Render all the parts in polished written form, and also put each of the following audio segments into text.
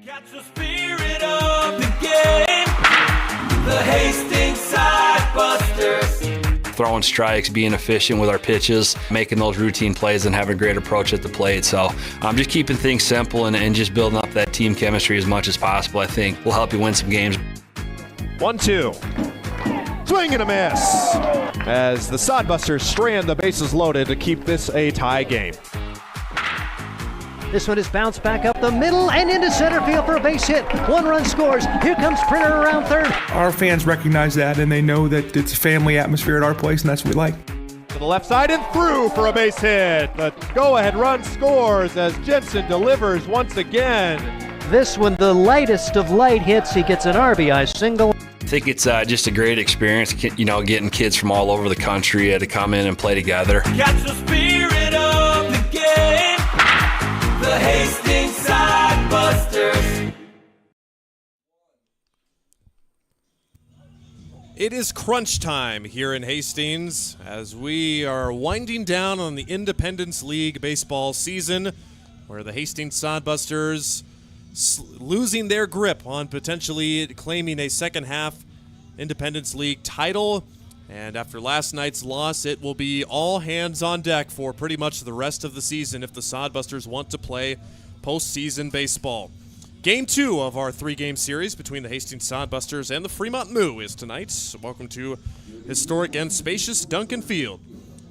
Catch the spirit of the game, the Hastings Sodbusters. Throwing strikes, being efficient with our pitches, making those routine plays, and having a great approach at the plate. So just keeping things simple and just building up that team chemistry as much as possible, I think, will help you win some games. 1-2. Swing and a miss as the Sodbusters strand the bases loaded to keep this a tie game. This one is bounced back up the middle and into center field for a base hit. 1 run scores. Here comes Printer around third. Our fans recognize that, and they know that it's a family atmosphere at our place, and that's what we like. To the left side and through for a base hit. The go-ahead run scores as Jensen delivers once again. This one, the lightest of light hits. He gets an RBI single. I think it's just a great experience, getting kids from all over the country to come in and play together. Catch the spirit of the game, the Hastings Sodbusters. It is crunch time here in Hastings as we are winding down on the Independence League baseball season, where the Hastings Sodbusters losing their grip on potentially claiming a second half Independence League title. And after last night's loss, it will be all hands on deck for pretty much the rest of the season if the Sodbusters want to play postseason baseball. Game 2 of our 3-game series between the Hastings Sodbusters and the Fremont Moo is tonight. So welcome to historic and spacious Duncan Field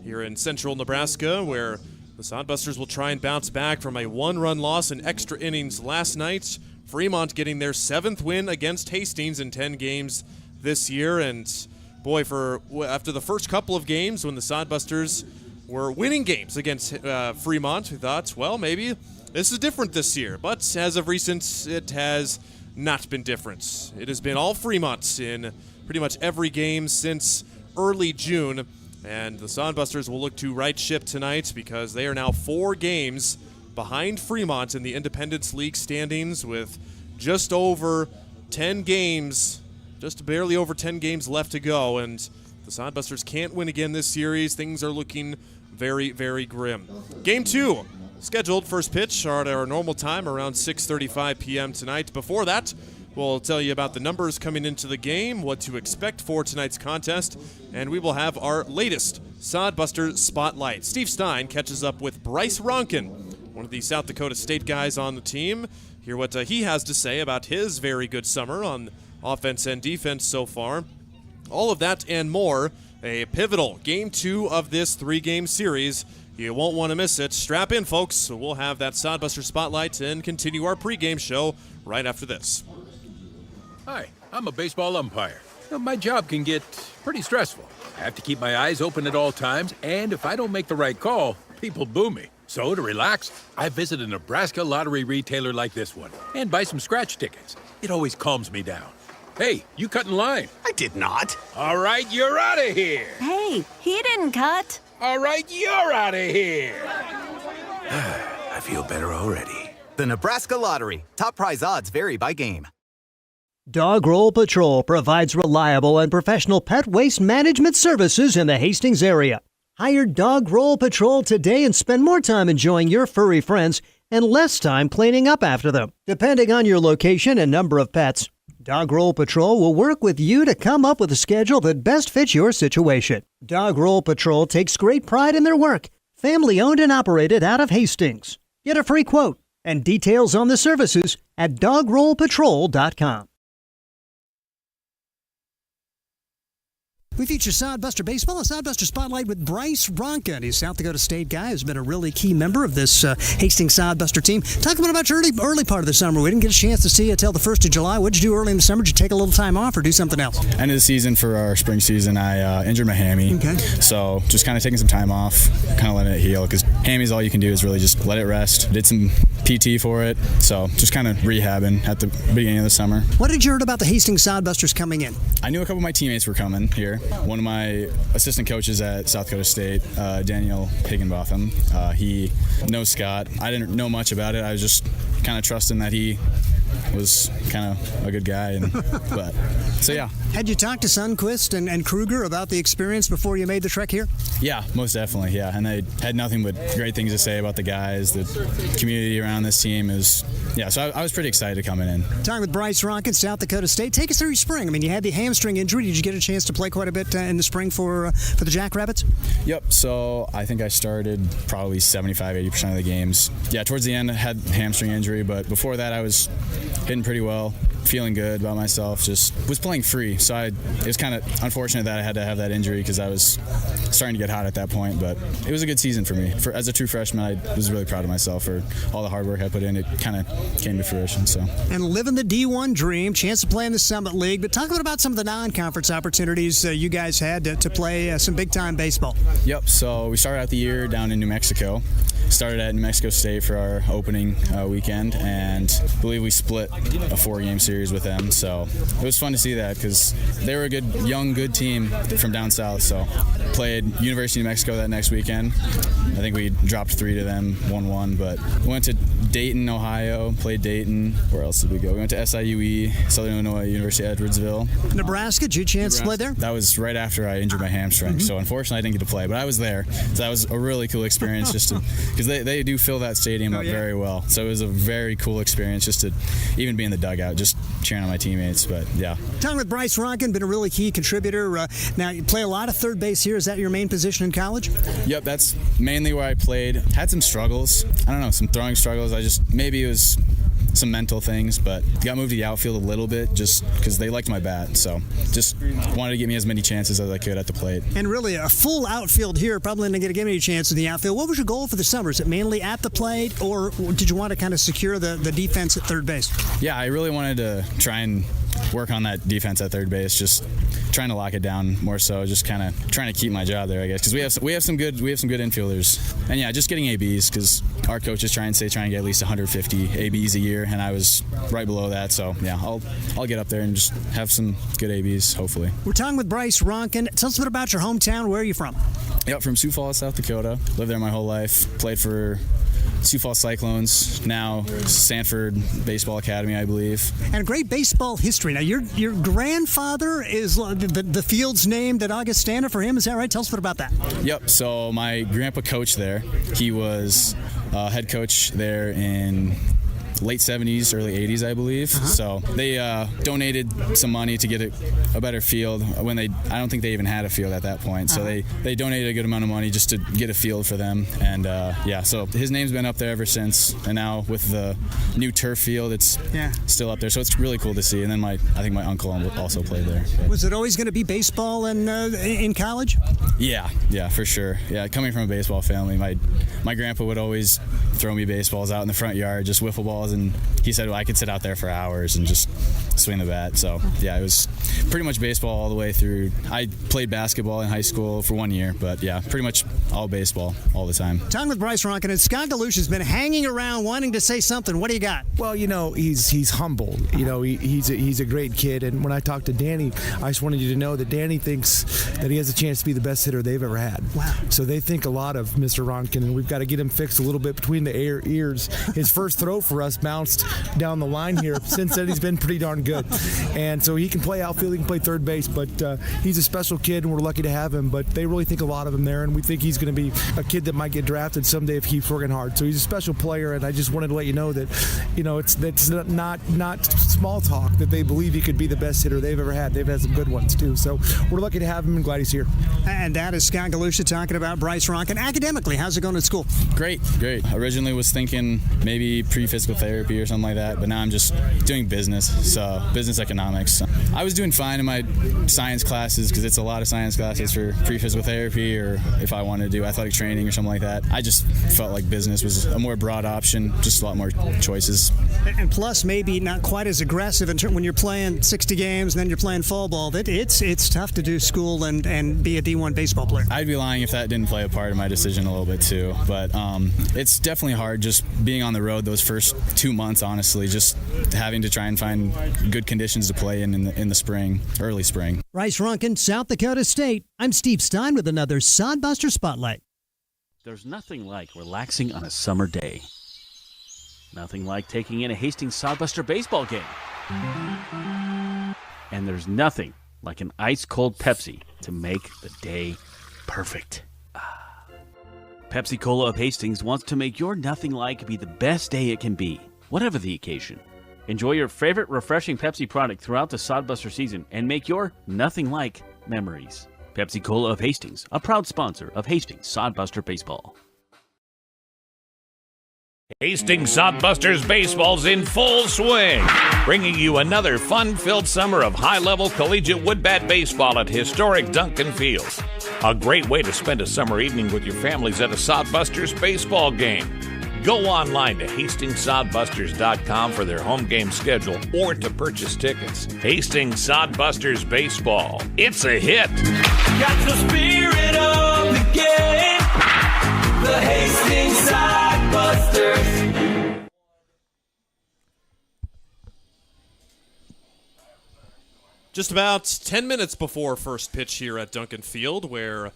here in central Nebraska, where the Sodbusters will try and bounce back from a 1-run loss in extra innings last night. Fremont getting their 7th win against Hastings in 10 games this year. And boy, after the first couple of games when the Sodbusters were winning games against Fremont, we thought, well, maybe this is different this year. But as of recent, it has not been different. It has been all Fremont in pretty much every game since early June. And the Sodbusters will look to right ship tonight because they are now 4 games behind Fremont in the Independence League standings with just over 10 games, just barely over 10 games left to go. And the Sodbusters can't win again this series. Things are looking very, very grim. Game 2, scheduled first pitch at our normal time around 6:35 p.m. tonight. Before that, we'll tell you about the numbers coming into the game, what to expect for tonight's contest, and we will have our latest Sodbuster Spotlight. Steve Stein catches up with Bryce Ronan, one of the South Dakota State guys on the team. Hear what he has to say about his very good summer on offense and defense so far. All of that and more, a pivotal Game 2 of this 3-game series. You won't want to miss it. Strap in, folks. We'll have that Sodbuster Spotlight and continue our pregame show right after this. Hi, I'm a baseball umpire. My job can get pretty stressful. I have to keep my eyes open at all times, and if I don't make the right call, people boo me. So to relax, I visit a Nebraska lottery retailer like this one and buy some scratch tickets. It always calms me down. Hey, you cut in line. I did not. All right, you're out of here. Hey, he didn't cut. All right, you're out of here. I feel better already. The Nebraska Lottery. Top prize odds vary by game. Dog Roll Patrol provides reliable and professional pet waste management services in the Hastings area. Hire Dog Roll Patrol today and spend more time enjoying your furry friends and less time cleaning up after them. Depending on your location and number of pets, Dog Roll Patrol will work with you to come up with a schedule that best fits your situation. Dog Roll Patrol takes great pride in their work. Family owned and operated out of Hastings. Get a free quote and details on the services at dogrollpatrol.com. We feature Sodbuster Baseball, a Sodbuster Spotlight with Bryce Ronan. He's a South Dakota State guy who's been a really key member of this Hastings Sodbuster team. Talk about your early part of the summer. We didn't get a chance to see you until the 1st of July. What did you do early in the summer? Did you take a little time off or do something else? End of the season for our spring season, I injured my hammy. Okay. So just kind of taking some time off, kind of letting it heal, because hammy's all you can do is really just let it rest. Did some PT for it, so just kind of rehabbing at the beginning of the summer. What did you hear about the Hastings Sodbusters coming in? I knew a couple of my teammates were coming here. One of my assistant coaches at South Dakota State, Daniel Higginbotham, he knows Scott. I didn't know much about it. I was just kind of trusting that he was kind of a good guy. But so yeah. Had you talked to Sundquist and Kruger about the experience before you made the trek here? Yeah, most definitely. Yeah, and they had nothing but great things to say about the guys. The community around this team is. Yeah, so I was pretty excited to come in. Talking with Bryce Ronan, South Dakota State. Take us through your spring. I mean, you had the hamstring injury. Did you get a chance to play quite a bit in the spring for the Jackrabbits? Yep. So I think I started probably 75-80% of the games. Yeah, towards the end I had hamstring injury, but before that I was hitting pretty well, feeling good about myself. Just was playing free, so it was kind of unfortunate that I had to have that injury because I was starting to get hot at that point. But it was a good season for me. As a true freshman, I was really proud of myself for all the hard work I put in. It kind of came to fruition. So. And living the D1 dream, chance to play in the Summit League. But talk a bit about some of the non-conference opportunities you guys had to play some big-time baseball. Yep. So we started out the year down in New Mexico. Started at New Mexico State for our opening weekend, and I believe we split a 4-game series with them. So it was fun to see that because they were a good team from down south. So played University of New Mexico that next weekend. I think we dropped 3 to them, 1-1. But we went to Dayton, Ohio, played Dayton. Where else did we go? We went to SIUE, Southern Illinois University of Edwardsville. Nebraska, did you have a chance to play there? That was right after I injured my hamstring. So unfortunately I didn't get to play, but I was there. So that was a really cool experience just to, because they do fill that stadium up very well. So it was a very cool experience just to even be in the dugout, just cheering on my teammates. But yeah. Talking with Bryce Ronan, been a really key contributor. Now you play a lot of third base here. Is that your main position in college? Yep, that's mainly where I played. Had some struggles. I don't know, some throwing struggles. Maybe it was some mental things, but got moved to the outfield a little bit just because they liked my bat. So just wanted to give me as many chances as I could at the plate. And really a full outfield here, probably not going to give me a chance in the outfield. What was your goal for the summer? Is it mainly at the plate, or did you want to kind of secure the defense at third base? Yeah, I really wanted to try and work on that defense at third base, just trying to lock it down more so, just kind of trying to keep my job there, I guess, because we have some good infielders. And yeah, just getting ABs, because our coaches try and get at least 150 ABs a year, and I was right below that. So yeah, I'll get up there and just have some good ABs, hopefully. We're talking with Bryce Ronan. Tell us a bit about your hometown. Where are you from? Yep, from Sioux Falls, South Dakota. Lived there my whole life. Played for Sioux Falls Cyclones, now Sanford Baseball Academy, I believe. And a great baseball history. Now, your grandfather is the field's named at Augustana for him. Is that right? Tell us a bit about that. Yep. So my grandpa coached there. He was head coach there in late 70s, early 80s, I believe. So they donated some money to get a better field when I don't think they even had a field at that point. So they donated a good amount of money just to get a field for them. And yeah, so his name's been up there ever since. And now with the new turf field, it's still up there. So it's really cool to see. And then I think my uncle also played there. But. Was it always going to be baseball in college? Yeah, for sure. Yeah, coming from a baseball family, my grandpa would always throw me baseballs out in the front yard, just wiffle balls. And he said, well, I could sit out there for hours and just swing the bat. So yeah, it was pretty much baseball all the way through. I played basketball in high school for 1 year, but yeah, pretty much all baseball all the time. Talking with Bryce Ronan, and Scott Galush has been hanging around wanting to say something. What do you got? Well, he's humble. He's a great kid. And when I talked to Danny, I just wanted you to know that Danny thinks that he has a chance to be the best hitter they've ever had. Wow. So they think a lot of Mr. Ronkin, and we've got to get him fixed a little bit between the ears. His first throw for us bounced down the line here. Since then, he's been pretty darn good. And so he can play outfield, he can play third base, but he's a special kid, and we're lucky to have him. But they really think a lot of him there, and we think he's going to be a kid that might get drafted someday if he keeps working hard. So he's a special player, and I just wanted to let you know that, it's not small talk that they believe he could be the best hitter they've ever had. They've had some good ones, too. So we're lucky to have him, and glad he's here. And that is Scott Galush talking about Bryce Ronan. Academically, how's it going at school? Great. Originally was thinking maybe pre-physical therapy or something like that, but now I'm just doing business, so business economics. I was doing fine in my science classes because it's a lot of science classes for pre-physical therapy, or if I wanted to do athletic training or something like that. I just felt like business was a more broad option, just a lot more choices. And plus, maybe not quite as aggressive when you're playing 60 games and then you're playing fall ball. It's tough to do school and be a D1 baseball player. I'd be lying if that didn't play a part of my decision a little bit too, but it's definitely hard just being on the road those first 2 months, honestly, just having to try and find good conditions to play in the spring, early spring. Bryce Ronan, South Dakota State. I'm Steve Stein with another Sodbuster Spotlight. There's nothing like relaxing on a summer day. Nothing like taking in a Hastings Sodbuster baseball game. And there's nothing like an ice-cold Pepsi to make the day perfect. Pepsi Cola of Hastings wants to make your nothing like be the best day it can be, whatever the occasion. Enjoy your favorite refreshing Pepsi product throughout the Sodbuster season and make your nothing like memories. Pepsi Cola of Hastings, a proud sponsor of Hastings Sodbuster Baseball. Hastings Sodbusters baseball's in full swing, bringing you another fun-filled summer of high-level collegiate woodbat baseball at historic Duncan Field. A great way to spend a summer evening with your families at a Sodbusters baseball game. Go online to HastingsSodbusters.com for their home game schedule or to purchase tickets. Hastings Sodbusters baseball. It's a hit. Got the spirit of the game. The Hastings Sodbusters. Just about 10 minutes before first pitch here at Duncan Field, where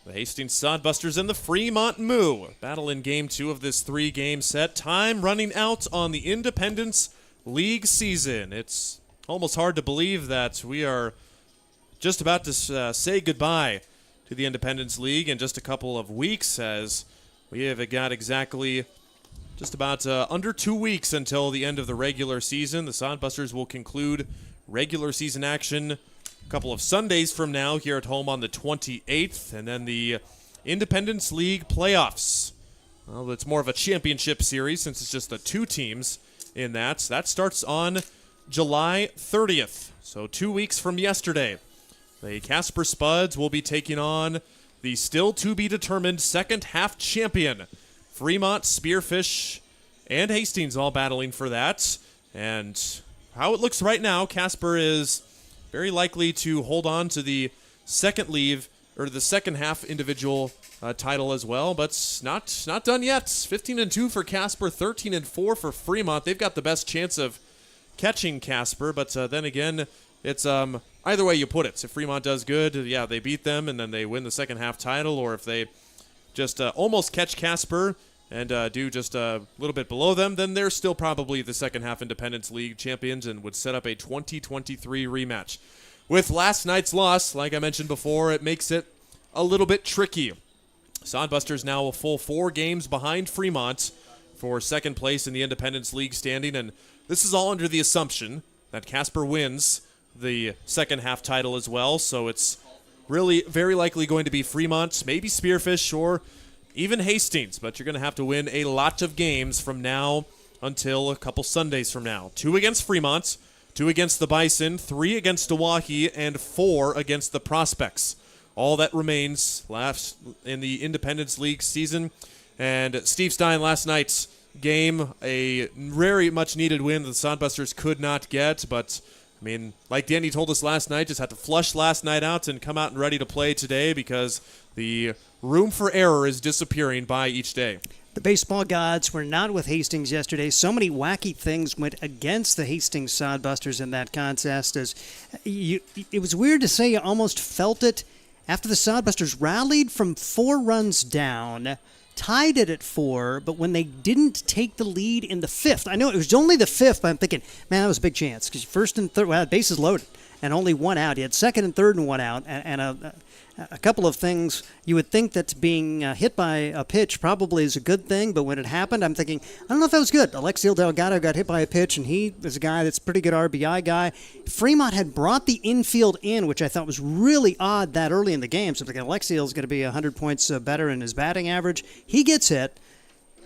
the Hastings Sodbusters and the Fremont Moo battle in Game 2 of this 3-game set. Time running out on the Independence League season. It's almost hard to believe that we are just about to say goodbye to the Independence League in just a couple of weeks, as we have got exactly just about under 2 weeks until the end of the regular season. The Sodbusters will conclude regular season action a couple of Sundays from now here at home on the 28th, and then the Independence League playoffs. Well, it's more of a championship series since it's just the 2 teams in that. So that starts on July 30th, so 2 weeks from yesterday. The Casper Spuds will be taking on the still-to-be-determined second-half champion, Fremont Spearfish and Hastings, all battling for that. And how it looks right now, Casper is very likely to hold on to the second half individual title as well, but not done yet. 15-2 for Casper, 13-4 for Fremont. They've got the best chance of catching Casper, but then again, it's either way you put it. If Fremont does good, yeah, they beat them and then they win the second half title, or if they just almost catch Casper and do just a little bit below them, then they're still probably the second half Independence League champions and would set up a 2023 rematch. With last night's loss, like I mentioned before, it makes it a little bit tricky. Sodbusters now a full 4 games behind Fremont for second place in the Independence League standing, and this is all under the assumption that Casper wins the second half title as well, so it's really very likely going to be Fremont, maybe Spearfish, or even Hastings, but you're going to have to win a lot of games from now until a couple Sundays from now. 2 against Fremont, 2 against the Bison, 3 against Oahe, and 4 against the Prospects. All that remains left in the Independence League season. And Steve Stein, last night's game, a very much needed win that the Sodbusters could not get, but I mean, like Danny told us last night, just had to flush last night out and come out and ready to play today because the room for error is disappearing by each day. The baseball gods were not with Hastings yesterday. So many wacky things went against the Hastings Sodbusters in that contest. It was weird to say you almost felt it after the Sodbusters rallied from 4 runs down, tied it at 4, but when they didn't take the lead in the 5th, I know it was only the 5th, but I'm thinking, man, that was a big chance because first and third, well, bases loaded and only 1 out. You had second and third and 1 out, and a couple of things. You would think that being hit by a pitch probably is a good thing, but when it happened, I'm thinking, I don't know if that was good. Alexiel Delgado got hit by a pitch, and he is a guy that's a pretty good RBI guy. Fremont had brought the infield in, which I thought was really odd that early in the game. So I'm thinking Alexiel is going to be 100 points better in his batting average. He gets hit.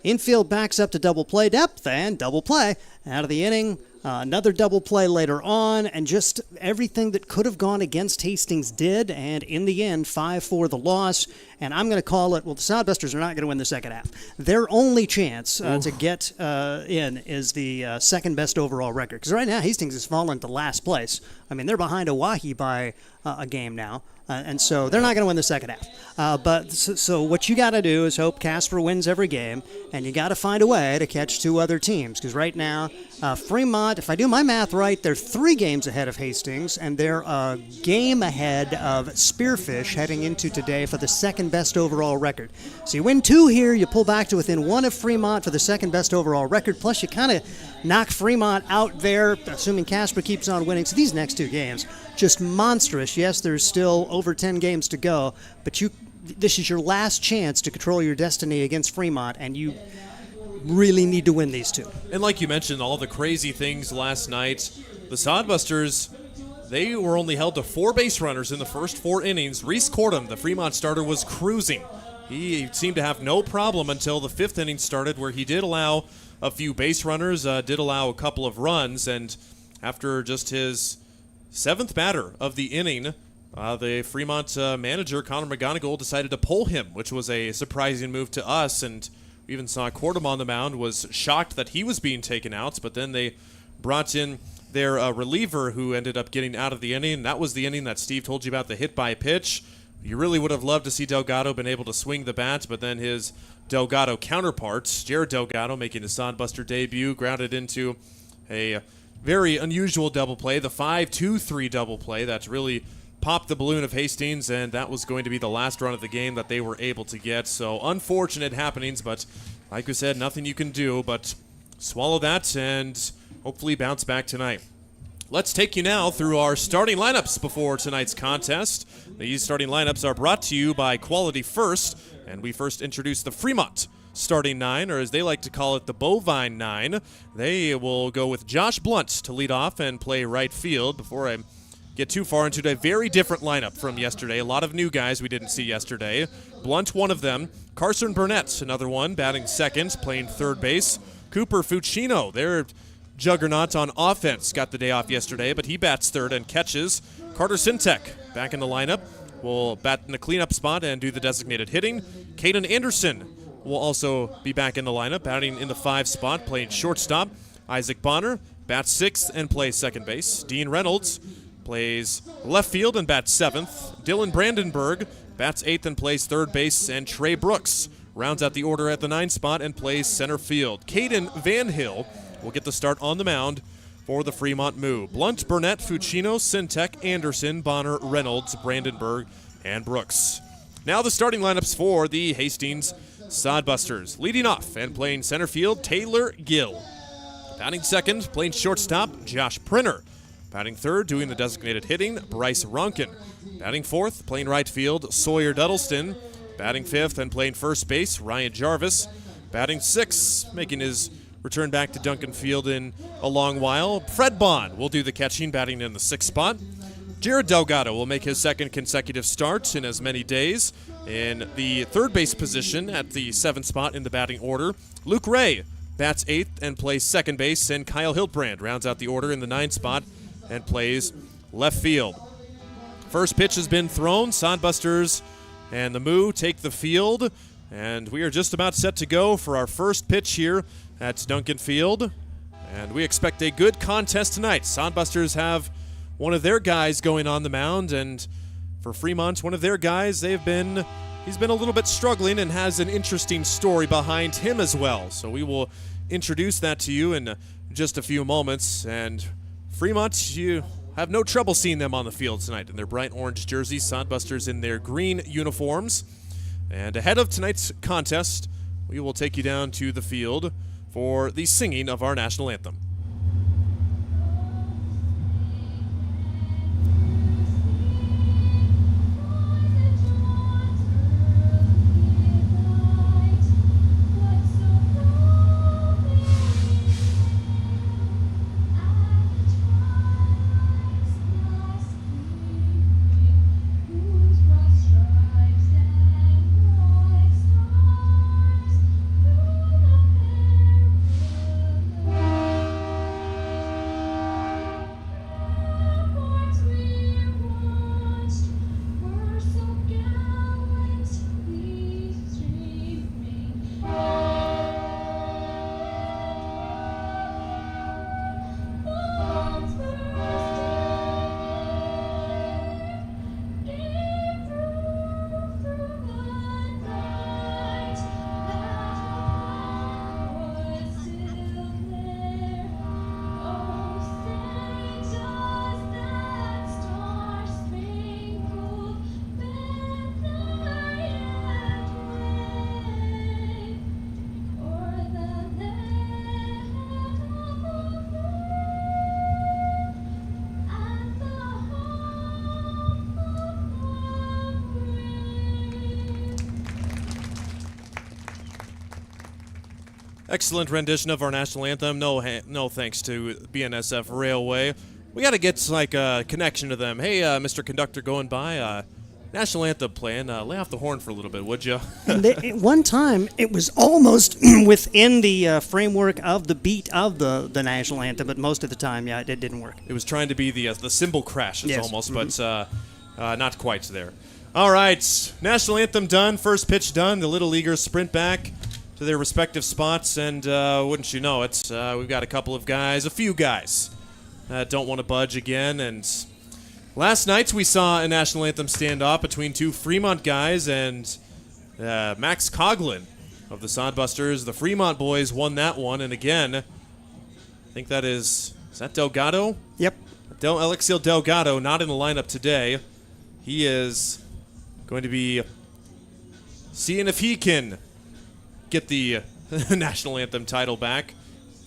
Infield backs up to double play depth, and double play out of the inning. Another double play later on, and just everything that could have gone against Hastings did, and in the end, 5-4 the loss. And I'm going to call it, well, the Sodbusters are not going to win the second half. Their only chance to get in is the second best overall record. Because right now, Hastings has fallen to last place. I mean, they're behind Oahe by a game now. And so they're not going to win the second half. But so what you got to do is hope Casper wins every game, and you got to find a way to catch 2 other teams. Because right now, Fremont, if I do my math right, they're 3 games ahead of Hastings, and they're a game ahead of Spearfish heading into today for the second second best overall record. So you win 2 here, you pull back to within 1 of Fremont for the second best overall record, plus you kind of knock Fremont out there, assuming Casper keeps on winning. So these next 2 games, just monstrous. Yes, there's still over 10 games to go, but this is your last chance to control your destiny against Fremont, and you really need to win these 2. And like you mentioned, all the crazy things last night, the Sodbusters, they were only held to 4 base runners in the first 4 innings. Reese Cordham, the Fremont starter, was cruising. He seemed to have no problem until the 5th inning started, where he did allow a few base runners, did allow a couple of runs, and after just his 7th batter of the inning, the Fremont manager, Connor McGonigal, decided to pull him, which was a surprising move to us, and we even saw Cordham on the mound, was shocked that he was being taken out, but then they brought in their reliever, who ended up getting out of the inning. That was the inning that Steve told you about, the hit by pitch. You really would have loved to see Delgado been able to swing the bat, but then his Delgado counterpart, Jared Delgado, making his Sodbuster debut, grounded into a very unusual double play, the 5-2-3 double play that really popped the balloon of Hastings, and that was going to be the last run of the game that they were able to get. So unfortunate happenings, but like we said, nothing you can do but swallow that and hopefully bounce back tonight. Let's take you now through our starting lineups before tonight's contest. These starting lineups are brought to you by Quality First, and we first introduce the Fremont starting 9, or as they like to call it, the Bovine 9. They will go with Josh Blunt to lead off and play right field. Before I get too far into a very different lineup from yesterday, a lot of new guys we didn't see yesterday. Blunt, one of them. Carson Burnett, another one, batting second, playing third base. Cooper Fucino, their juggernaut on offense, got the day off yesterday, but he bats third and catches. Carter Sintek back in the lineup, will bat in the cleanup spot and do the designated hitting. Caden Anderson will also be back in the lineup, batting in the 5 spot, playing shortstop. Isaac Bonner bats 6th and plays second base. Dean Reynolds plays left field and bats 7th. Dylan Brandenburg bats 8th and plays third base. And Trey Brooks rounds out the order at the 9 spot and plays center field. Caden Van Hill will get the start on the mound for the Fremont Moo. Blunt, Burnett, Fucino, Sintek, Anderson, Bonner, Reynolds, Brandenburg, and Brooks. Now the starting lineups for the Hastings Sodbusters. Leading off and playing center field, Taylor Gill. Batting second, playing shortstop, Josh Prinner. Batting third, doing the designated hitting, Bryce Ronkin. Batting fourth, playing right field, Sawyer Duddleston. Batting fifth and playing first base, Ryan Jarvis. Batting sixth, making his return back to Duncan Field in a long while, Fred Bond will do the catching, batting in the 6th spot. Jared Delgado will make his second consecutive start in as many days in the third base position at the 7th spot in the batting order. Luke Ray bats 8th and plays second base, and Kyle Hildbrand rounds out the order in the 9th spot and plays left field. First pitch has been thrown. Sodbusters and the Moo take the field, and we are just about set to go for our first pitch here at Duncan Field, and we expect a good contest tonight. Sodbusters have one of their guys going on the mound, and for Fremont, one of their guys, he's been a little bit struggling and has an interesting story behind him as well. So we will introduce that to you in just a few moments. And Fremont, you have no trouble seeing them on the field tonight in their bright orange jerseys, Sodbusters in their green uniforms. And ahead of tonight's contest, we will take you down to the field for the singing of our national anthem. Excellent rendition of our national anthem. No thanks to BNSF Railway. We got to get like a connection to them. Hey, Mr. Conductor going by, national anthem playing. Lay off the horn for a little bit, would you? At one time, it was almost within the framework of the beat of the national anthem, but most of the time, yeah, it didn't work. It was trying to be the cymbal crash, Yes. almost, but not quite there. All right, national anthem done, first pitch done. The Little Leaguers sprint back to their respective spots, and wouldn't you know it, we've got a few guys that don't want to budge again. And last night we saw a national anthem standoff between two Fremont guys and Max Coughlin of the Sodbusters. The Fremont boys won that one, and again, I think is that Delgado? Yep. Alexiel Delgado not in the lineup today. He is going to be seeing if he can get the national anthem title back.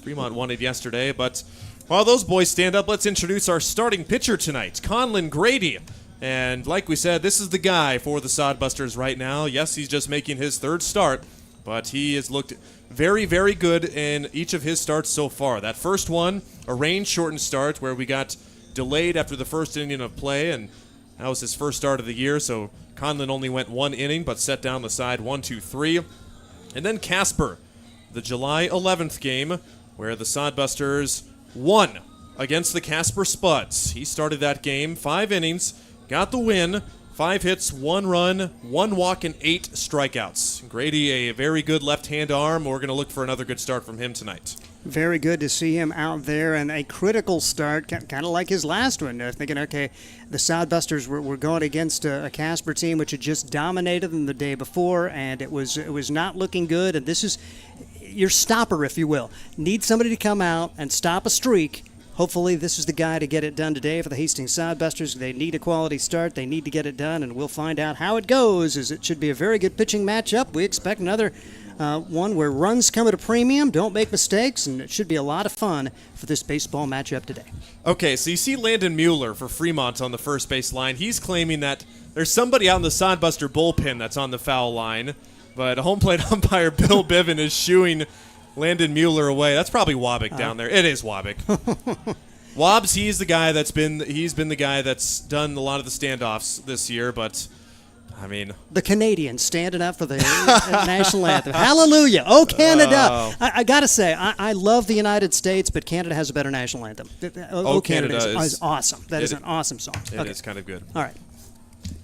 Fremont won it yesterday, but while those boys stand up, let's introduce our starting pitcher tonight, Conlon Grady. And like we said, this is the guy for the Sodbusters right now. Yes, he's just making his third start, but he has looked very, very good in each of his starts so far. That first one, a rain-shortened start where we got delayed after the first inning of play, and that was his first start of the year, so Conlon only went one inning, but set down the side 1-2-3. And then Casper, the July 11th game, where the Sodbusters won against the Casper Spuds. He started that game, 5 innings, got the win, 5 hits, 1 run, 1 walk, and 8 strikeouts. Grady, a very good left-hand arm. We're going to look for another good start from him tonight. Very good to see him out there, and a critical start, kind of like his last one. Thinking, okay, the Sodbusters were going against a Casper team which had just dominated them the day before, and it was not looking good. And this is your stopper, if you will. Need somebody to come out and stop a streak. Hopefully this is the guy to get it done today for the Hastings Sodbusters. They need a quality start. They need to get it done, and we'll find out how it goes, as it should be a very good pitching matchup. We expect another one where runs come at a premium, don't make mistakes, and it should be a lot of fun for this baseball matchup today. Okay, so you see Landon Mueller for Fremont on the first base line. He's claiming that there's somebody out in the Sodbuster bullpen that's on the foul line, but home plate umpire Bill Biven is shooing Landon Mueller away. That's probably Wabick down there. It is Wabick. Wobbs, he's the guy that's been the guy that's done a lot of the standoffs this year, but I mean, the Canadians standing up for the national anthem. Hallelujah. Oh, Canada. I got to say, I love the United States, but Canada has a better national anthem. Oh, Canada is awesome. That is an awesome song. It is kind of good. All right.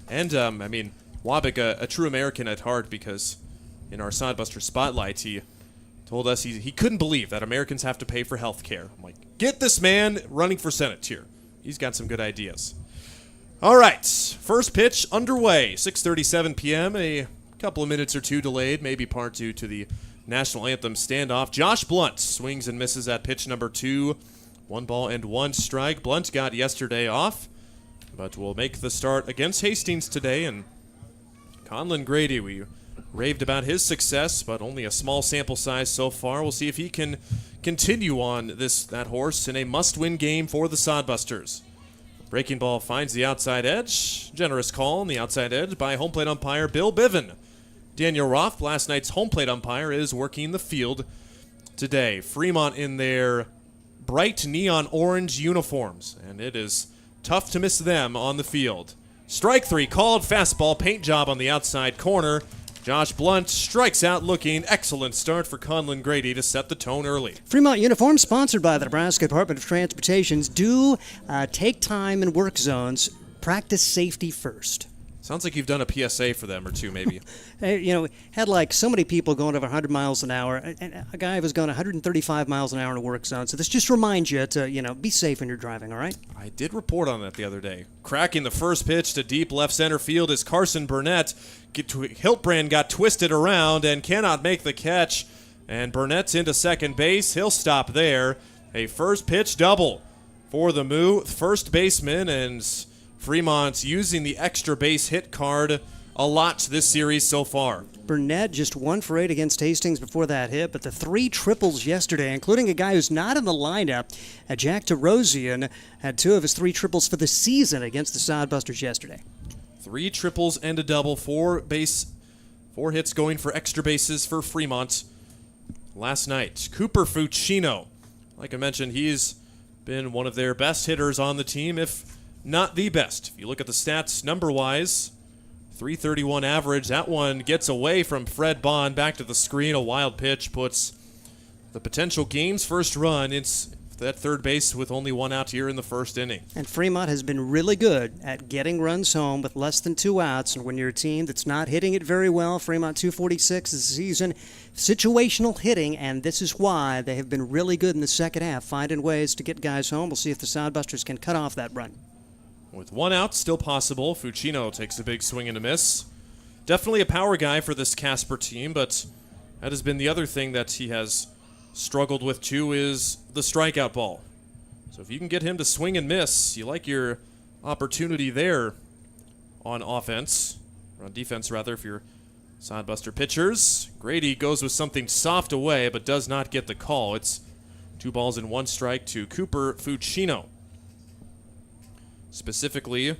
And, I mean, Wabick, a true American at heart, because in our Sodbuster Spotlight, he told us he couldn't believe that Americans have to pay for health care. I'm like, get this man running for Senate here. He's got some good ideas. All right, first pitch underway, 6:37 p.m., a couple of minutes or two delayed, maybe part due to the national anthem standoff. Josh Blunt swings and misses at pitch number 2, 1 ball and 1 strike. Blunt got yesterday off, but will make the start against Hastings today. And Conlon Grady, we raved about his success, but only a small sample size so far. We'll see if he can continue on that horse in a must-win game for the Sodbusters. Breaking ball finds the outside edge. Generous call on the outside edge by home plate umpire Bill Biven. Daniel Roth, last night's home plate umpire, is working the field today. Fremont in their bright neon orange uniforms, and it is tough to miss them on the field. Strike 3 called, fastball, paint job on the outside corner. Josh Blunt strikes out looking. Excellent start for Conlon Grady to set the tone early. Fremont uniform sponsored by the Nebraska Department of Transportation's do take time in work zones. Practice safety first. Sounds like you've done a PSA for them or two, maybe. Had like so many people going over 100 miles an hour, and a guy was going 135 miles an hour in a work zone. So this just reminds you to, be safe when you're driving, all right? I did report on that the other day. Cracking the first pitch to deep left center field is Carson Burnett. Hiltbrand got twisted around and cannot make the catch. And Burnett's into second base. He'll stop there. A first pitch double for the Moo first baseman, and Fremont's using the extra base hit card a lot this series so far. Burnett just 1 for 8 against Hastings before that hit, but the 3 triples yesterday, including a guy who's not in the lineup, Jack Terosian, had 2 of his 3 triples for the season against the Sodbusters yesterday. 3 triples and a double, 4 hits going for extra bases for Fremont. last night. Cooper Fuccino. Like I mentioned, he's been one of their best hitters on the team, if not the best. If you look at the stats number-wise, 331 average. That one gets away from Fred Bond back to the screen. A wild pitch puts the potential game's first run in that third base with only one out here in the first inning. And Fremont has been really good at getting runs home with less than 2 outs. And when you're a team that's not hitting it very well, Fremont 246 this season, situational hitting, and this is why they have been really good in the second half, finding ways to get guys home. We'll see if the Sodbusters can cut off that run. With 1 out still possible, Fuccino takes a big swing and a miss. Definitely a power guy for this Casper team, but that has been the other thing that he has struggled with too, is the strikeout ball. So if you can get him to swing and miss, you like your opportunity there on offense, or on defense rather, if you're Sodbuster pitchers. Grady goes with something soft away, but does not get the call. It's 2 balls and 1 strike to Cooper Fuccino. Specifically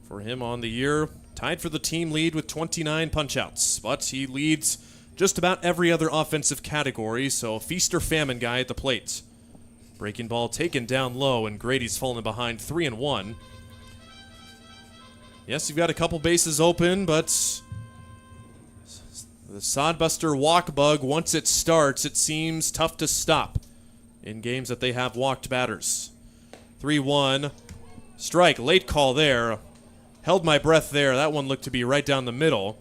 for him on the year, tied for the team lead with 29 punch-outs, but he leads just about every other offensive category, so feast or famine guy at the plate. Breaking ball taken down low, and Grady's fallen behind 3-1. Yes, you've got a couple bases open, but the Sodbuster walk bug, once it starts, it seems tough to stop in games that they have walked batters. 3-1. Strike, late call there. Held my breath there. That one looked to be right down the middle.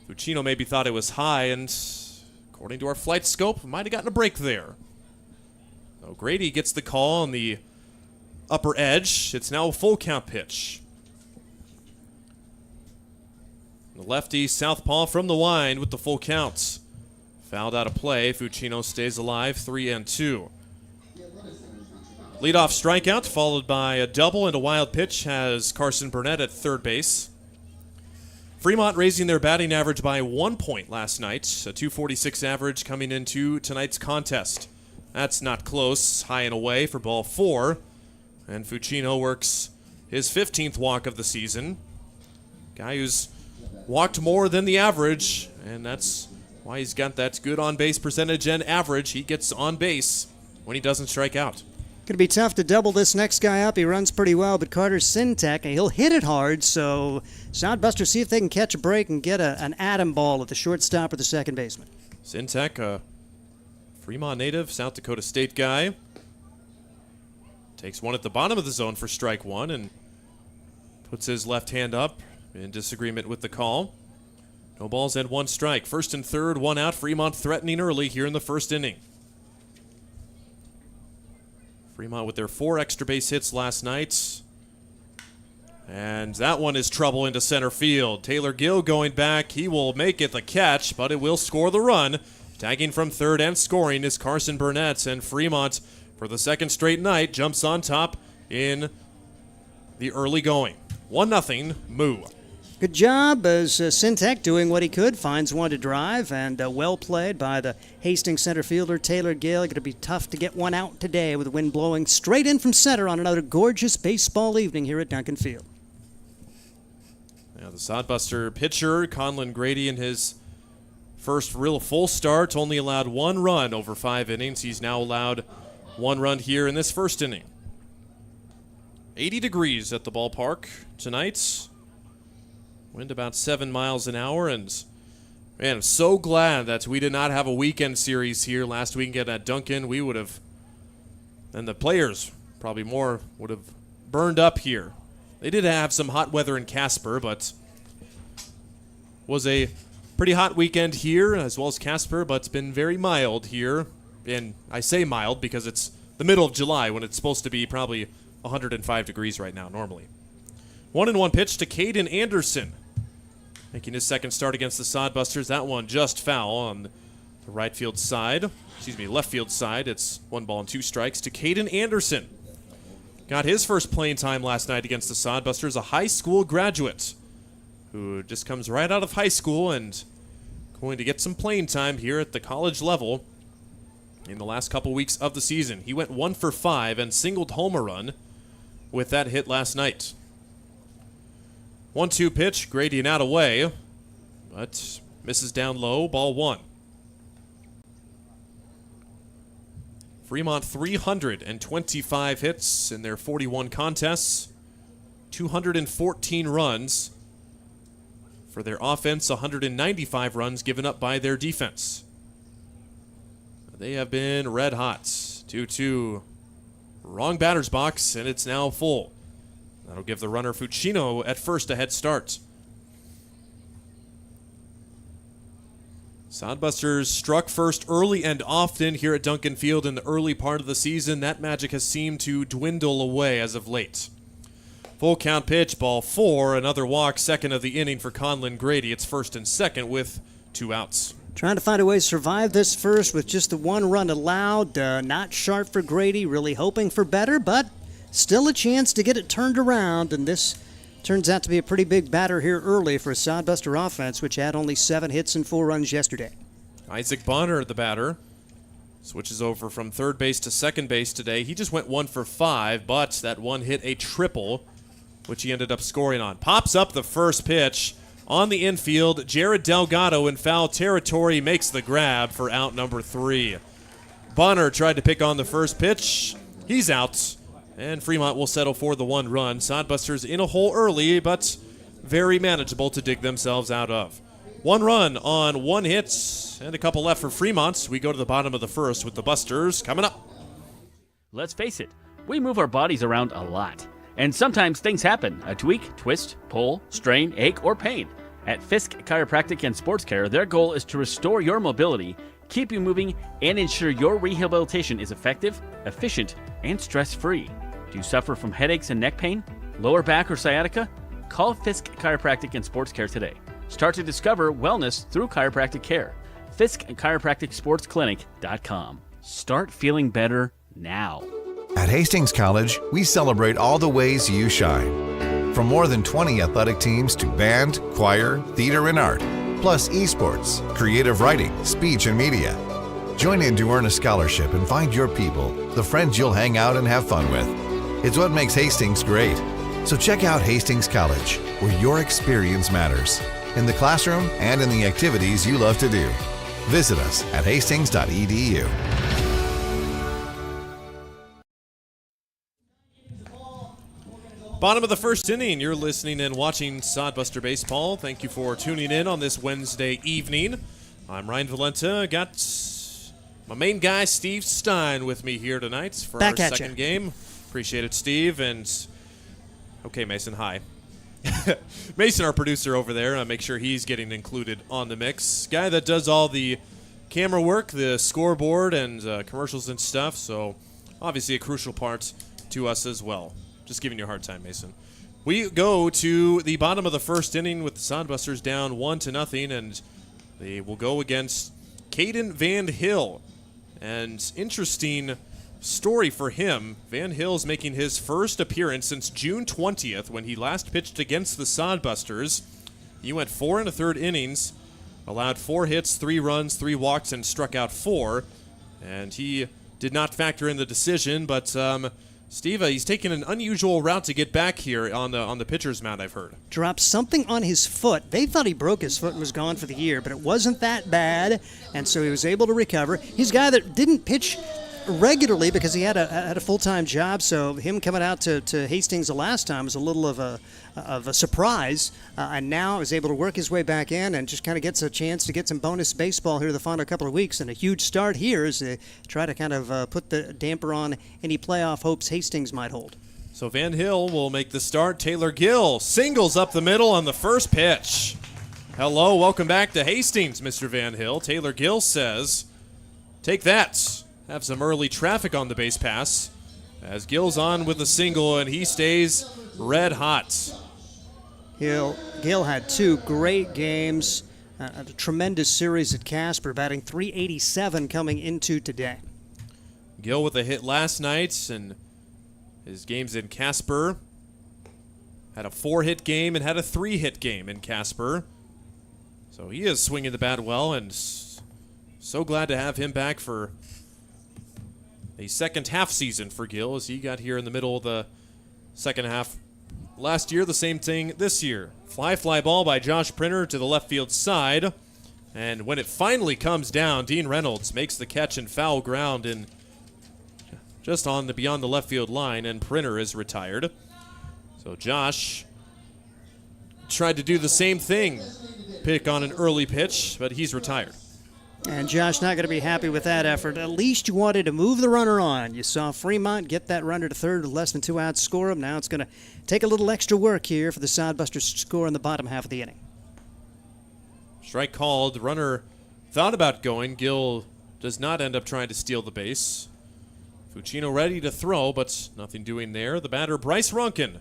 Fuccino maybe thought it was high, and according to our flight scope, might have gotten a break there. So Grady gets the call on the upper edge. It's now a full count pitch. The lefty southpaw from the wind with the full count. Fouled out of play. Fuccino stays alive, 3-2. Leadoff strikeout, followed by a double and a wild pitch, has Carson Burnett at third base. Fremont raising their batting average by 1 point last night, a 246 average coming into tonight's contest. That's not close, high and away for ball 4. And Fuccino works his 15th walk of the season. Guy who's walked more than the average, and that's why he's got that good on-base percentage and average. He gets on base when he doesn't strike out. Going to be tough to double this next guy up. He runs pretty well, but Carter Sintek, he'll hit it hard, so Sodbusters see if they can catch a break and get an atom ball at the shortstop or the second baseman. Sintek, a Fremont native, South Dakota State guy. Takes one at the bottom of the zone for strike 1 and puts his left hand up in disagreement with the call. No balls and 1 strike. First and third, 1 out. Fremont threatening early here in the first inning. Fremont with their 4 extra base hits last night. And that one is trouble into center field. Taylor Gill going back. He will make it the catch, but it will score the run. Tagging from third and scoring is Carson Burnett, and Fremont, for the second straight night, jumps on top in the early going. 1-0, Moo. Good job as Sintek doing what he could, finds one to drive, and well played by the Hastings center fielder Taylor Gill. Going to be tough to get one out today with the wind blowing straight in from center on another gorgeous baseball evening here at Duncan Field. Now the Sodbuster pitcher, Conlon Grady, in his first real full start, only allowed 1 run over 5 innings. He's now allowed 1 run here in this first inning. 80 degrees at the ballpark tonight. Wind about 7 miles an hour, and man, I'm so glad that we did not have a weekend series here last weekend at Duncan. We would have, and the players probably more, would have burned up here. They did have some hot weather in Casper, but was a pretty hot weekend here as well as Casper, but it's been very mild here. And I say mild because it's the middle of July when it's supposed to be probably 105 degrees right now normally. 1-1 pitch to Caden Anderson, making his second start against the Sodbusters. That one just foul on the left field side. It's 1 ball and 2 strikes to Caden Anderson. Got his first playing time last night against the Sodbusters, a high school graduate who just comes right out of high school and going to get some playing time here at the college level in the last couple weeks of the season. He went 1 for 5 and singled home a run with that hit last night. 1-2 pitch, Grady and out away, but misses down low, ball 1. Fremont 325 hits in their 41 contests, 214 runs. For their offense, 195 runs given up by their defense. They have been red hot. 2-2. Wrong batter's box, and it's now full. That'll give the runner Fucino at first a head start. Sodbusters struck first early and often here at Duncan Field in the early part of the season. That magic has seemed to dwindle away as of late. Full count pitch, ball 4, another walk, second of the inning for Conlon Grady. It's first and second with 2 outs. Trying to find a way to survive this first with just the 1 run allowed. Not sharp for Grady, really hoping for better, but still a chance to get it turned around. And this turns out to be a pretty big batter here early for a Sodbuster offense, which had only 7 hits and 4 runs yesterday. Isaac Bonner, the batter, switches over from third base to second base today. He just went 1 for 5, but that one hit a triple, which he ended up scoring on. Pops up the first pitch. On the infield, Jared Delgado in foul territory makes the grab for out number 3. Bonner tried to pick on the first pitch. He's out, and Fremont will settle for the 1 run. Sodbusters in a hole early, but very manageable to dig themselves out of. 1 run on 1 hit, and a couple left for Fremont. We go to the bottom of the first with the Busters coming up. Let's face it, we move our bodies around a lot. And sometimes things happen. A tweak, twist, pull, strain, ache, or pain. At Fisk Chiropractic and Sports Care, their goal is to restore your mobility, keep you moving, and ensure your rehabilitation is effective, efficient, and stress-free. Do you suffer from headaches and neck pain, lower back, or sciatica? Call Fisk Chiropractic and Sports Care today. Start to discover wellness through chiropractic care. Fisk Chiropractic Sports Clinic.com. Start feeling better now. At Hastings College, we celebrate all the ways you shine. From more than 20 athletic teams to band, choir, theater, and art, plus esports, creative writing, speech, and media. Join in to earn a scholarship and find your people, the friends you'll hang out and have fun with. It's what makes Hastings great. So check out Hastings College, where your experience matters, in the classroom and in the activities you love to do. Visit us at hastings.edu. Bottom of the first inning, you're listening and watching Sodbuster Baseball. Thank you for tuning in on this Wednesday evening. I'm Ryan Valenta. Got my main guy, Steve Stein, with me here tonight for our second game. Appreciate it, Steve. And, okay, Mason, hi. Mason, our producer over there, make sure he's getting included on the mix. Guy that does all the camera work, the scoreboard, and commercials and stuff. So, obviously a crucial part to us as well. Just giving you a hard time, Mason. We go to the bottom of the first inning with the Sodbusters down 1-0, and they will go against Caden Van Hill. And interesting story for him. Van Hill's making his first appearance since June 20th when he last pitched against the Sodbusters. He went 4 1/3 innings, allowed 4 hits, 3 runs, 3 walks, and struck out 4. And he did not factor in the decision, but Steve, he's taken an unusual route to get back here on the pitcher's mound, I've heard. Dropped something on his foot. They thought he broke his foot and was gone for the year, but it wasn't that bad, and so he was able to recover. He's a guy that didn't pitch regularly because he had a full-time job, so him coming out to Hastings the last time was a little of a surprise, and now is able to work his way back in and just kind of gets a chance to get some bonus baseball here the final couple of weeks, and a huge start here as they try to kind of put the damper on any playoff hopes Hastings might hold. So Van Hill will make the start. Taylor Gill singles up the middle on the first pitch. Hello, welcome back to Hastings, Mr. Van Hill. Taylor Gill says, take that. Have some early traffic on the base pass as Gill's on with a single, and he stays red hot. Gil had 2 great games, a tremendous series at Casper, batting .387 coming into today. Gill with a hit last night, and his games in Casper had a 4-hit game and had a 3-hit game in Casper. So he is swinging the bat well, and so glad to have him back for a second half season for Gill as he got here in the middle of the second half last year. The same thing this year. Fly ball by Josh Printer to the left field side. And when it finally comes down, Dean Reynolds makes the catch in foul ground in just on the beyond the left field line, and Printer is retired. So Josh tried to do the same thing, pick on an early pitch, but he's retired. And Josh not going to be happy with that effort. At least you wanted to move the runner on. You saw Fremont get that runner to third with less than 2 outs, score him. Now it's going to take a little extra work here for the Sodbusters to score in the bottom half of the inning. Strike called. The runner thought about going. Gill does not end up trying to steal the base. Fucino ready to throw, but nothing doing there. The batter, Bryce Ronan.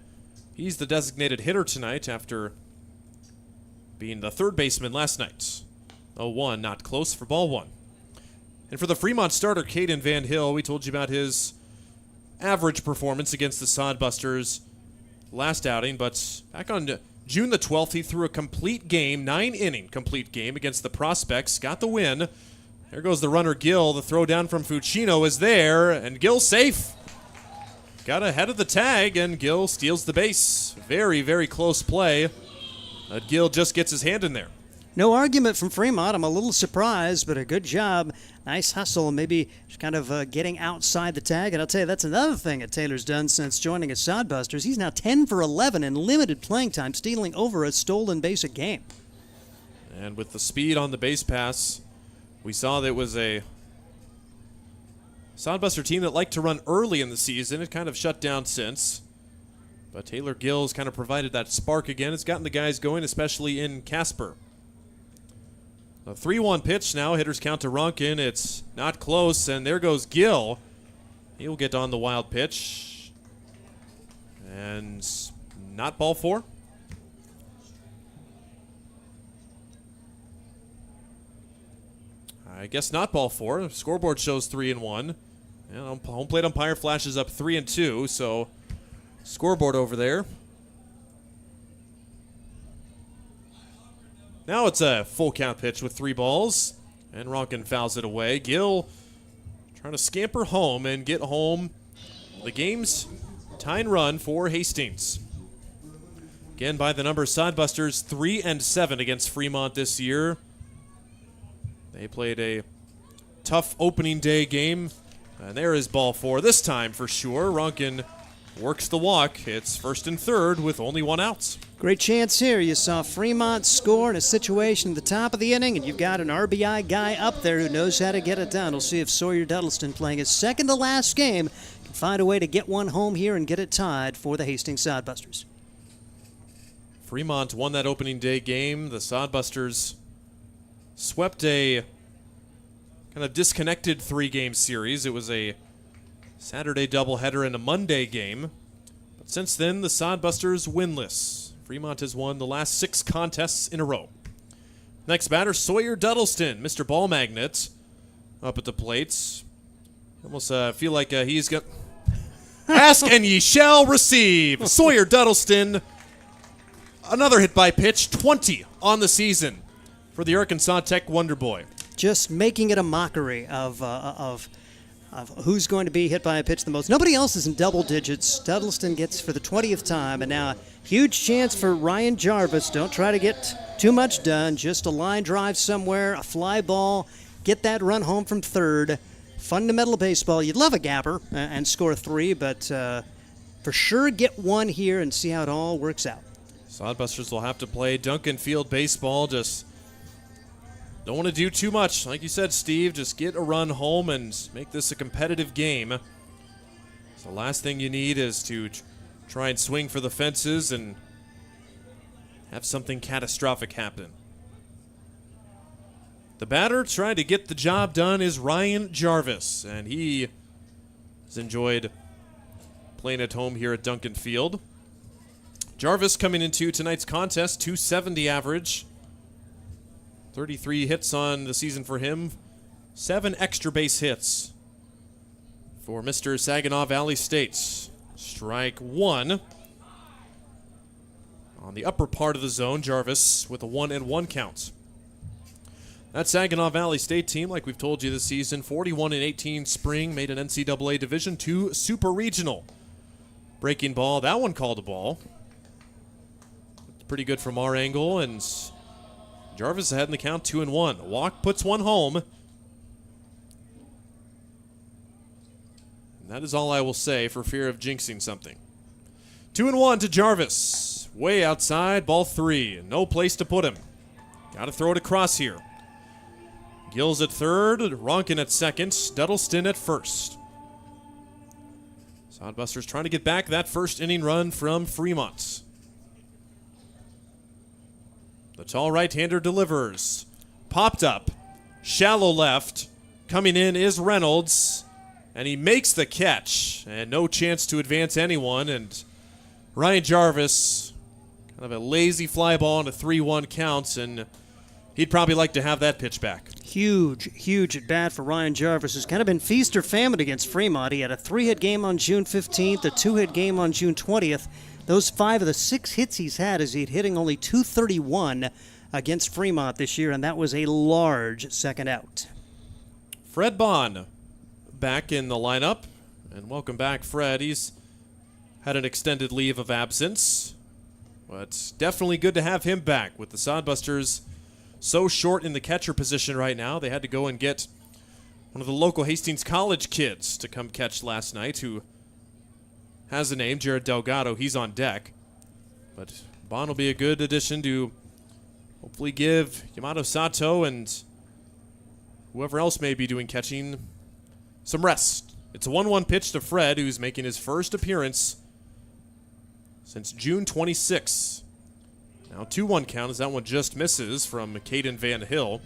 He's the designated hitter tonight after being the third baseman last night. 0-1, not close for ball one. And for the Fremont starter, Caden Van Hill, we told you about his average performance against the Sodbusters last outing, but back on June the 12th, he threw a complete game, 9-inning complete game against the Prospects, got the win. There goes the runner, Gill. The throw down from Fucino is there, and Gill safe. Got ahead of the tag, and Gill steals the base. Very, very close play. Gill just gets his hand in there. No argument from Fremont. I'm a little surprised, but a good job. Nice hustle, maybe just kind of getting outside the tag. And I'll tell you, that's another thing that Taylor's done since joining his Sodbusters. He's now 10 for 11 in limited playing time, stealing over a stolen base a game. And with the speed on the base pass, we saw that it was a Sodbuster team that liked to run early in the season. It kind of shut down since. But Taylor Gill's kind of provided that spark again. It's gotten the guys going, especially in Casper. A 3-1 pitch now. Hitters count to Ronkin. It's not close, and there goes Gill. He'll get on the wild pitch. And not ball four. I guess not ball four. Scoreboard shows 3-1. And home plate umpire flashes up 3-2, so scoreboard over there. Now it's a full count pitch with 3 balls, and Ronkin fouls it away. Gill trying to scamper home and get home the game's tying run for Hastings. Again, by the number, Sodbusters 3-7 against Fremont this year. They played a tough opening day game, and there is ball four this time for sure. Ronkin works the walk. It's first and third with only 1 out. Great chance here. You saw Fremont score in a situation at the top of the inning, and you've got an RBI guy up there who knows how to get it done. We'll see if Sawyer Duddleston, playing his second to last game, can find a way to get one home here and get it tied for the Hastings Sodbusters. Fremont won that opening day game. The Sodbusters swept a kind of disconnected 3-game series. It was a Saturday doubleheader and a Monday game. But since then, the Sodbusters winless. Fremont has won the last 6 contests in a row. Next batter, Sawyer Duddleston, Mr. Ball Magnet, up at the plates. Almost feel like he's got... Ask and ye shall receive. Sawyer Duddleston, another hit by pitch, 20 on the season for the Arkansas Tech Wonder Boy. Just making it a mockery of who's going to be hit by a pitch the most. Nobody else is in double digits. Duddleston gets for the 20th time, and now a huge chance for Ryan Jarvis. Don't try to get too much done. Just a line drive somewhere, a fly ball, get that run home from third. Fundamental baseball. You'd love a gapper and score 3, but for sure get 1 here and see how it all works out. Sodbusters will have to play Duncan Field baseball. Just don't want to do too much. Like you said, Steve, just get a run home and make this a competitive game. So the last thing you need is to try and swing for the fences and have something catastrophic happen. The batter trying to get the job done is Ryan Jarvis, and he has enjoyed playing at home here at Duncan Field. Jarvis coming into tonight's contest, .270 average. 33 hits on the season for him. 7 extra base hits for Mr. Saginaw Valley State. Strike 1. On the upper part of the zone, Jarvis with a 1-1 count. That Saginaw Valley State team, like we've told you this season, 41-18 spring, made an NCAA Division II Super Regional. Breaking ball, that one called a ball. It's pretty good from our angle, and Jarvis ahead in the count, 2-1. Walk puts 1 home. And that is all I will say for fear of jinxing something. 2-1 to Jarvis. Way outside, ball 3. No place to put him. Got to throw it across here. Gills at third, Ronkin at second, Duddleston at first. Sodbusters trying to get back that first inning run from Fremont. The tall right-hander delivers. Popped up. Shallow left. Coming in is Reynolds. And he makes the catch. And no chance to advance anyone. And Ryan Jarvis, kind of a lazy fly ball on a 3-1 count. And he'd probably like to have that pitch back. Huge at bat for Ryan Jarvis. It's kind of been feast or famine against Fremont. He had a 3-hit game on June 15th, a 2-hit game on June 20th. Those 5 of the 6 hits he's had is he's hitting only .231 against Fremont this year, and that was a large second out. Fred Bond back in the lineup. And welcome back, Fred. He's had an extended leave of absence, but definitely good to have him back with the Sodbusters so short in the catcher position right now. They had to go and get one of the local Hastings College kids to come catch last night, who has a name, Jared Delgado. He's on deck. But Bond will be a good addition to hopefully give Yamato Sato and whoever else may be doing catching some rest. It's a 1-1 pitch to Fred, who's making his first appearance since June 26. Now 2-1 count as that one just misses from Caden Van Hill.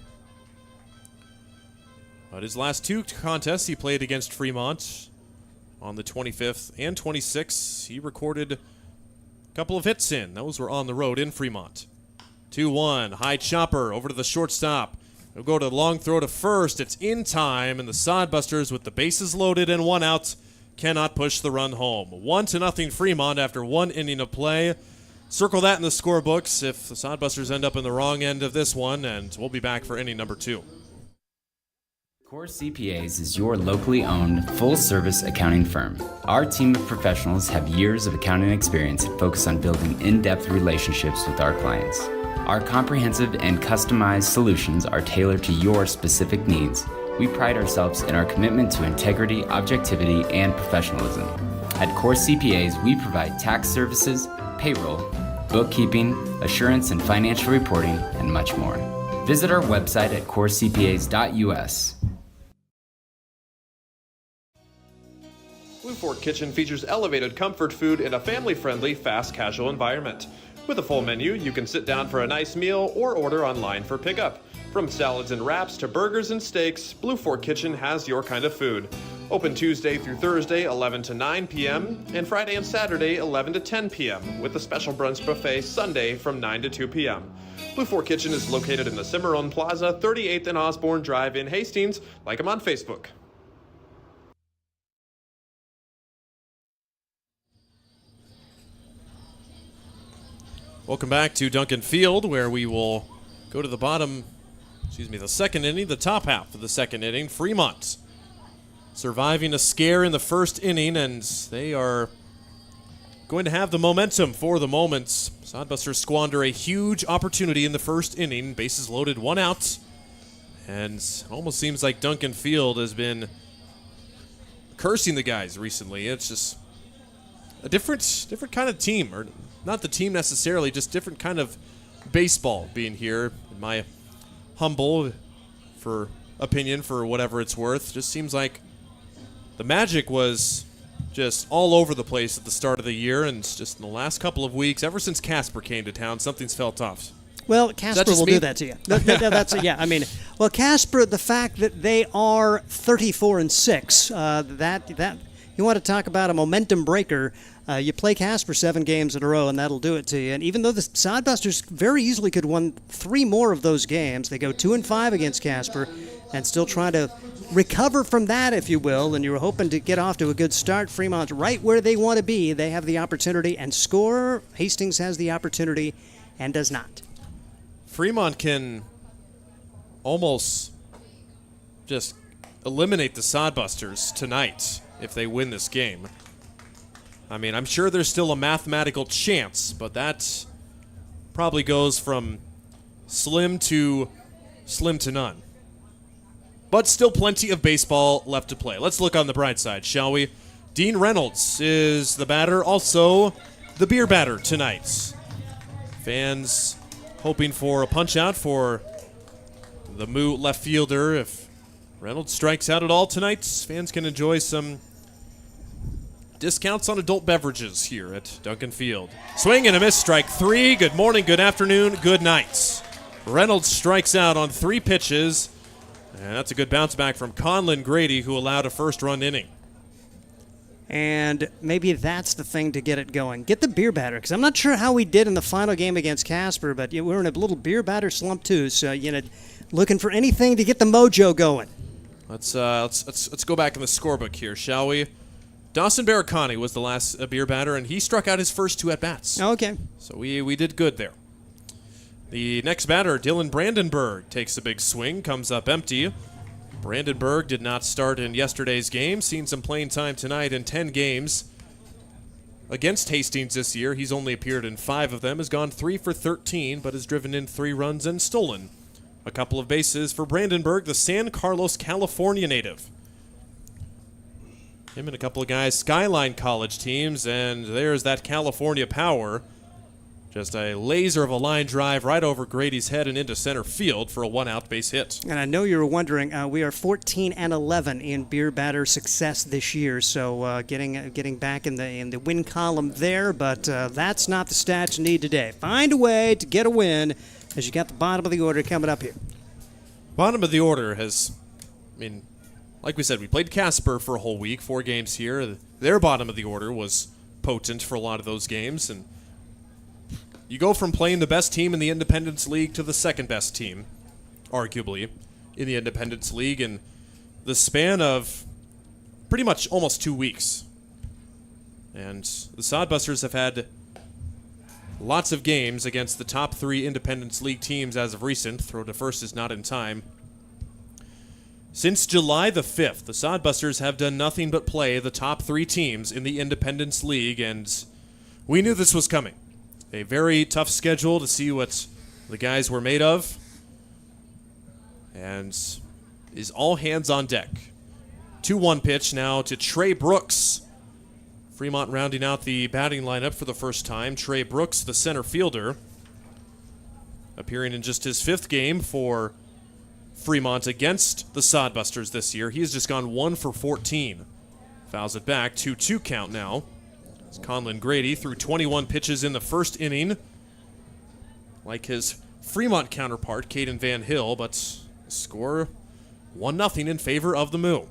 But his last 2 contests he played against Fremont on the 25th and 26th. He recorded a couple of hits in. Those were on the road in Fremont. 2-1, high chopper over to the shortstop. He'll go to the long throw to first. It's in time, and the Sodbusters, with the bases loaded and 1 out, cannot push the run home. 1-0 Fremont after 1 inning of play. Circle that in the scorebooks if the Sodbusters end up in the wrong end of this one, and we'll be back for inning number 2. Core CPAs is your locally owned, full-service accounting firm. Our team of professionals have years of accounting experience and focus on building in-depth relationships with our clients. Our comprehensive and customized solutions are tailored to your specific needs. We pride ourselves in our commitment to integrity, objectivity, and professionalism. At Core CPAs, we provide tax services, payroll, bookkeeping, assurance and financial reporting, and much more. Visit our website at corecpas.us. Blue Fork Kitchen features elevated comfort food in a family-friendly, fast casual environment. With a full menu, you can sit down for a nice meal or order online for pickup. From salads and wraps to burgers and steaks, Blue Fork Kitchen has your kind of food. Open Tuesday through Thursday, 11 to 9 p.m., and Friday and Saturday, 11 to 10 p.m., with a special brunch buffet Sunday from 9 to 2 p.m. Blue Fork Kitchen is located in the Cimarron Plaza, 38th and Osborne Drive in Hastings. Like them on Facebook. Welcome back to Duncan Field, where we will go to the second inning, the top half of the second inning. Fremont surviving a scare in the first inning, and they are going to have the momentum for the moment. Sodbusters squander a huge opportunity in the first inning. Bases loaded, 1 out, and it almost seems like Duncan Field has been cursing the guys recently. It's just a different kind of team, or not the team necessarily, just different kind of baseball being here, in my humble opinion, for whatever it's worth. Just seems like the magic was just all over the place at the start of the year, and just in the last couple of weeks, ever since Casper came to town, something's felt off. Well, Casper will do that to you. That's yeah. I mean, well, Casper, the fact that they are 34-6, that you want to talk about a momentum breaker. You play Casper 7 games in a row, and that'll do it to you. And even though the Sodbusters very easily could have won 3 more of those games, they go 2-5 against Casper, and still trying to recover from that, if you will. And you were hoping to get off to a good start. Fremont's right where they want to be. They have the opportunity and score. Hastings has the opportunity and does not. Fremont can almost just eliminate the Sodbusters tonight if they win this game. I mean, I'm sure there's still a mathematical chance, but that probably goes from slim to none. But still plenty of baseball left to play. Let's look on the bright side, shall we? Dean Reynolds is the batter, also the beer batter tonight. Fans hoping for a punch-out for the Moo left fielder. If Reynolds strikes out at all tonight, fans can enjoy some discounts on adult beverages here at Duncan Field. Swing and a miss, strike 3. Good morning, good afternoon, good night. Reynolds strikes out on 3 pitches, and that's a good bounce back from Conlon Grady, who allowed a first-run inning. And maybe that's the thing to get it going. Get the beer batter, because I'm not sure how we did in the final game against Casper, but we were in a little beer batter slump too. So looking for anything to get the mojo going. Let's go back in the scorebook here, shall we? Dawson Baracani was the last beer batter, and he struck out his first 2 at-bats. Okay. So we did good there. The next batter, Dylan Brandenburg, takes a big swing, comes up empty. Brandenburg did not start in yesterday's game, seen some playing time tonight in 10 games. Against Hastings this year, he's only appeared in 5 of them, has gone 3 for 13, but has driven in 3 runs and stolen a couple of bases for Brandenburg, the San Carlos, California native. Him and a couple of guys, Skyline College teams, and there's that California power. Just a laser of a line drive right over Grady's head and into center field for a 1-out base hit. And I know you were wondering, we are 14-11 in beer batter success this year, so getting back in the win column there, but that's not the stats you need today. Find a way to get a win as you got the bottom of the order coming up here. Bottom of the order has, like we said, we played Casper for a whole week, 4 games here. Their bottom of the order was potent for a lot of those games, and you go from playing the best team in the Independence League to the second best team, arguably, in the Independence League in the span of pretty much almost 2 weeks. And the Sodbusters have had lots of games against the top 3 Independence League teams as of recent. Throw to first is not in time. Since July the 5th, the Sodbusters have done nothing but play the top 3 teams in the Independence League, and we knew this was coming. A very tough schedule to see what the guys were made of, and is all hands on deck. 2-1 pitch now to Trey Brooks. Fremont rounding out the batting lineup for the first time. Trey Brooks, the center fielder, appearing in just his 5th game for Fremont against the Sodbusters this year. He has just gone 1 for 14. Fouls it back, 2-2 count now. It's Conlon Grady threw 21 pitches in the first inning, like his Fremont counterpart, Caden Van Hill, but score 1-0 in favor of the Moo.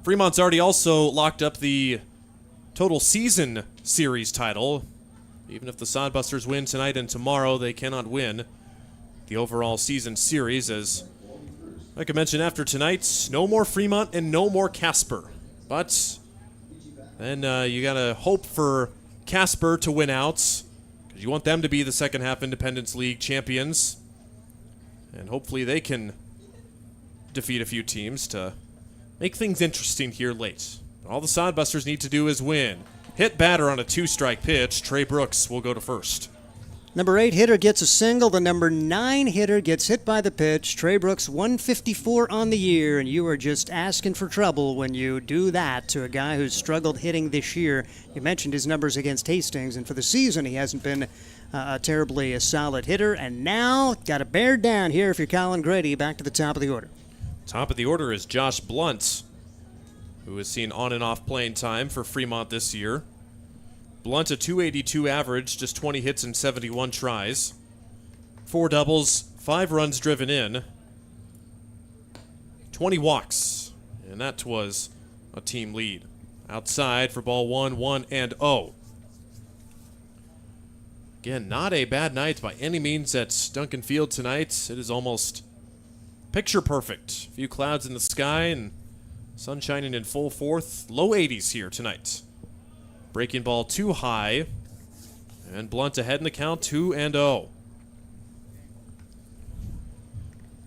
Fremont's already also locked up the total season series title. Even if the Sodbusters win tonight and tomorrow, they cannot win the overall season series, as, like I mentioned, after tonight, no more Fremont and no more Casper. But then you got to hope for Casper to win out, because you want them to be the second half Independence League champions. And hopefully they can defeat a few teams to make things interesting here late. All the Sodbusters need to do is win. Hit batter on a 2-strike pitch. Trey Brooks will go to first. Number 8 hitter gets a single. The number 9 hitter gets hit by the pitch. Trey Brooks, 154 on the year, and you are just asking for trouble when you do that to a guy who's struggled hitting this year. You mentioned his numbers against Hastings, and for the season he hasn't been terribly a solid hitter. And now, got to bear down here if you're Colin Grady. Back to the top of the order. Top of the order is Josh Blunt, who has seen on and off playing time for Fremont this year. Blunt, a .282 average, just 20 hits and 71 tries. 4 doubles, 5 runs driven in, 20 walks, and that was a team lead. Outside for ball 1, 1-0. Again, not a bad night by any means at Duncan Field tonight. It is almost picture perfect. A few clouds in the sky and sun shining in full force. Low 80s here tonight. Breaking ball too high, and Blunt ahead in the count, 2-0.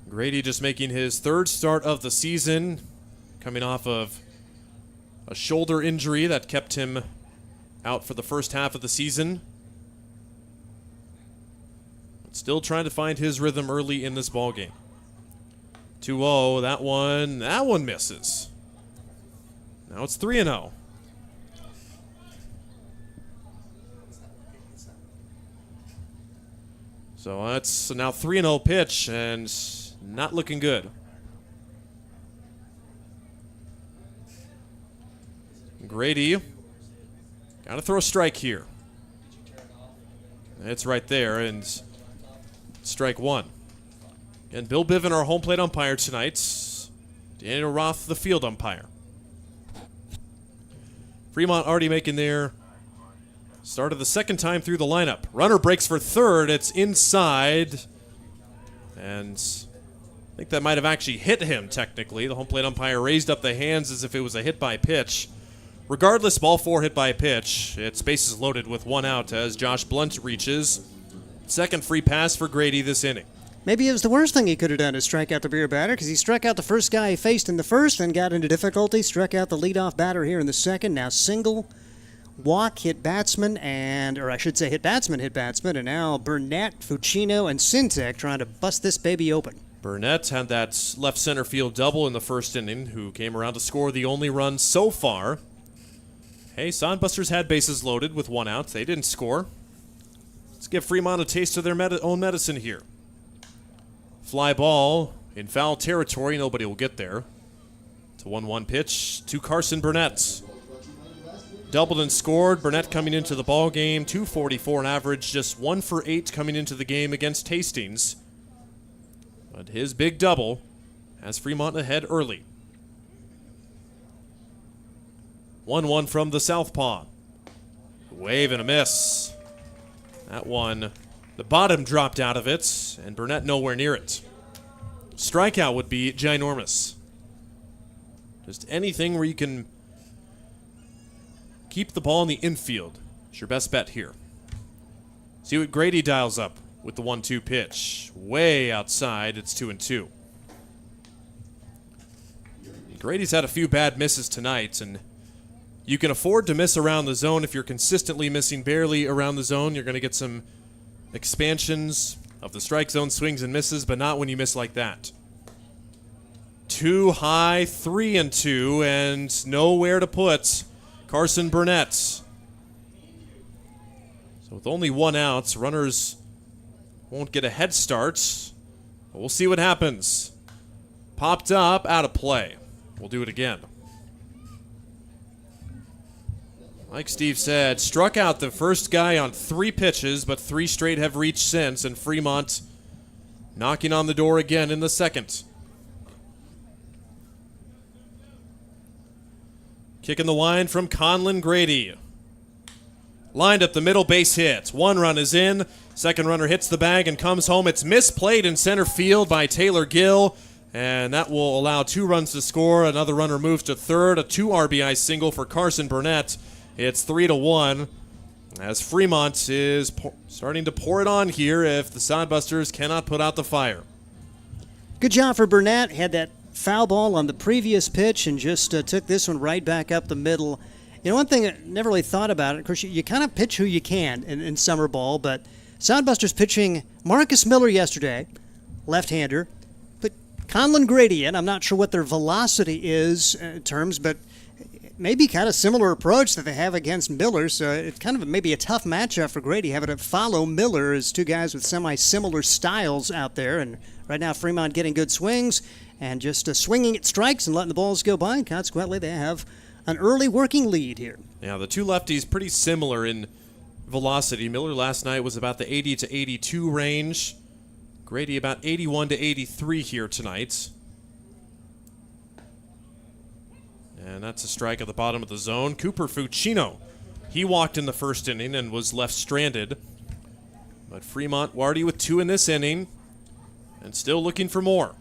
Grady just making his 3rd start of the season, coming off of a shoulder injury that kept him out for the first half of the season. But still trying to find his rhythm early in this ballgame. 2-0, that one misses. Now it's 3-0. So that's now 3-0 pitch and not looking good. Grady, got to throw a strike here. It's right there, and strike one. And Bill Biven, our home plate umpire tonight. Daniel Roth, the field umpire. Fremont already making their start of the second time through the lineup. Runner breaks for third. It's inside. And I think that might have actually hit him, technically. The home plate umpire raised up the hands as if it was a hit by pitch. Regardless, ball four hit by pitch. It's bases loaded with one out as Josh Blunt reaches. Second free pass for Grady this inning. Maybe it was the worst thing he could have done is strike out the rear batter, because he struck out the first guy he faced in the first, then got into difficulty, struck out the leadoff batter here in the second. Now single, walk, hit batsman, and now Burnett, Fucino, and Sintek trying to bust this baby open. Burnett had that left center field double in the first inning, who came around to score the only run so far. Hey, Sodbusters had bases loaded with one out. They didn't score. Let's give Fremont a taste of their own medicine here. Fly ball in foul territory. Nobody will get there. It's a 1-1 pitch to Carson Burnett. Doubled and scored. Burnett coming into the ball game. .244 an average. Just 1 for 8 coming into the game against Hastings. But his big double has Fremont ahead early. 1-1 from the southpaw. Wave and a miss. That one, the bottom dropped out of it, and Burnett nowhere near it. Strikeout would be ginormous. Just anything where you can keep the ball in the infield is your best bet here. See what Grady dials up with the 1-2 pitch. Way outside, it's 2-2. Grady's had a few bad misses tonight, and you can afford to miss around the zone. If you're consistently missing barely around the zone, you're going to get some expansions of the strike zone swings and misses, but not when you miss like that. Too high, 3-2, and nowhere to put Carson Burnett. So with only one out, runners won't get a head start. But we'll see what happens. Popped up, out of play. We'll do it again. Like Steve said, struck out the first guy on 3 pitches, but 3 straight have reached since, and Fremont knocking on the door again in the second. Kicking the line from Conlon Grady. Lined up the middle, base hit. 1 run is in. Second runner hits the bag and comes home. It's misplayed in center field by Taylor Gill, and that will allow 2 runs to score. Another runner moves to third. A 2 RBI single for Carson Burnett. It's 3-1 as Fremont is starting to pour it on here if the Sodbusters cannot put out the fire. Good job for Burnett. Had that foul ball on the previous pitch and just took this one right back up the middle. You know, one thing I never really thought about it, of course, you kind of pitch who you can in summer ball, but Sodbusters pitching Marcus Miller yesterday, left-hander, but Conlon Grady, and I'm not sure what their velocity is in terms, but maybe kind of similar approach that they have against Miller, so it's kind of maybe a tough matchup for Grady, having to follow Miller as 2 guys with semi-similar styles out there. And right now Fremont getting good swings and just swinging at strikes and letting the balls go by, and consequently they have an early working lead here. Yeah, the 2 lefties pretty similar in velocity. Miller last night was about the 80 to 82 range. Grady about 81 to 83 here tonight. And that's a strike at the bottom of the zone. Cooper Fucino, he walked in the first inning and was left stranded. But Fremont already with 2 in this inning and still looking for more.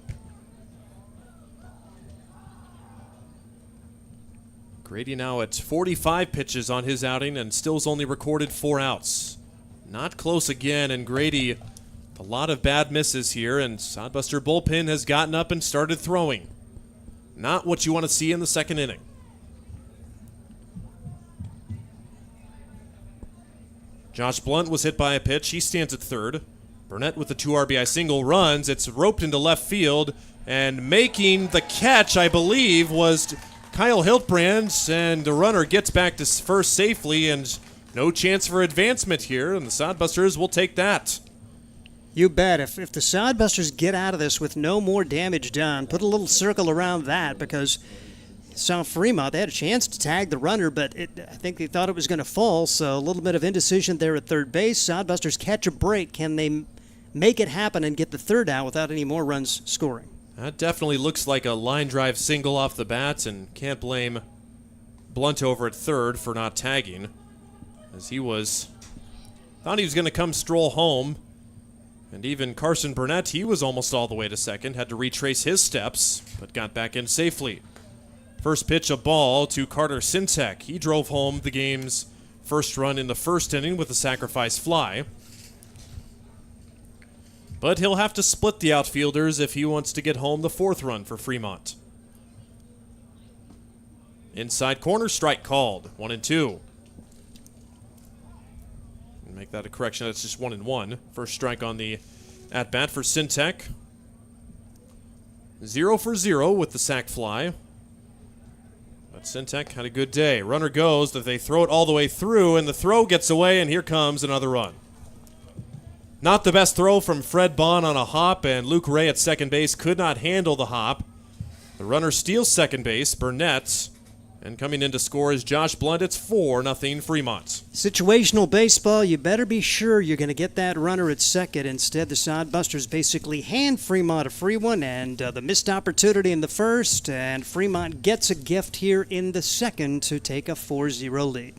Grady now at 45 pitches on his outing and still's only recorded 4 outs. Not close again, and Grady, a lot of bad misses here, and Sodbuster bullpen has gotten up and started throwing. Not what you want to see in the second inning. Josh Blunt was hit by a pitch. He stands at third. Burnett with the 2 RBI single runs. It's roped into left field, and making the catch, I believe, was Kyle Hiltbrand, and the runner gets back to first safely, and no chance for advancement here, and the Sodbusters will take that. You bet. If the Sodbusters get out of this with no more damage done, put a little circle around that, because South Fremont, they had a chance to tag the runner, but I think they thought it was going to fall, so a little bit of indecision there at third base. Sodbusters catch a break. Can they make it happen and get the third out without any more runs scoring? That definitely looks like a line drive single off the bat, and can't blame Blunt over at third for not tagging, as thought he was going to come stroll home. And even Carson Burnett, he was almost all the way to second, had to retrace his steps, but got back in safely. First pitch, a ball to Carter Sintek. He drove home the game's first run in the first inning with a sacrifice fly. But he'll have to split the outfielders if he wants to get home the fourth run for Fremont. Inside corner, strike called. 1-2. Make that a correction. That's just 1-1. First strike on the at-bat for Sintek. 0 for 0 with the sac fly. But Sintek had a good day. Runner goes, that they throw it all the way through, and the throw gets away, and here comes another run. Not the best throw from Fred Bond on a hop, and Luke Ray at second base could not handle the hop. The runner steals second base, Burnett. And coming in to score is Josh Blunt. It's 4-0 Fremont. Situational baseball, you better be sure you're going to get that runner at second. Instead, the Sodbusters basically hand Fremont a free one, and the missed opportunity in the first, and Fremont gets a gift here in the second to take a 4-0 lead.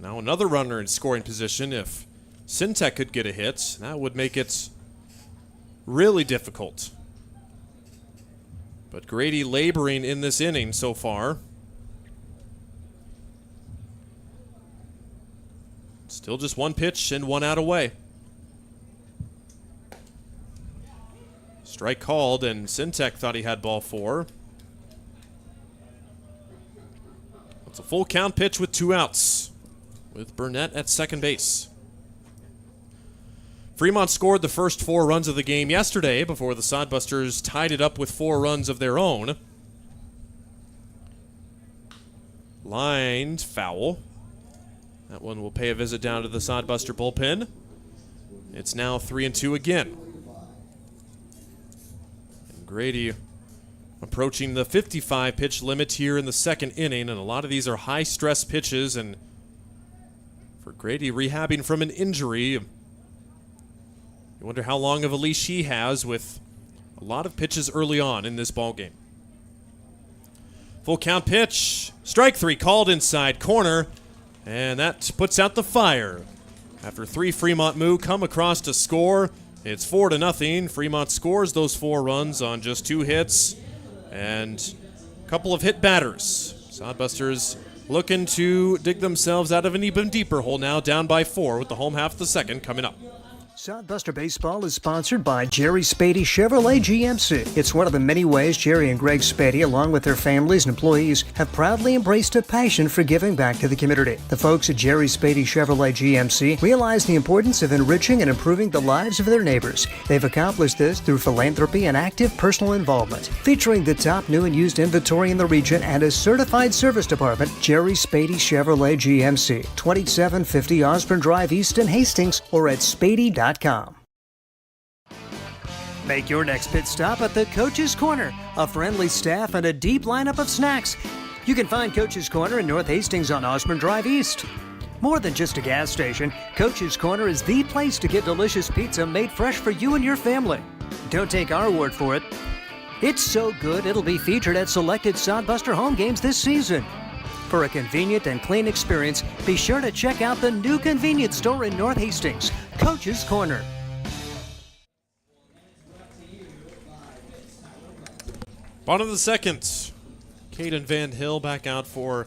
Now another runner in scoring position. If Sintek could get a hit, that would make it really difficult. But Grady laboring in this inning so far. Still just one pitch and one out away. Strike called, and Sintek thought he had ball 4. It's a full count pitch with 2 outs, with Burnett at second base. Fremont scored the first 4 runs of the game yesterday before the Sodbusters tied it up with 4 runs of their own. Lined foul. That one will pay a visit down to the Sodbuster bullpen. It's now 3-2 again. And Grady approaching the 55 pitch limit here in the second inning, and a lot of these are high stress pitches, and for Grady rehabbing from an injury, you wonder how long of a leash he has with a lot of pitches early on in this ballgame. Full count pitch. Strike 3 called inside corner, and that puts out the fire. After 3 Fremont Moo come across to score, it's 4-0. Fremont scores those 4 runs on just 2 hits and a couple of hit batters. Sodbusters looking to dig themselves out of an even deeper hole now, down by 4 with the home half of the second coming up. Sodbuster Baseball is sponsored by Jerry Spady Chevrolet GMC. It's one of the many ways Jerry and Greg Spady, along with their families and employees, have proudly embraced a passion for giving back to the community. The folks at Jerry Spady Chevrolet GMC realize the importance of enriching and improving the lives of their neighbors. They've accomplished this through philanthropy and active personal involvement. Featuring the top new and used inventory in the region and a certified service department, Jerry Spady Chevrolet GMC, 2750 Osborne Drive East in Hastings, or at spady.com. Make your next pit stop at the Coach's Corner, a friendly staff and a deep lineup of snacks. You can find Coach's Corner in North Hastings on Osborne Drive East. More than just a gas station, Coach's Corner is the place to get delicious pizza made fresh for you and your family. Don't take our word for it. It's so good it'll be featured at selected Sodbuster home games this season. For a convenient and clean experience, be sure to check out the new convenience store in North Hastings, Coach's Corner. Bottom of the second, Caden Van Hill back out for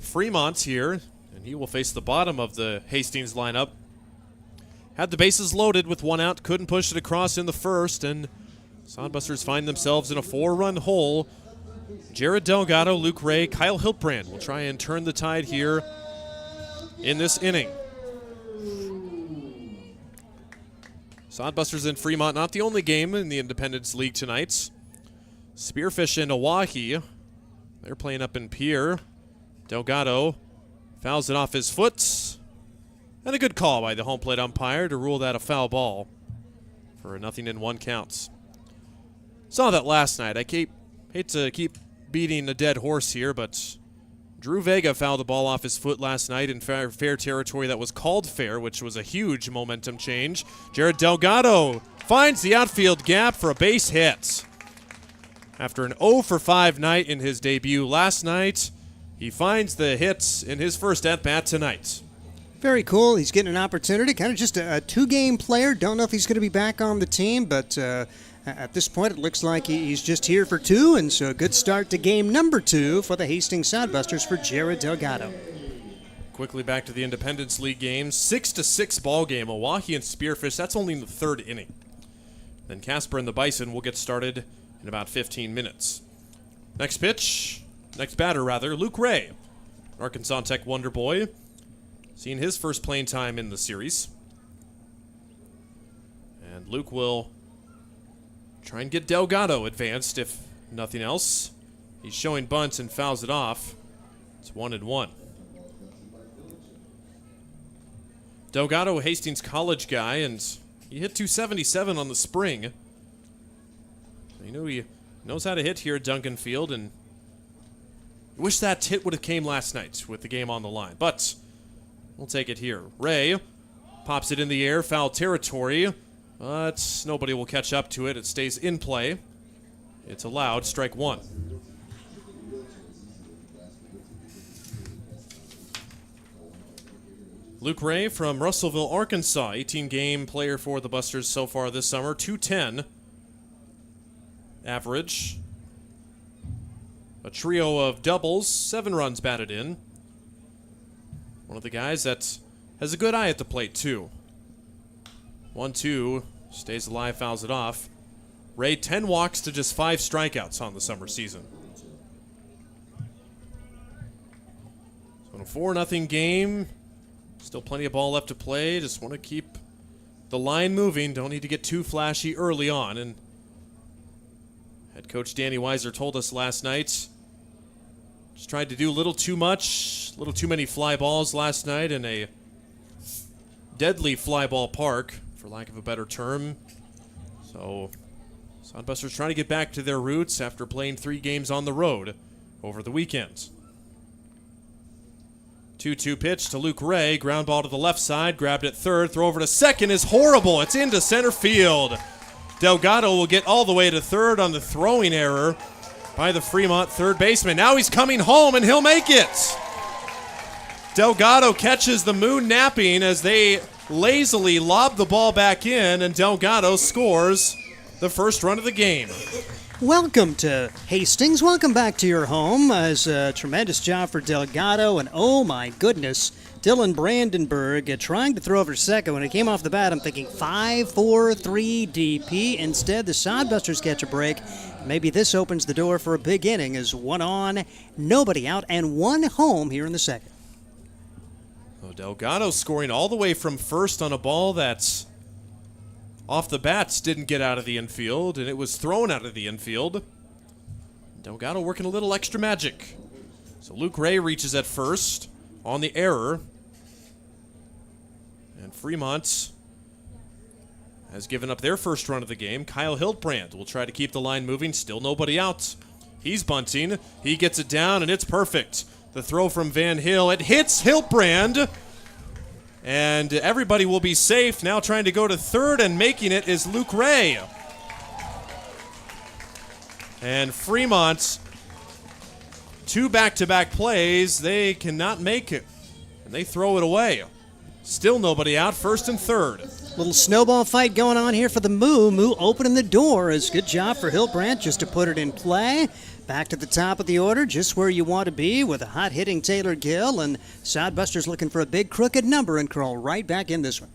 Fremont here, and he will face the bottom of the Hastings lineup. Had the bases loaded with 1 out, couldn't push it across in the first, and Sodbusters find themselves in a 4-run hole. Jared Delgado, Luke Ray, Kyle Hiltbrand will try and turn the tide here in this inning. Sodbusters and Fremont, not the only game in the Independence League tonight. Spearfish and Oahe They're playing up in Pierre. Delgado fouls it off his foot. And a good call by the home plate umpire to rule that a foul ball for a 0-1 count. Saw that last night. I hate to keep beating a dead horse here, but Drew Vega fouled the ball off his foot last night in fair territory that was called fair, which was a huge momentum change. Jared Delgado finds the outfield gap for a base hit. After an 0-for-5 night in his debut last night, he finds the hits in his first at-bat tonight. Very cool. He's getting an opportunity. Kind of just a two-game player. Don't know if he's going to be back on the team, but at this point it looks like he's just here for two, and so a good start to game number 2 for the Hastings Sodbusters for Jared Delgado. Quickly back to the Independence League games. 6-6 ball game. Milwaukee and Spearfish. That's only in the 3rd inning. Then Casper and the Bison will get started in about 15 minutes. Next batter, Luke Ray, Arkansas Tech Wonder Boy, seeing his first playing time in the series. And Luke will try and get Delgado advanced, if nothing else. He's showing bunts and fouls it off. It's 1-1. Delgado, Hastings College guy, and he hit .277 on the spring. You know he knows how to hit here at Duncan Field, and I wish that hit would have came last night with the game on the line. But we'll take it here. Ray pops it in the air, foul territory, but nobody will catch up to it. It stays in play. It's allowed, strike 1. Luke Ray from Russellville, Arkansas, 18-game player for the Busters so far this summer, .210 average. A trio of doubles, 7 runs batted in. One of the guys that has a good eye at the plate, too. 1-2, stays alive, fouls it off. Ray, 10 walks to just 5 strikeouts on the summer season. So in a 4-0 game, still plenty of ball left to play. Just want to keep the line moving. Don't need to get too flashy early on. And head coach Danny Weiser told us last night, just tried to do a little too much, a little too many fly balls last night in a deadly fly ball park, for lack of a better term. So Sodbusters trying to get back to their roots after playing 3 games on the road over the weekend. 2-2 pitch to Luke Ray, ground ball to the left side, grabbed at third, throw over to second is horrible. It's into center field. Delgado will get all the way to third on the throwing error by the Fremont third baseman. Now he's coming home and he'll make it. Delgado catches the Moo napping as they lazily lob the ball back in, and Delgado scores the first run of the game. Welcome to Hastings. Welcome back to your home. As a tremendous job for Delgado, and oh my goodness, Dylan Brandenburg trying to throw over second. When it came off the bat, I'm thinking 5-4-3 DP. Instead, the Sodbusters catch a break. Maybe this opens the door for a big inning as 1 on, nobody out, and 1 home here in the second. Oh, Delgado scoring all the way from first on a ball that's off the bats, didn't get out of the infield, and it was thrown out of the infield. Delgado working a little extra magic. So Luke Ray reaches at first on the error. And Fremont has given up their first run of the game. Kyle Hildbrand will try to keep the line moving. Still nobody out. He's bunting. He gets it down, and it's perfect. The throw from Van Hill. It hits Hildbrand. And everybody will be safe. Now trying to go to third and making it is Luke Ray. And Fremont, 2 back-to-back plays. They cannot make it. And they throw it away. Still nobody out, first and third. Little snowball fight going on here for the Moo. Moo opening the door. Is good job for Hildbrand just to put it in play. Back to the top of the order, just where you want to be with a hot-hitting Taylor Gill, and Sodbusters looking for a big crooked number and crawl right back in this one.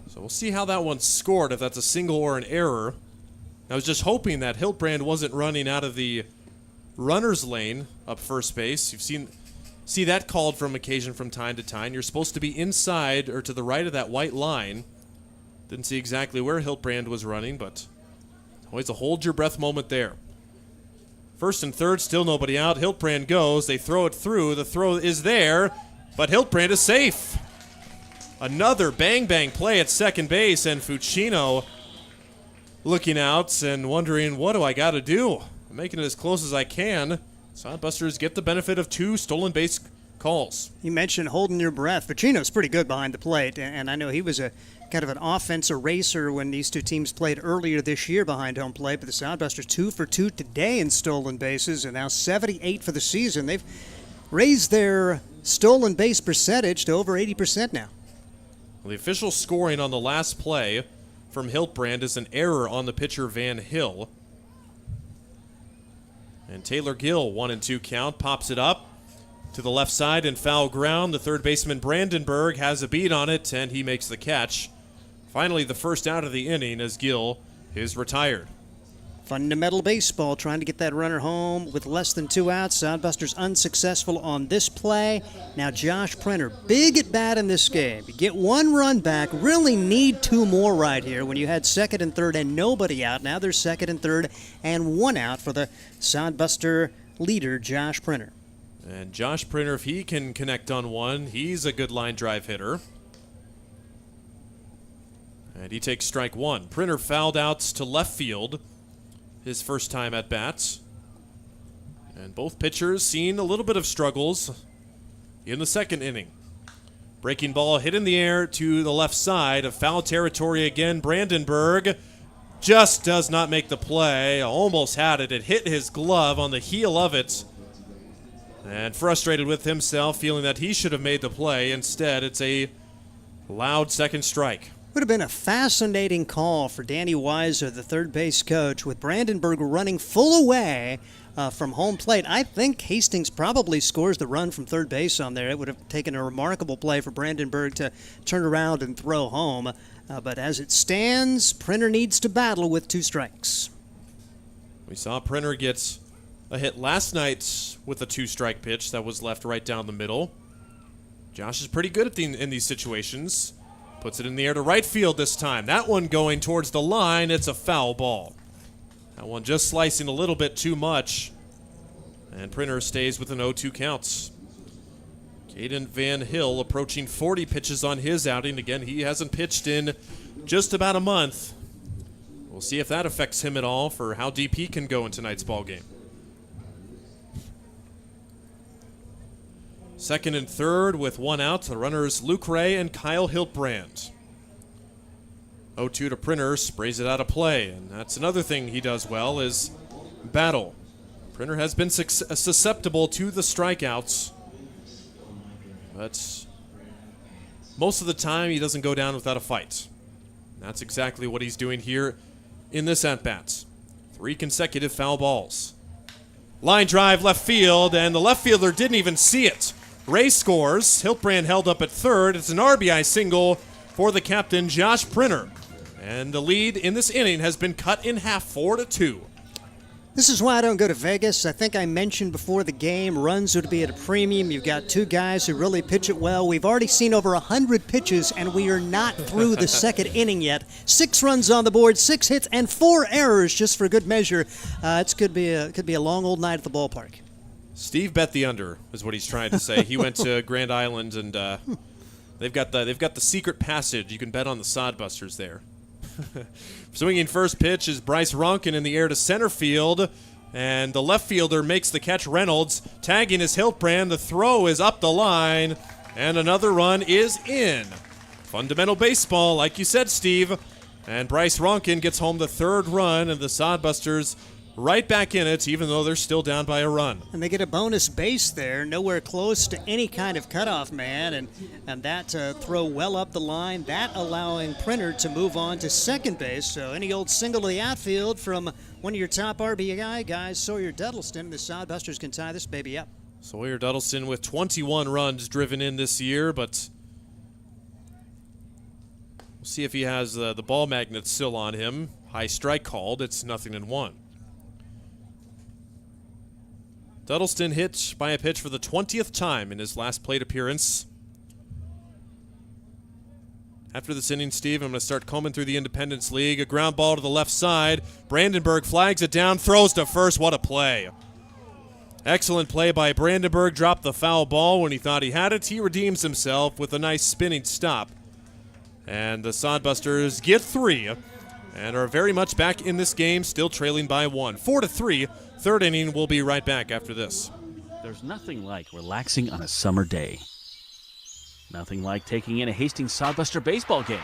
So we'll see how that one's scored, if that's a single or an error. I was just hoping that Hildbrand wasn't running out of the runner's lane up first base. You've see that called from occasion from time to time. You're supposed to be inside or to the right of that white line. Didn't see exactly where Hildbrand was running, but always a hold your breath moment there. First and third, still nobody out. Hiltbrand goes. They throw it through. The throw is there, but Hiltbrand is safe. Another bang-bang play at second base, and Fucino looking out and wondering, what do I got to do? I'm making it as close as I can. Sodbusters get the benefit of 2 stolen base calls. You mentioned holding your breath. Fucino's pretty good behind the plate, and I know he was a kind of an offense eraser when these two teams played earlier this year behind home plate, but the Sodbusters 2 for 2 today in stolen bases, and now 78 for the season. They've raised their stolen base percentage to over 80% now. Well, the official scoring on the last play from Hiltbrand is an error on the pitcher Van Hill. And Taylor Gill, 1-2 count, pops it up to the left side in foul ground. The third baseman Brandenburg has a beat on it, and he makes the catch. Finally, the first out of the inning as Gill is retired. Fundamental baseball, trying to get that runner home with less than 2 outs. Sodbusters unsuccessful on this play. Now Josh Printer, big at bat in this game. You get 1 run back, really need 2 more right here when you had second and third and nobody out. Now there's second and third and 1 out for the Sodbuster leader, Josh Printer. And Josh Printer, if he can connect on one, he's a good line drive hitter. And he takes strike 1. Printer fouled out to left field his first time at bats. And both pitchers seen a little bit of struggles in the second inning. Breaking ball hit in the air to the left side of foul territory again. Brandenburg just does not make the play. Almost had it. It hit his glove on the heel of it. And frustrated with himself, feeling that he should have made the play. Instead, it's a loud second strike. Would have been a fascinating call for Danny Weiser, the third base coach, with Brandenburg running full away from home plate. I think Hastings probably scores the run from third base on there. It would have taken a remarkable play for Brandenburg to turn around and throw home. But as it stands, Printer needs to battle with 2 strikes. We saw Printer get a hit last night with a 2-strike pitch that was left right down the middle. Josh is pretty good in these situations. Puts it in the air to right field this time. That one going towards the line. It's a foul ball. That one just slicing a little bit too much. And Printer stays with an 0-2 count. Caden Van Hill approaching 40 pitches on his outing. Again, he hasn't pitched in just about a month. We'll see if that affects him at all for how deep he can go in tonight's ball game. Second and third with 1 out. The runners Luke Ray and Kyle Hiltbrand. 0-2 to Printer, sprays it out of play. And that's another thing he does well is battle. Printer has been susceptible to the strikeouts. But most of the time he doesn't go down without a fight. And that's exactly what he's doing here in this at-bat. 3 consecutive foul balls. Line drive left field, and the left fielder didn't even see it. Ray scores. Hiltbrand held up at third. It's an RBI single for the captain, Josh Printer. And the lead in this inning has been cut in half, 4-2. This is why I don't go to Vegas. I think I mentioned before the game, runs would be at a premium. You've got 2 guys who really pitch it well. We've already seen over 100 pitches, and we are not through the second inning yet. 6 runs on the board, 6 hits, and 4 errors just for good measure. It could be a long old night at the ballpark. Steve bet the under, is what he's trying to say. He went to Grand Island, and they've got the secret passage. You can bet on the Sodbusters there. Swinging first pitch is Bryce Ronan in the air to center field, and the left fielder makes the catch. Reynolds tagging is Hiltbrand. The throw is up the line, and another run is in. Fundamental baseball, like you said, Steve. And Bryce Ronan gets home the 3rd run, and the Sodbusters right back in it, even though they're still down by a run. And they get a bonus base there, nowhere close to any kind of cutoff man, and that throw well up the line, that allowing Printer to move on to second base. So any old single to the outfield from one of your top RBI guys, Sawyer Duddleston, the Sodbusters can tie this baby up. Sawyer Duddleston with 21 runs driven in this year, but we'll see if he has the ball magnet still on him. High strike called. It's 0-1. Duddleston hit by a pitch for the 20th time in his last plate appearance. After this inning, Steve, I'm going to start combing through the Independence League. A ground ball to the left side. Brandenburg flags it down, throws to first. What a play. Excellent play by Brandenburg. Dropped the foul ball when he thought he had it. He redeems himself with a nice spinning stop. And the Sodbusters get 3 and are very much back in this game, still trailing by 1. 4-3. Third inning. We'll be right back after this. There's nothing like relaxing on a summer day. Nothing like taking in a Hastings Sodbuster baseball game.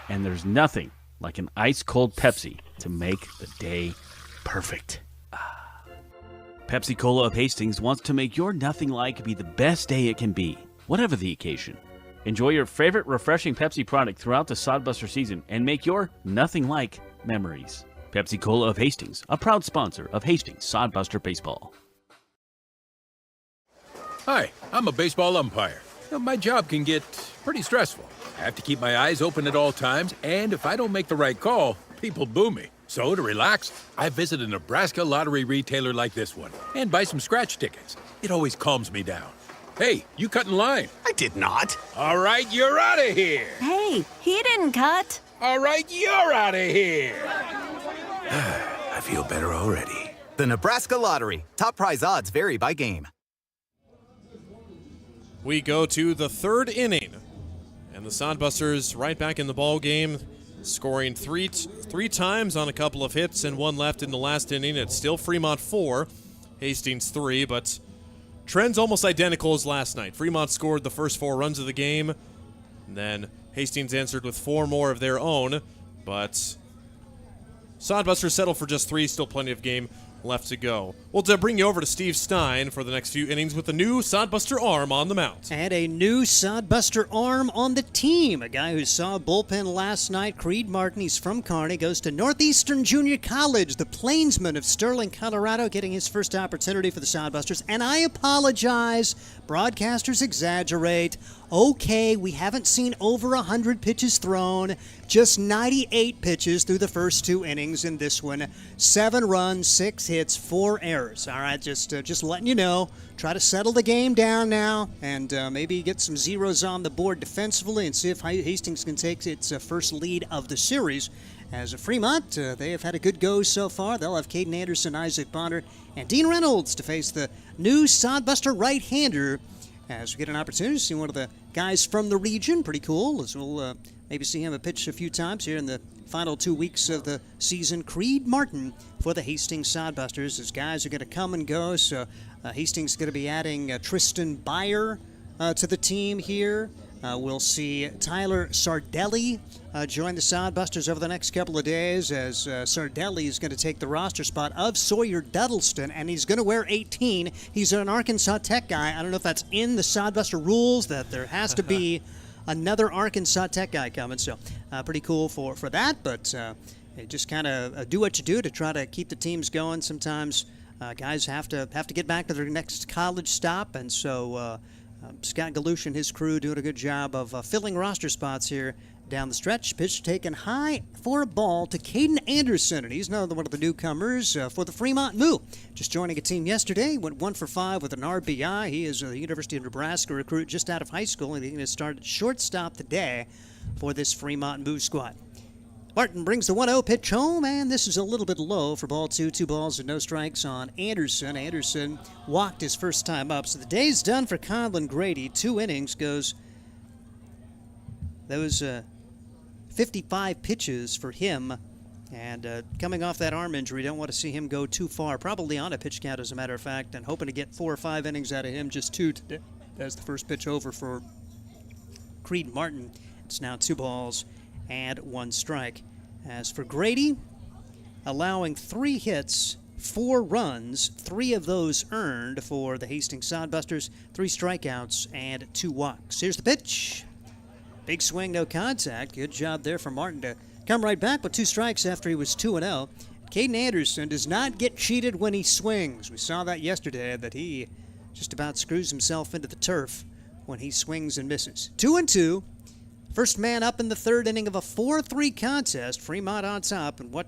And there's nothing like an ice-cold Pepsi to make the day perfect. Pepsi Cola of Hastings wants to make your nothing like be the best day it can be, whatever the occasion. Enjoy your favorite refreshing Pepsi product throughout the Sodbuster season and make your nothing like memories. Pepsi Cola of Hastings, a proud sponsor of Hastings Sodbuster Baseball. Hi, I'm a baseball umpire. My job can get pretty stressful. I have to keep my eyes open at all times, and if I don't make the right call, people boo me. So to relax, I visit a Nebraska lottery retailer like this one and buy some scratch tickets. It always calms me down. Hey, you cut in line. I did not. All right, you're out of here. Hey, he didn't cut. All right, you're out of here. I feel better already. The Nebraska Lottery. Top prize odds vary by game. We go to the third inning, and the Sodbusters right back in the ball game, scoring three times on a couple of hits and one left in the last inning. It's still Fremont 4, Hastings 3, but trends almost identical as last night. Fremont scored the first 4 runs of the game, and then Hastings answered with 4 more of their own, but Sodbusters settled for just 3, still plenty of game left to go. We'll bring you over to Steve Stein for the next few innings with a new Sodbuster arm on the mound. And a new Sodbuster arm on the team. A guy who saw a bullpen last night, Creed Martin. He's from Kearney, goes to Northeastern Junior College, the Plainsman of Sterling, Colorado, getting his first opportunity for the Sodbusters. And I apologize, broadcasters exaggerate. Okay, we haven't seen over 100 pitches thrown, just 98 pitches through the first 2 innings in this one. 7 runs, 6 hits, 4 errors. All right, just letting you know. Try to settle the game down now and maybe get some zeros on the board defensively and see if Hastings can take its first lead of the series. As a Fremont, they have had a good go so far. They'll have Caden Anderson, Isaac Bonner, and Dean Reynolds to face the new Sodbuster right-hander as we get an opportunity to see one of the guys from the region. Pretty cool, as we'll maybe see him pitch a few times here in the final 2 weeks of the season. Creed Martin for the Hastings Sodbusters, as guys are going to come and go. So Hastings is going to be adding Tristan Byer to the team here. We'll see Tyler Sardelli join the Sodbusters over the next couple of days, as Sardelli is going to take the roster spot of Sawyer Duddleston, and he's going to wear 18. He's an Arkansas Tech guy. I don't know if that's in the Sodbuster rules, that there has to be another Arkansas Tech guy coming. So pretty cool for that, but just kind of do what you do to try to keep the teams going. Sometimes guys have to get back to their next college stop, and so Scott Galush and his crew doing a good job of filling roster spots here down the stretch. Pitch taken high for a ball to Caden Anderson, and he's another one of the newcomers for the Fremont Moo. Just joining a team yesterday, went 1 for 5 with an RBI. He is a University of Nebraska recruit just out of high school, and he's going to start at shortstop today for this Fremont Moo squad. Martin brings the 1-0 pitch home, and this is a little bit low for ball 2. 2 balls and no strikes on Anderson. Anderson walked his first time up, so the day's done for Conlon Grady. 2 innings goes those 55 pitches for him, and coming off that arm injury, don't want to see him go too far. Probably on a pitch count, as a matter of fact, and hoping to get 4 or 5 innings out of him. Just 2 today. That's the first pitch over for Creed Martin. It's now 2 balls and 1 strike. As for Grady, allowing 3 hits, 4 runs, 3 of those earned for the Hastings Sodbusters, 3 strikeouts and 2 walks. Here's the pitch. Big swing, no contact. Good job there for Martin to come right back with 2 strikes after he was 2-0. Caden Anderson does not get cheated when he swings. We saw that yesterday, that he just about screws himself into the turf when he swings and misses. 2-2. First man up in the 3rd inning of a 4-3 contest. Fremont on top, and what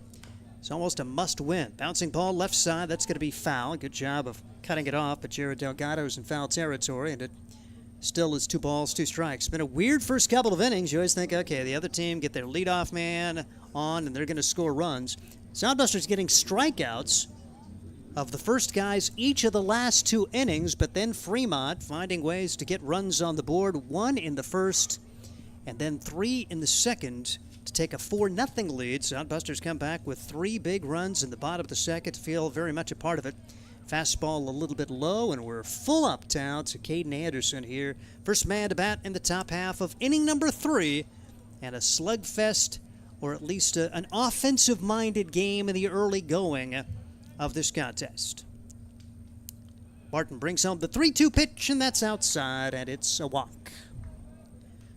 is almost a must-win. Bouncing ball left side, that's going to be foul. Good job of cutting it off, but Jared Delgado's in foul territory, and it still is 2 balls, 2 strikes. Been a weird first couple of innings. You always think, okay, the other team get their leadoff man on, and they're going to score runs. Sodbusters getting strikeouts of the first guys each of the last 2 innings, but then Fremont finding ways to get runs on the board, 1 in the first and then 3 in the second to take a 4-0 lead. Sodbusters come back with 3 big runs in the bottom of the second to feel very much a part of it. Fastball a little bit low, and we're full uptown to Caden Anderson here. First man to bat in the top half of inning number 3, and a slugfest, or at least an offensive-minded game in the early going of this contest. Martin brings home the 3-2 pitch, and that's outside, and it's a walk.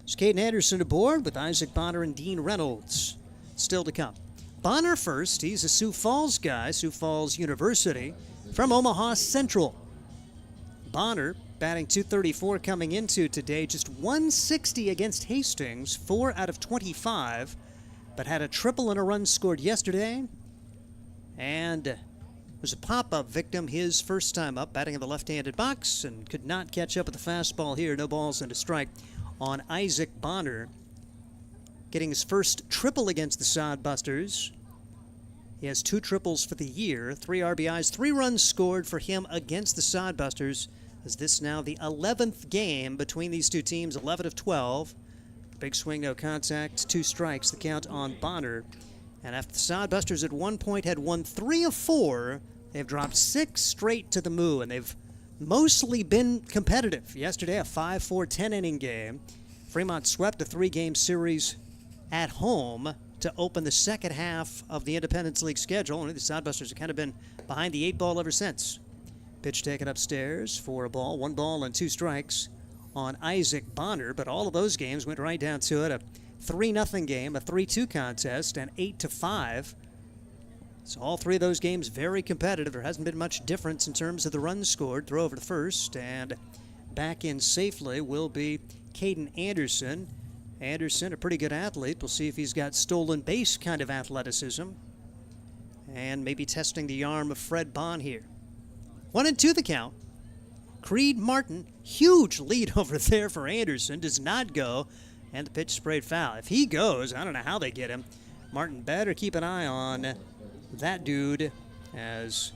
It's Caden Anderson aboard with Isaac Bonner and Dean Reynolds still to come. Bonner first. He's a Sioux Falls guy, Sioux Falls University, from Omaha Central. Bonner batting .234 coming into today, just 160 against Hastings, 4 out of 25, but had a triple and a run scored yesterday, and was a pop-up victim his first time up, batting in the left-handed box, and could not catch up with the fastball here. No balls and a strike on Isaac Bonner, getting his first triple against the Sodbusters. He has 2 triples for the year, 3 RBIs, 3 runs scored for him against the Sodbusters. Is this now the 11th game between these two teams, 11 of 12. Big swing, no contact, 2 strikes, the count on Bonner. And after the Sodbusters at one point had won 3 of 4, they've dropped 6 straight to the Moo, and they've mostly been competitive. Yesterday, a 5-4 10-inning game. Fremont swept a 3-game series at home to open the second half of the Independence League schedule. And the Sodbusters have kind of been behind the 8 ball ever since. Pitch taken upstairs for a ball, 1 ball and 2 strikes on Isaac Bonner, but all of those games went right down to it. A 3-0 game, a 3-2 contest, and 8-5. So all 3 of those games very competitive. There hasn't been much difference in terms of the runs scored. Throw over to first, and back in safely will be Caden Anderson. Anderson, a pretty good athlete. We'll see if he's got stolen base kind of athleticism, and maybe testing the arm of Fred Bond here. 1-2 the count. Creed Martin, huge lead over there for Anderson, does not go, and the pitch sprayed foul. If he goes, I don't know how they get him. Martin better keep an eye on that dude, as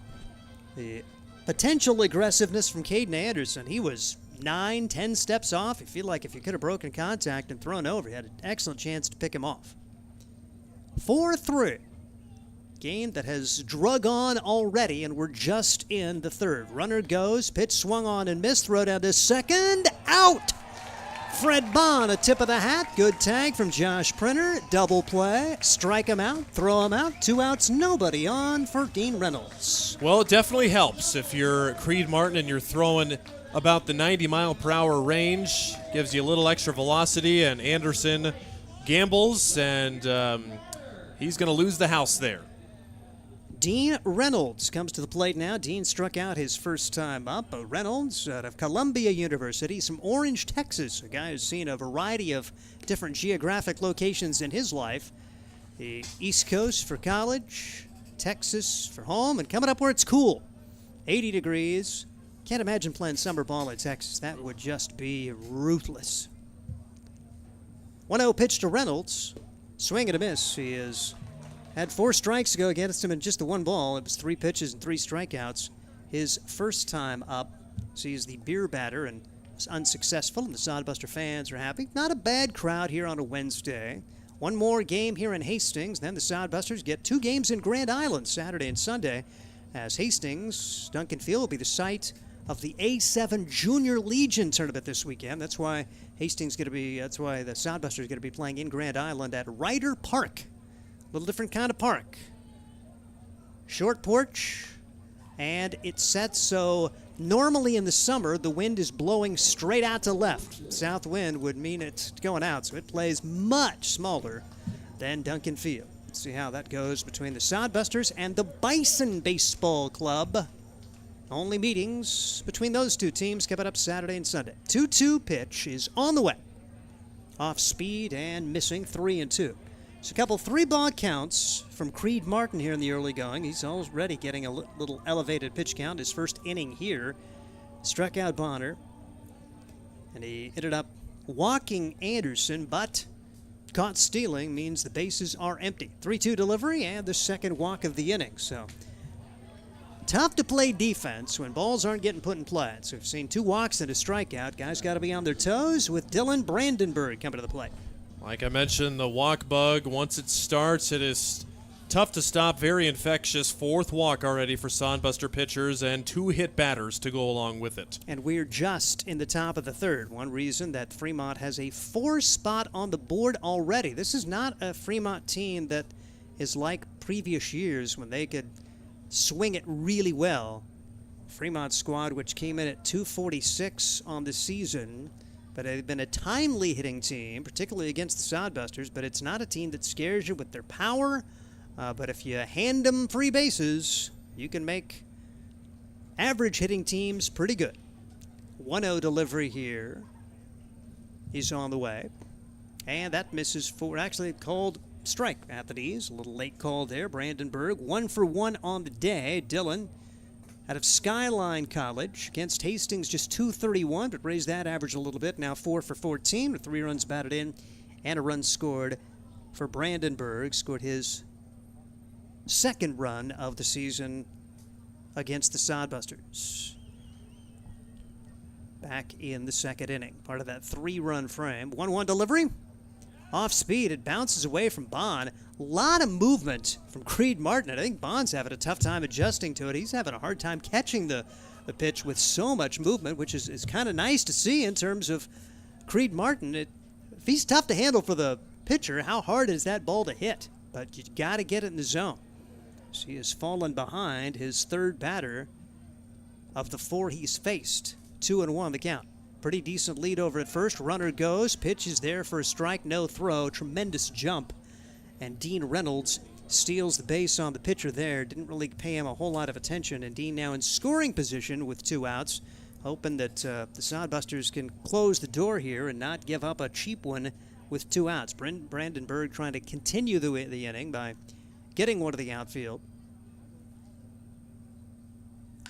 the potential aggressiveness from Caden Anderson. He was 9-10 steps off. You feel like if you could have broken contact and thrown over, you had an excellent chance to pick him off. 4-3. Game that has drug on already, and we're just in the third. Runner goes, pitch swung on and missed, throw down to second, out! Fred Bond, a tip of the hat, good tag from Josh Printer, double play, strike him out, throw him out, 2 outs, nobody on for Dean Reynolds. Well, it definitely helps if you're Creed Martin and you're throwing about the 90-mile-per-hour range. Gives you a little extra velocity, and Anderson gambles, and he's going to lose the house there. Dean Reynolds comes to the plate now. Dean struck out his first time up. Reynolds out of Columbia University, from Orange, Texas. A guy who's seen a variety of different geographic locations in his life. The East Coast for college, Texas for home, and coming up where it's cool. 80 degrees. Can't imagine playing summer ball in Texas. That would just be ruthless. 1-0 pitch to Reynolds. Swing and a miss. He has had 4 strikes to go against him in just the 1 ball. It was 3 pitches and 3 strikeouts. His first time up. So he's the beer batter and was unsuccessful, and the Sodbuster fans are happy. Not a bad crowd here on a Wednesday. 1 more game here in Hastings. Then the Sodbusters get 2 games in Grand Island, Saturday and Sunday, as Hastings, Duncan Field, will be the site of the A7 Junior Legion tournament this weekend. That's why the Sodbusters are going to be playing in Grand Island at Ryder Park. A little different kind of park. Short porch, and it's set so normally in the summer the wind is blowing straight out to left. South wind would mean it's going out, so it plays much smaller than Duncan Field. Let's see how that goes between the Sodbusters and the Bison Baseball Club. Only meetings between those 2 teams coming up Saturday and Sunday. 2-2 pitch is on the way. Off speed and missing, 3-2. So a couple 3-ball counts from Creed Martin here in the early going. He's already getting a little elevated pitch count. His first inning here. Struck out Bonner. And he ended up walking Anderson, but caught stealing means the bases are empty. 3-2 delivery and the second walk of the inning. So tough to play defense when balls aren't getting put in play. So we've seen 2 walks and a strikeout. Guys got to be on their toes with Dylan Brandenburg coming to the plate. Like I mentioned, the walk bug, once it starts, it is tough to stop. Very infectious. 4th walk already for Sodbuster pitchers and 2 hit batters to go along with it. And we're just in the top of the 3rd. One reason that Fremont has a 4 spot on the board already. This is not a Fremont team that is like previous years when they could swing it really well. Fremont squad, which came in at 246 on the season, but they've been a timely hitting team, particularly against the Sodbusters, but it's not a team that scares you with their power. But if you hand them free bases, you can make average hitting teams pretty good. 1-0 delivery here is on the way. And that misses for, actually called strike at the knees. A little late call there. Brandenburg, 1 for 1 on the day. Dylan out of Skyline College against Hastings, just 231, but raised that average a little bit. Now 4 for 14 with 3 runs batted in and a run scored for Brandenburg. Scored his 2nd run of the season against the Sodbusters back in the 2nd inning. Part of that 3-run frame. 1-1 delivery. Off speed, it bounces away from Bond. A lot of movement from Creed Martin. I think Bond's having a tough time adjusting to it. He's having a hard time catching the pitch with so much movement, which is kind of nice to see in terms of Creed Martin. If he's tough to handle for the pitcher, how hard is that ball to hit? But you got to get it in the zone. So he has fallen behind his 3rd batter of the 4 he's faced. 2-1 the count. Pretty decent lead over at first. Runner goes. Pitch is there for a strike. No throw. Tremendous jump. And Dean Reynolds steals the base on the pitcher there. Didn't really pay him a whole lot of attention. And Dean now in scoring position with 2 outs. Hoping that the Sodbusters can close the door here and not give up a cheap one with 2 outs. Brandenburg trying to continue the inning by getting one to the outfield.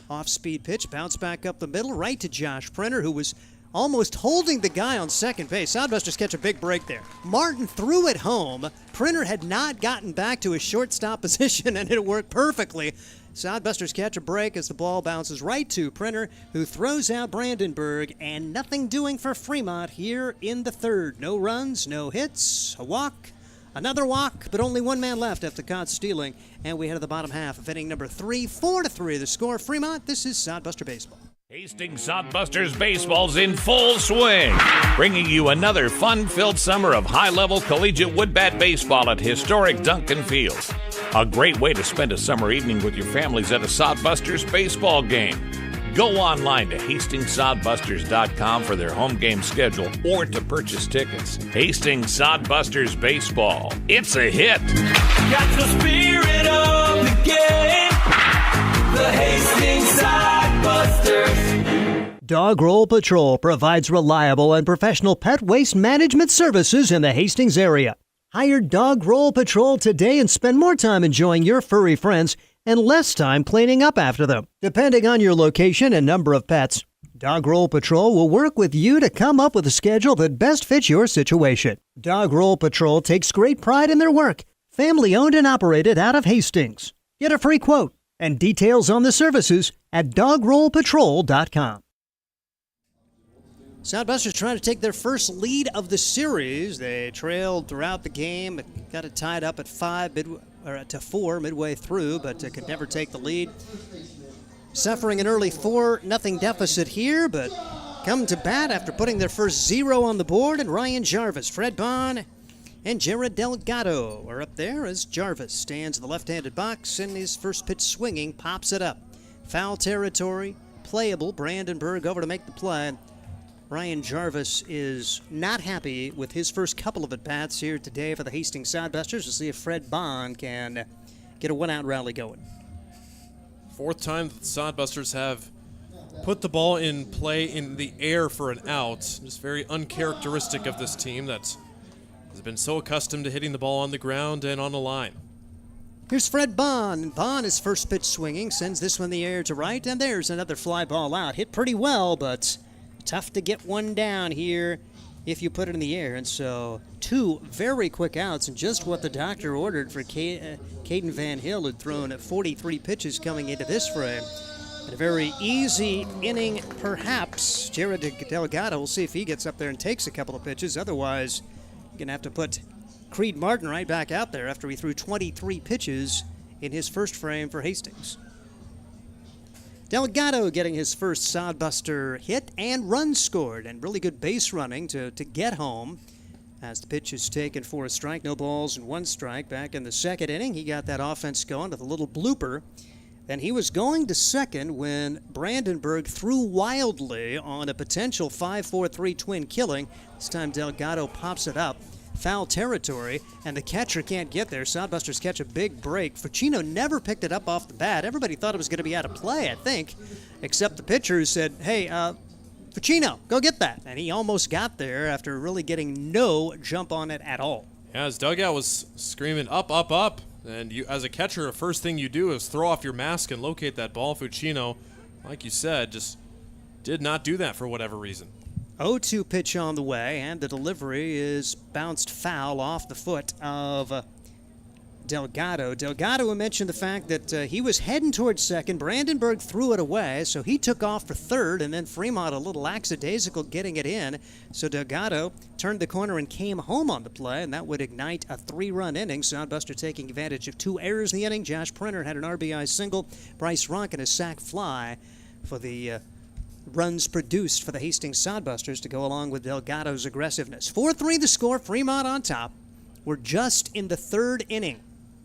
Off-speed pitch. Bounce back up the middle. Right to Josh Printer, who was almost holding the guy on second base. Sodbusters catch a big break there. Martin threw it home. Printer had not gotten back to his shortstop position, and it worked perfectly. Sodbusters catch a break as the ball bounces right to Printer, who throws out Brandenburg, and nothing doing for Fremont here in the 3rd. No runs, no hits, a walk, another walk, but only 1 man left after caught stealing, and we head to the bottom half of inning number 3. 4-3 the score. Fremont, this is Sodbuster Baseball. Hastings Sodbusters baseball's in full swing, bringing you another fun-filled summer of high-level collegiate woodbat baseball at historic Duncan Field. A great way to spend a summer evening with your families at a Sodbusters baseball game. Go online to HastingsSodbusters.com for their home game schedule or to purchase tickets. Hastings Sodbusters baseball. It's a hit. Got the spirit of the game. The Hastings Sodbusters. Dog Roll Patrol provides reliable and professional pet waste management services in the Hastings area. Hire Dog Roll Patrol today and spend more time enjoying your furry friends and less time cleaning up after them. Depending on your location and number of pets, Dog Roll Patrol will work with you to come up with a schedule that best fits your situation. Dog Roll Patrol takes great pride in their work. Family owned and operated out of Hastings. Get a free quote and details on the services at dogrollpatrol.com. Sodbusters trying to take their first lead of the series. They trailed throughout the game, got it tied up at 4 midway through, but could never take the lead. Suffering an early 4-0 deficit here, but come to bat after putting their first 0 on the board, and Ryan Jarvis, Fred Bond, and Jared Delgado are up there as Jarvis stands in the left-handed box, and his first pitch swinging pops it up. Foul territory, playable. Brandenburg over to make the play. Ryan Jarvis is not happy with his first couple of at-bats here today for the Hastings Sodbusters. We'll see if Fred Bond can get a one-out rally going. 4th time that the Sodbusters have put the ball in play in the air for an out. Just very uncharacteristic of this team that has been so accustomed to hitting the ball on the ground and on the line. Here's Fred Bond. Bond, his first pitch swinging, sends this one in the air to right, and there's another fly ball out. Hit pretty well, but tough to get one down here if you put it in the air. And so 2 very quick outs, and just what the doctor ordered for Caden Van Hill, who'd thrown 43 pitches coming into this frame. And a very easy inning, perhaps. Jared Delgado, we'll see if he gets up there and takes a couple of pitches. Otherwise, you're going to have to put Creed Martin right back out there after he threw 23 pitches in his first frame for Hastings. Delgado getting his first Sodbuster hit and run scored, and really good base running to get home as the pitch is taken for a strike. No balls and 1 strike. Back in the second inning, he got that offense going with a little blooper. Then he was going to second when Brandenburg threw wildly on a potential 5-4-3 twin killing. This time Delgado pops it up. Foul territory, and the catcher can't get there. Sodbusters catch a big break. Ficino never picked it up off the bat. Everybody thought it was going to be out of play, I think, except the pitcher who said, hey, Ficino, go get that. And he almost got there after really getting no jump on it at all. Yeah, his dugout was screaming up, up, up. And you, as a catcher, the first thing you do is throw off your mask and locate that ball. Ficino, like you said, just did not do that for whatever reason. 0-2 pitch on the way, and the delivery is bounced foul off the foot of Delgado. Delgado mentioned the fact that he was heading towards second. Brandenburg threw it away, so he took off for third, and then Fremont a little lackadaisical getting it in. So Delgado turned the corner and came home on the play, and that would ignite a 3-run inning. Sodbuster taking advantage of 2 errors in the inning. Josh Printer had an RBI single. Bryce Ronan a sac fly for the runs produced for the Hastings Sodbusters to go along with Delgado's aggressiveness. 4-3 the score, Fremont on top. We're just in the 3rd inning.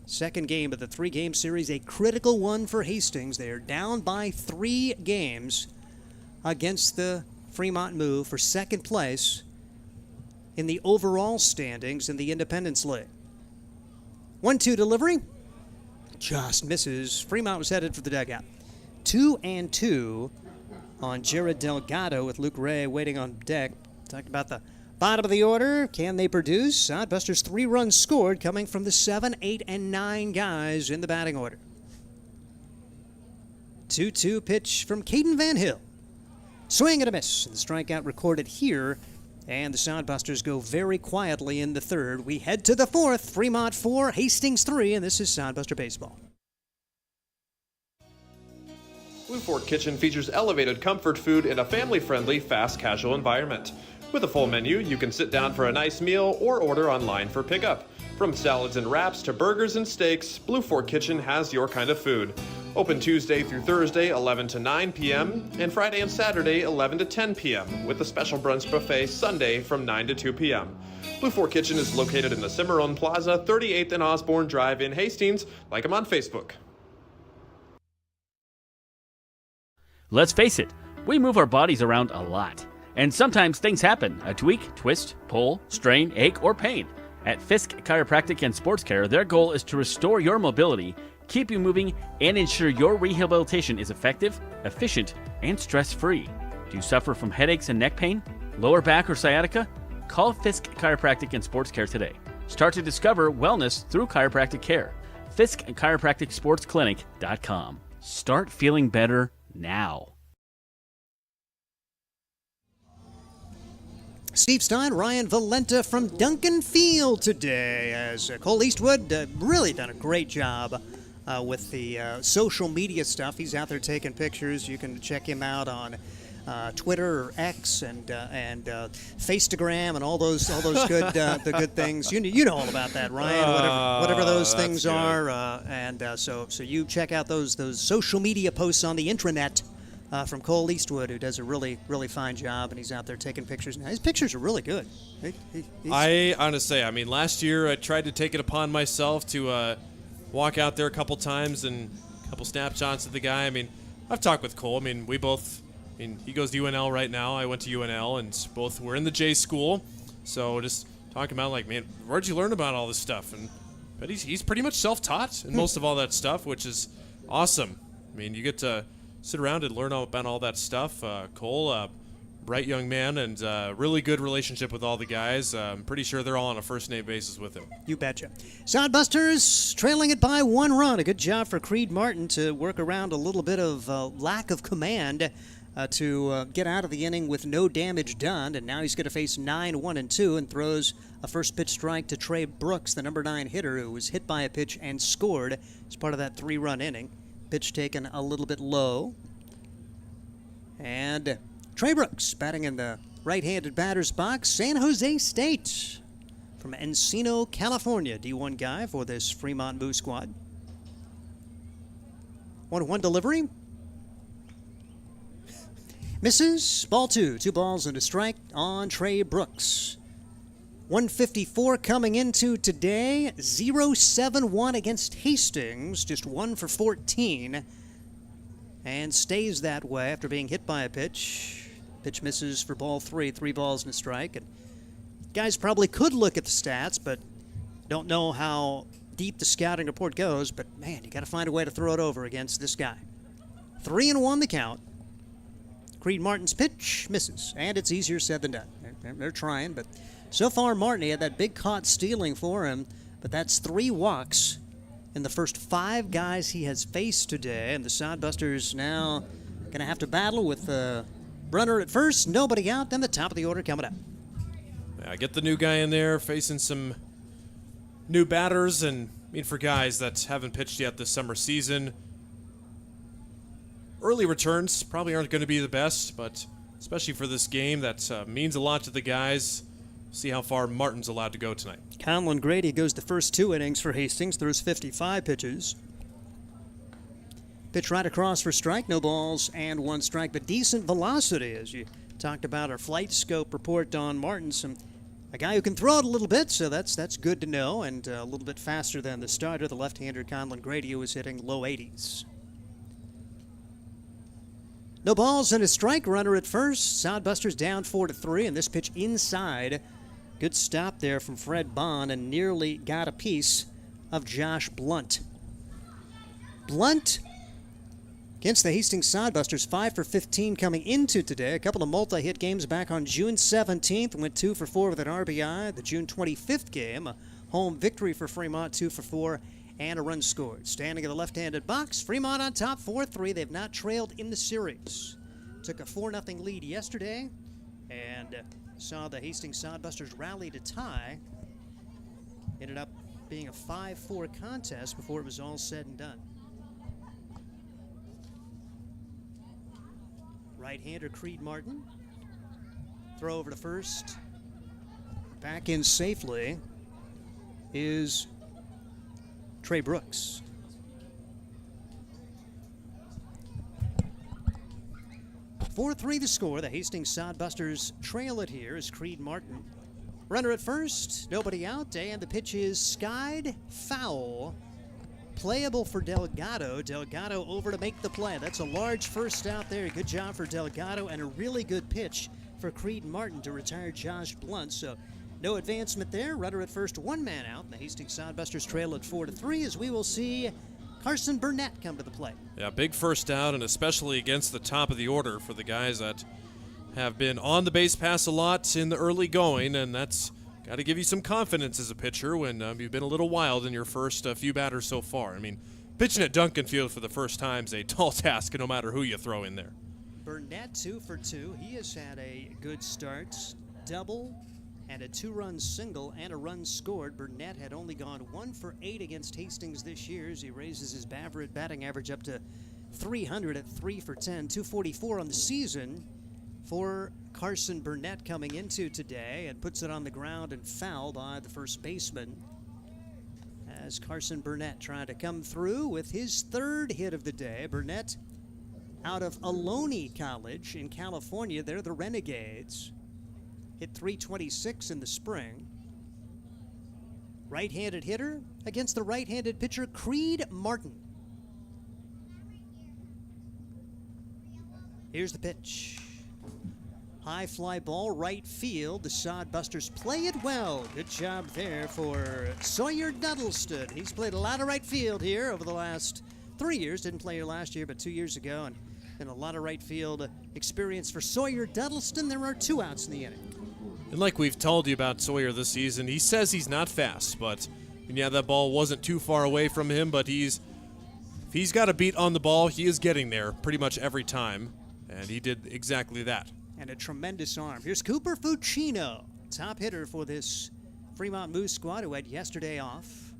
Second game of the 3-game series, a critical one for Hastings. They are down by 3 games against the Fremont Moo for second place in the overall standings in the Independence League. 1-2 delivery. Just misses. Fremont was headed for the dugout. 2-2 on Jared Delgado with Luke Ray waiting on deck. Talked about the bottom of the order. Can they produce? Sodbusters 3 runs scored coming from the 7, 8, and 9 guys in the batting order. 2-2 pitch from Caden Van Hill. Swing and a miss. The strikeout recorded here. And the Sodbusters go very quietly in the 3rd. We head to the 4th. Fremont 4, Hastings 3, and this is Sodbuster Baseball. Blue Fork Kitchen features elevated comfort food in a family-friendly, fast casual environment. With a full menu, you can sit down for a nice meal or order online for pickup. From salads and wraps to burgers and steaks, Blue Fork Kitchen has your kind of food. Open Tuesday through Thursday, 11 to 9 p.m., and Friday and Saturday, 11 to 10 p.m., with a special brunch buffet Sunday from 9 to 2 p.m. Blue Fork Kitchen is located in the Cimarron Plaza, 38th and Osborne Drive in Hastings. Like them on Facebook. Let's face it, we move our bodies around a lot. And sometimes things happen. A tweak, twist, pull, strain, ache, or pain. At Fisk Chiropractic and Sports Care, their goal is to restore your mobility, keep you moving, and ensure your rehabilitation is effective, efficient, and stress-free. Do you suffer from headaches and neck pain, lower back, or sciatica? Call Fisk Chiropractic and Sports Care today. Start to discover wellness through chiropractic care. Fisk Chiropractic Sports Clinic.com. Start feeling better now. Steve Stein, Ryan Valenta from Duncan Field today, as Cole Eastwood really done a great job with the social media stuff. He's out there taking pictures. You can check him out on Twitter or X and Faceagram and all those good the good things. You know all about that, Ryan. Whatever those things are, so you check out those social media posts on the intranet. From Cole Eastwood, who does a really, really fine job, and he's out there taking pictures. Now, his pictures are really good. I honestly, last year I tried to take it upon myself to walk out there a couple times and a couple snapshots of the guy. I've talked with Cole. We both, he goes to UNL right now. I went to UNL, and both were in the J school. So just talking about, where'd you learn about all this stuff? But he's pretty much self-taught in most of all that stuff, which is awesome. You get to sit around and learn about all that stuff. Cole, bright young man, and really good relationship with all the guys. I'm pretty sure they're all on a first-name basis with him. You betcha. Sodbusters trailing it by 1 run. A good job for Creed Martin to work around a little bit of lack of command to get out of the inning with no damage done, and now he's going to face 9-1-2 and throws a first pitch strike to Trey Brooks, the number 9 hitter, who was hit by a pitch and scored as part of that 3-run inning. Pitch taken a little bit low. And Trey Brooks batting in the right-handed batter's box. San Jose State from Encino, California, D1 guy for this Fremont Moo squad. 1-1 delivery. Misses. Ball 2. 2 balls and a strike on Trey Brooks. 154 coming into today. 0-7-1 against Hastings. Just 1 for 14. And stays that way after being hit by a pitch. Pitch misses for ball 3. 3 balls and a strike. And guys probably could look at the stats, but don't know how deep the scouting report goes. But, man, you got to find a way to throw it over against this guy. 3-1 the count. Creed Martin's pitch misses, and it's easier said than done. They're trying, but so far Martin, he had that big caught stealing for him, but that's 3 walks in the first 5 guys he has faced today, and the Sodbusters now going to have to battle with the runner at first, nobody out, then the top of the order coming up. Yeah, get the new guy in there, facing some new batters, and I mean, for guys that haven't pitched yet this summer season, early returns probably aren't going to be the best, but especially for this game, that means a lot to the guys. See how far Martin's allowed to go tonight. Conlon Grady goes the first 2 innings for Hastings, throws 55 pitches. Pitch right across for strike, no balls and 1 strike, but decent velocity, as you talked about our flight scope report on Martin. A guy who can throw it a little bit, so that's good to know, and a little bit faster than the starter, the left-hander Conlon Grady, who was hitting low 80s. No balls and a strike, runner at first. Sodbusters down 4-3, and this pitch inside. Good stop there from Fred Bond, and nearly got a piece of Josh Blunt. Blunt against the Hastings Sodbusters, 5 for 15 coming into today. A couple of multi-hit games back on June 17th. Went 2 for 4 with an RBI. The June 25th game, a home victory for Fremont, 2 for 4. And a run scored. Standing in the left-handed box, Fremont on top 4-3. They've not trailed in the series. Took a 4-0 lead yesterday and saw the Hastings Sodbusters rally to tie. Ended up being a 5-4 contest before it was all said and done. Right-hander Creed Martin. Throw over to first. Back in safely is Trey Brooks. (4-3) the score. The Hastings Sodbusters trail it here as Creed Martin. Runner at first, nobody out, and the pitch is skied foul. Playable for Delgado. Delgado over to make the play. That's a large first out there. Good job for Delgado, and a really good pitch for Creed Martin to retire Josh Blunt. So no advancement there. Runner at first, 1 man out. The Hastings Sodbusters trail at 4-3 as we will see Carson Burnett come to the plate. Yeah, big first out, and especially against the top of the order for the guys that have been on the base pass a lot in the early going, and that's got to give you some confidence as a pitcher when you've been a little wild in your first few batters so far. I mean, pitching at Duncan Field for the first time is a tall task, no matter who you throw in there. Burnett 2 for 2. He has had a good start. Double and a 2-run single and a run scored. Burnett had only gone 1 for 8 against Hastings this year as he raises his batting average up to 300 at 3 for 10. 244 on the season for Carson Burnett coming into today, and puts it on the ground and foul by the first baseman. As Carson Burnett trying to come through with his 3rd hit of the day. Burnett out of Ohlone College in California. They're the Renegades. Hit .326 in the spring. Right-handed hitter against the right-handed pitcher Creed Martin. Here's the pitch. High fly ball, right field. The Sodbusters play it well. Good job there for Sawyer Duddleston. He's played a lot of right field here over the last 3 years. Didn't play here last year, but 2 years ago. And a lot of right field experience for Sawyer Duddleston. There are 2 outs in the inning. And like we've told you about Sawyer this season, he says he's not fast, but yeah, that ball wasn't too far away from him, but if he's got a beat on the ball, he is getting there pretty much every time. And he did exactly that. And a tremendous arm. Here's Cooper Fucino, top hitter for this Fremont Moo squad who had yesterday off.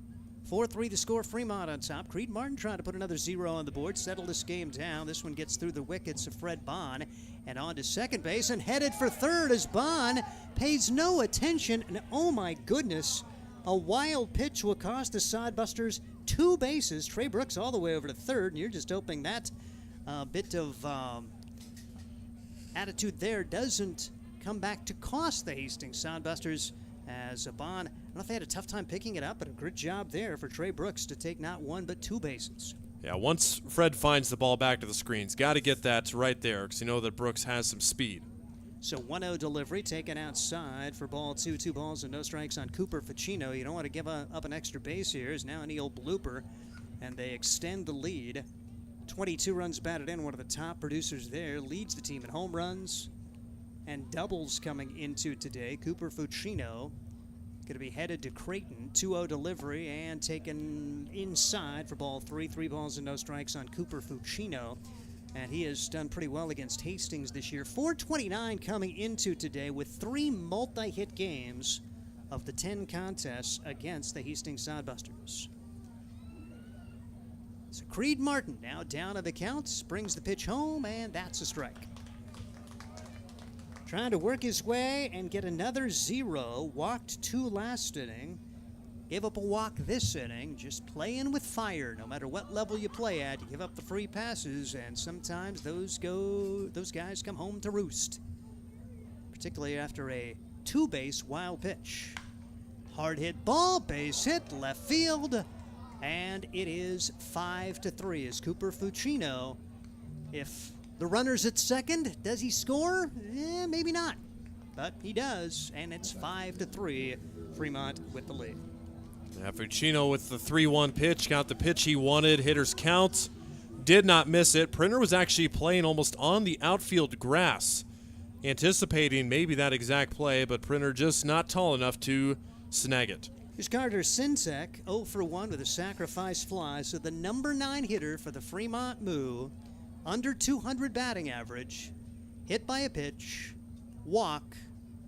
4-3 the score, Fremont on top. Creed Martin trying to put another 0 on the board, settle this game down. This one gets through the wickets of Fred Bond and on to second base and headed for third as Bond pays no attention. And oh my goodness, a wild pitch will cost the Sodbusters 2 bases. Trey Brooks all the way over to third, and you're just hoping that bit of attitude there doesn't come back to cost the Hastings Sodbusters as Bond, I don't know if they had a tough time picking it up, but a good job there for Trey Brooks to take not 1 but 2 bases. Yeah, once Fred finds the ball back to the screens, got to get that right there because you know that Brooks has some speed. So 1-0 delivery taken outside for ball 2, 2 balls and no strikes on Cooper Fucino. You don't want to give up an extra base here. Is now an eel blooper, and they extend the lead. 22 runs batted in, one of the top producers there, leads the team in home runs and doubles coming into today. Cooper Fucino going to be headed to Creighton. 2-0 delivery and taken inside for ball 3. 3 balls and no strikes on Cooper Fucino. And he has done pretty well against Hastings this year. 429 coming into today with 3 multi-hit games of the 10 contests against the Hastings Sodbusters. So Creed Martin now down at the counts, brings the pitch home, and that's a strike. Trying to work his way and get another 0. Walked 2 last inning. Gave up a walk this inning. Just playing with fire. No matter what level you play at, you give up the free passes, and sometimes those guys come home to roost. Particularly after a 2-base wild pitch. Hard hit ball, base hit, left field, and it is 5-3 as Cooper Fucino. If the runner's at second, does he score? Maybe not. But he does, and it's 5-3. Fremont with the lead. Yeah, Fucino with the 3-1 pitch, got the pitch he wanted. Hitter's count, did not miss it. Printer was actually playing almost on the outfield grass, anticipating maybe that exact play, but Printer just not tall enough to snag it. Here's Carter Sintek, 0 for 1 with a sacrifice fly. So the number 9 hitter for the Fremont Moo, under 200 batting average, hit by a pitch, walk,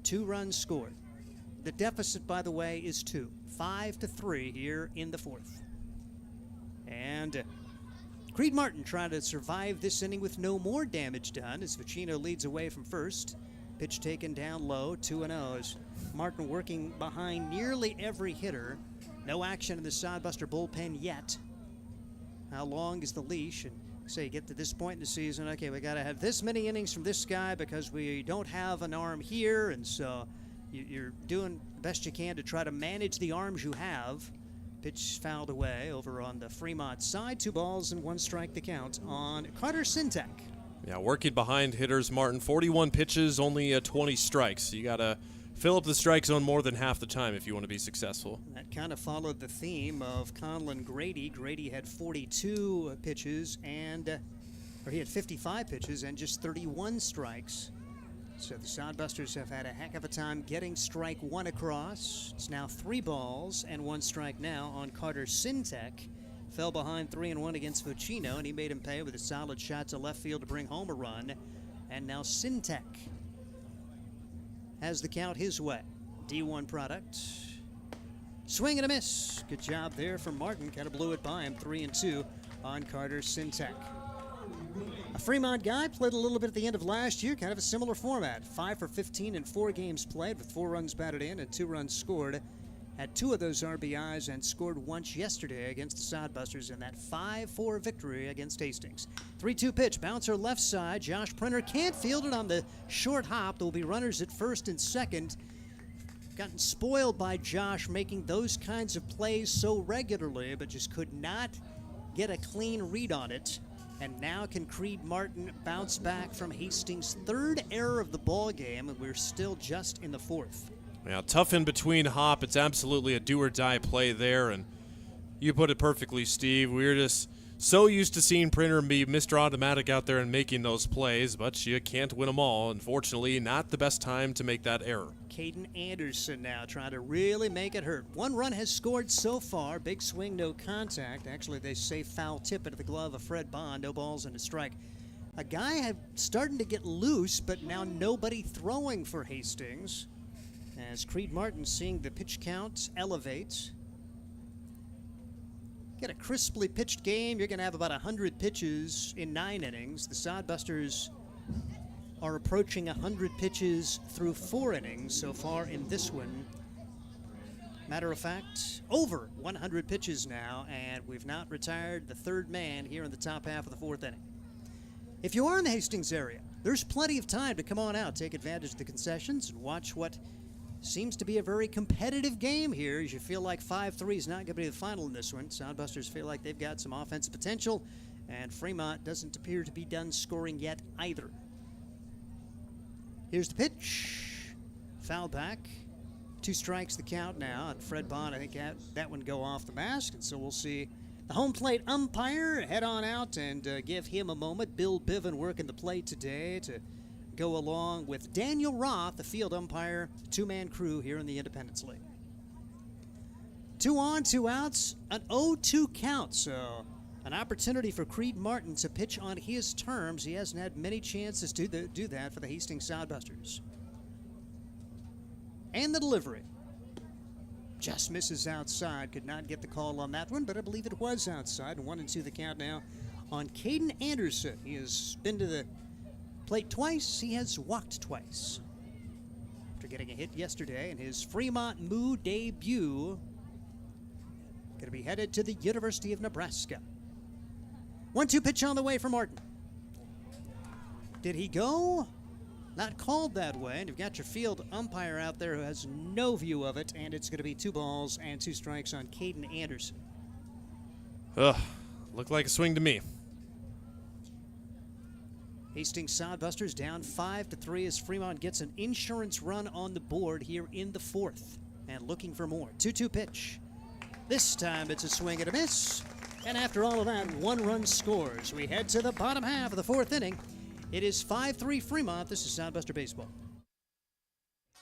2 runs scored. The deficit, by the way, is 2. 5-3 here in the 4th. And Creed Martin trying to survive this inning with no more damage done as Fucino leads away from first. Pitch taken down low, 2-0 as Martin working behind nearly every hitter. No action in the Sodbuster bullpen yet. How long is the leash? And say you get to this point in the season, okay, we got to have this many innings from this guy because we don't have an arm here, and so you're doing the best you can to try to manage the arms you have. Pitch fouled away over on the Fremont side. 2 balls and 1 strike to count on Carter Sintek. Yeah, working behind hitters, Martin. 41 pitches, only 20 strikes. You got to fill up the strike zone more than half the time if you want to be successful. That kind of followed the theme of Conlon Grady. Grady had 42 pitches or he had 55 pitches and just 31 strikes. So the Sodbusters have had a heck of a time getting strike 1 across. It's now 3 balls and 1 strike now on Carter Sintek. Fell behind 3-1 against Fucino, and he made him pay with a solid shot to left field to bring home a run. And now Sintek has the count his way. D1 product. Swing and a miss. Good job there from Martin. Kind of blew it by him. 3-2 on Carter Sintek. A Fremont guy, played a little bit at the end of last year, kind of a similar format. 5 for 15 in 4 games played with 4 runs batted in and 2 runs scored. Had 2 of those RBIs and scored once yesterday against the Sodbusters in that 5-4 victory against Hastings. 3-2 pitch, bouncer left side. Josh Printer can't field it on the short hop. There will be runners at first and second. Gotten spoiled by Josh making those kinds of plays so regularly, but just could not get a clean read on it. And now can Creed Martin bounce back from Hastings' 3rd error of the ball game, and we're still just in the 4th. Yeah, tough in between hop. It's absolutely a do-or-die play there, and you put it perfectly, Steve. We're just so used to seeing Printer be Mr. Automatic out there and making those plays, but you can't win them all. Unfortunately, not the best time to make that error. Caden Anderson now trying to really make it hurt. 1 run has scored so far. Big swing, no contact. Actually, they say foul tip into the glove of Fred Bond. No balls and a strike. A guy starting to get loose, but now nobody throwing for Hastings. As Creed Martin seeing the pitch count elevate. Get a crisply pitched game. You're going to have about 100 pitches in 9 innings. The Sodbusters are approaching 100 pitches through 4 innings so far in this one. Matter of fact, over 100 pitches now, and we've not retired the third man here in the top half of the 4th inning. If you are in the Hastings area, there's plenty of time to come on out, take advantage of the concessions, and watch what seems to be a very competitive game here, as you feel like 5-3 is not going to be the final in this one. Sodbusters feel like they've got some offensive potential, and Fremont doesn't appear to be done scoring yet either. Here's the pitch. Foul back. 2 strikes the count now, and Fred Bond, I think that one go off the mask, and so we'll see the home plate umpire head on out and give him a moment. Bill Biven working the plate today to go along with Daniel Roth, the field umpire, 2-man crew here in the Independence League. 2 on, 2 outs, an 0-2 count, so an opportunity for Creed Martin to pitch on his terms. He hasn't had many chances to do that for the Hastings Sodbusters. And the delivery. Just misses outside. Could not get the call on that one, but I believe it was outside. 1-2 the count now on Caden Anderson. He has been to the plate twice. He has walked twice. After getting a hit yesterday in his Fremont Moo debut. Going to be headed to the University of Nebraska. 1-2 pitch on the way for Martin. Did he go? Not called that way, and you've got your field umpire out there who has no view of it, and it's going to be 2 balls and 2 strikes on Caden Anderson. Looked like a swing to me. Hastings Sodbusters down 5-3 as Fremont gets an insurance run on the board here in the 4th, and looking for more. 2-2 pitch. This time it's a swing and a miss, and after all of that, 1 run scores. We head to the bottom half of the 4th inning. It is 5-3 Fremont. This is Sodbuster Baseball.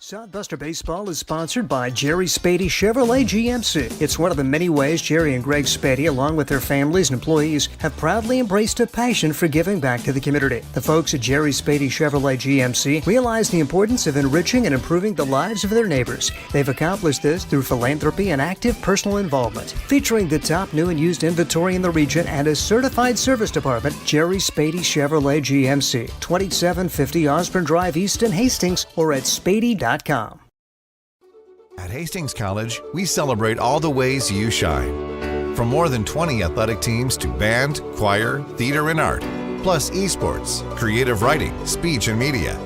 Sodbuster Baseball is sponsored by Jerry Spady Chevrolet GMC. It's one of the many ways Jerry and Greg Spady, along with their families and employees, have proudly embraced a passion for giving back to the community. The folks at Jerry Spady Chevrolet GMC realize the importance of enriching and improving the lives of their neighbors. They've accomplished this through philanthropy and active personal involvement. Featuring the top new and used inventory in the region and a certified service department, Jerry Spady Chevrolet GMC, 2750 Osborne Drive East in Hastings, or at spady.com. At Hastings College, we celebrate all the ways you shine. From more than 20 athletic teams to band, choir, theater, and art, plus esports, creative writing, speech, and media.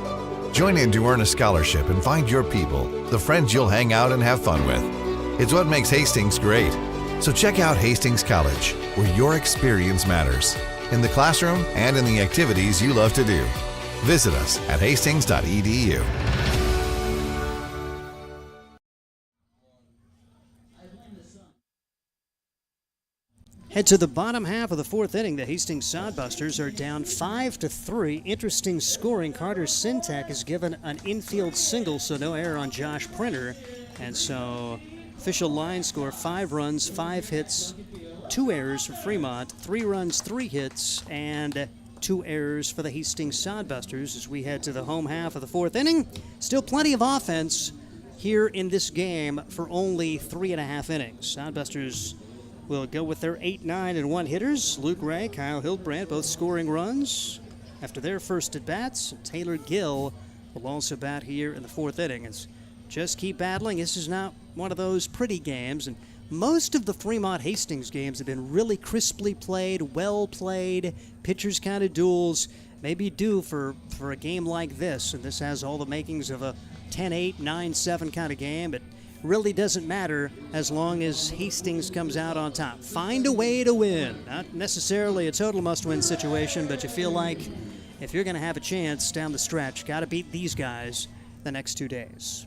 Join in to earn a scholarship and find your people, the friends you'll hang out and have fun with. It's what makes Hastings great. So check out Hastings College, where your experience matters, in the classroom and in the activities you love to do. Visit us at hastings.edu. Head to the bottom half of the 4th inning. The Hastings Sodbusters are down 5-3. Interesting scoring. Carter Sintak is given an infield single, so no error on Josh Printer. And so official line score, 5 runs, 5 hits, 2 errors for Fremont, 3 runs, 3 hits, and 2 errors for the Hastings Sodbusters as we head to the home half of the 4th inning. Still plenty of offense here in this game for only 3.5 innings. Sodbusters will go with their 8, 9, and 1 hitters. Luke Ray, Kyle Hildebrandt, both scoring runs after their first at-bats. Taylor Gill will also bat here in the 4th inning. It's just keep battling. This is not one of those pretty games, and most of the Fremont Hastings games have been really crisply played, well played, pitchers kind of duels, maybe due for a game like this, and this has all the makings of a 10-8, 9-7 kind of game, but really doesn't matter as long as Hastings comes out on top. Find a way to win. Not necessarily a total must-win situation, but you feel like if you're going to have a chance down the stretch, got to beat these guys the next 2 days.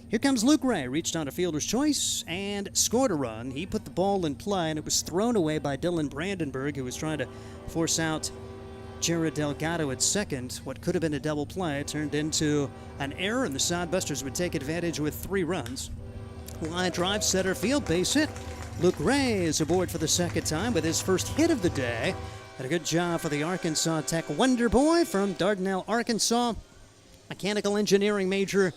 Here comes Luke Ray, reached on a fielder's choice and scored a run. He put the ball in play, and it was thrown away by Dylan Brandenburg, who was trying to force out Jared Delgado at second. What could have been a double play turned into an error, and the Sodbusters would take advantage with 3 runs. Line drive, center field, base hit. Luke Ray is aboard for the second time with his first hit of the day. And a good job for the Arkansas Tech Wonder Boy from Dardanelle, Arkansas. Mechanical engineering major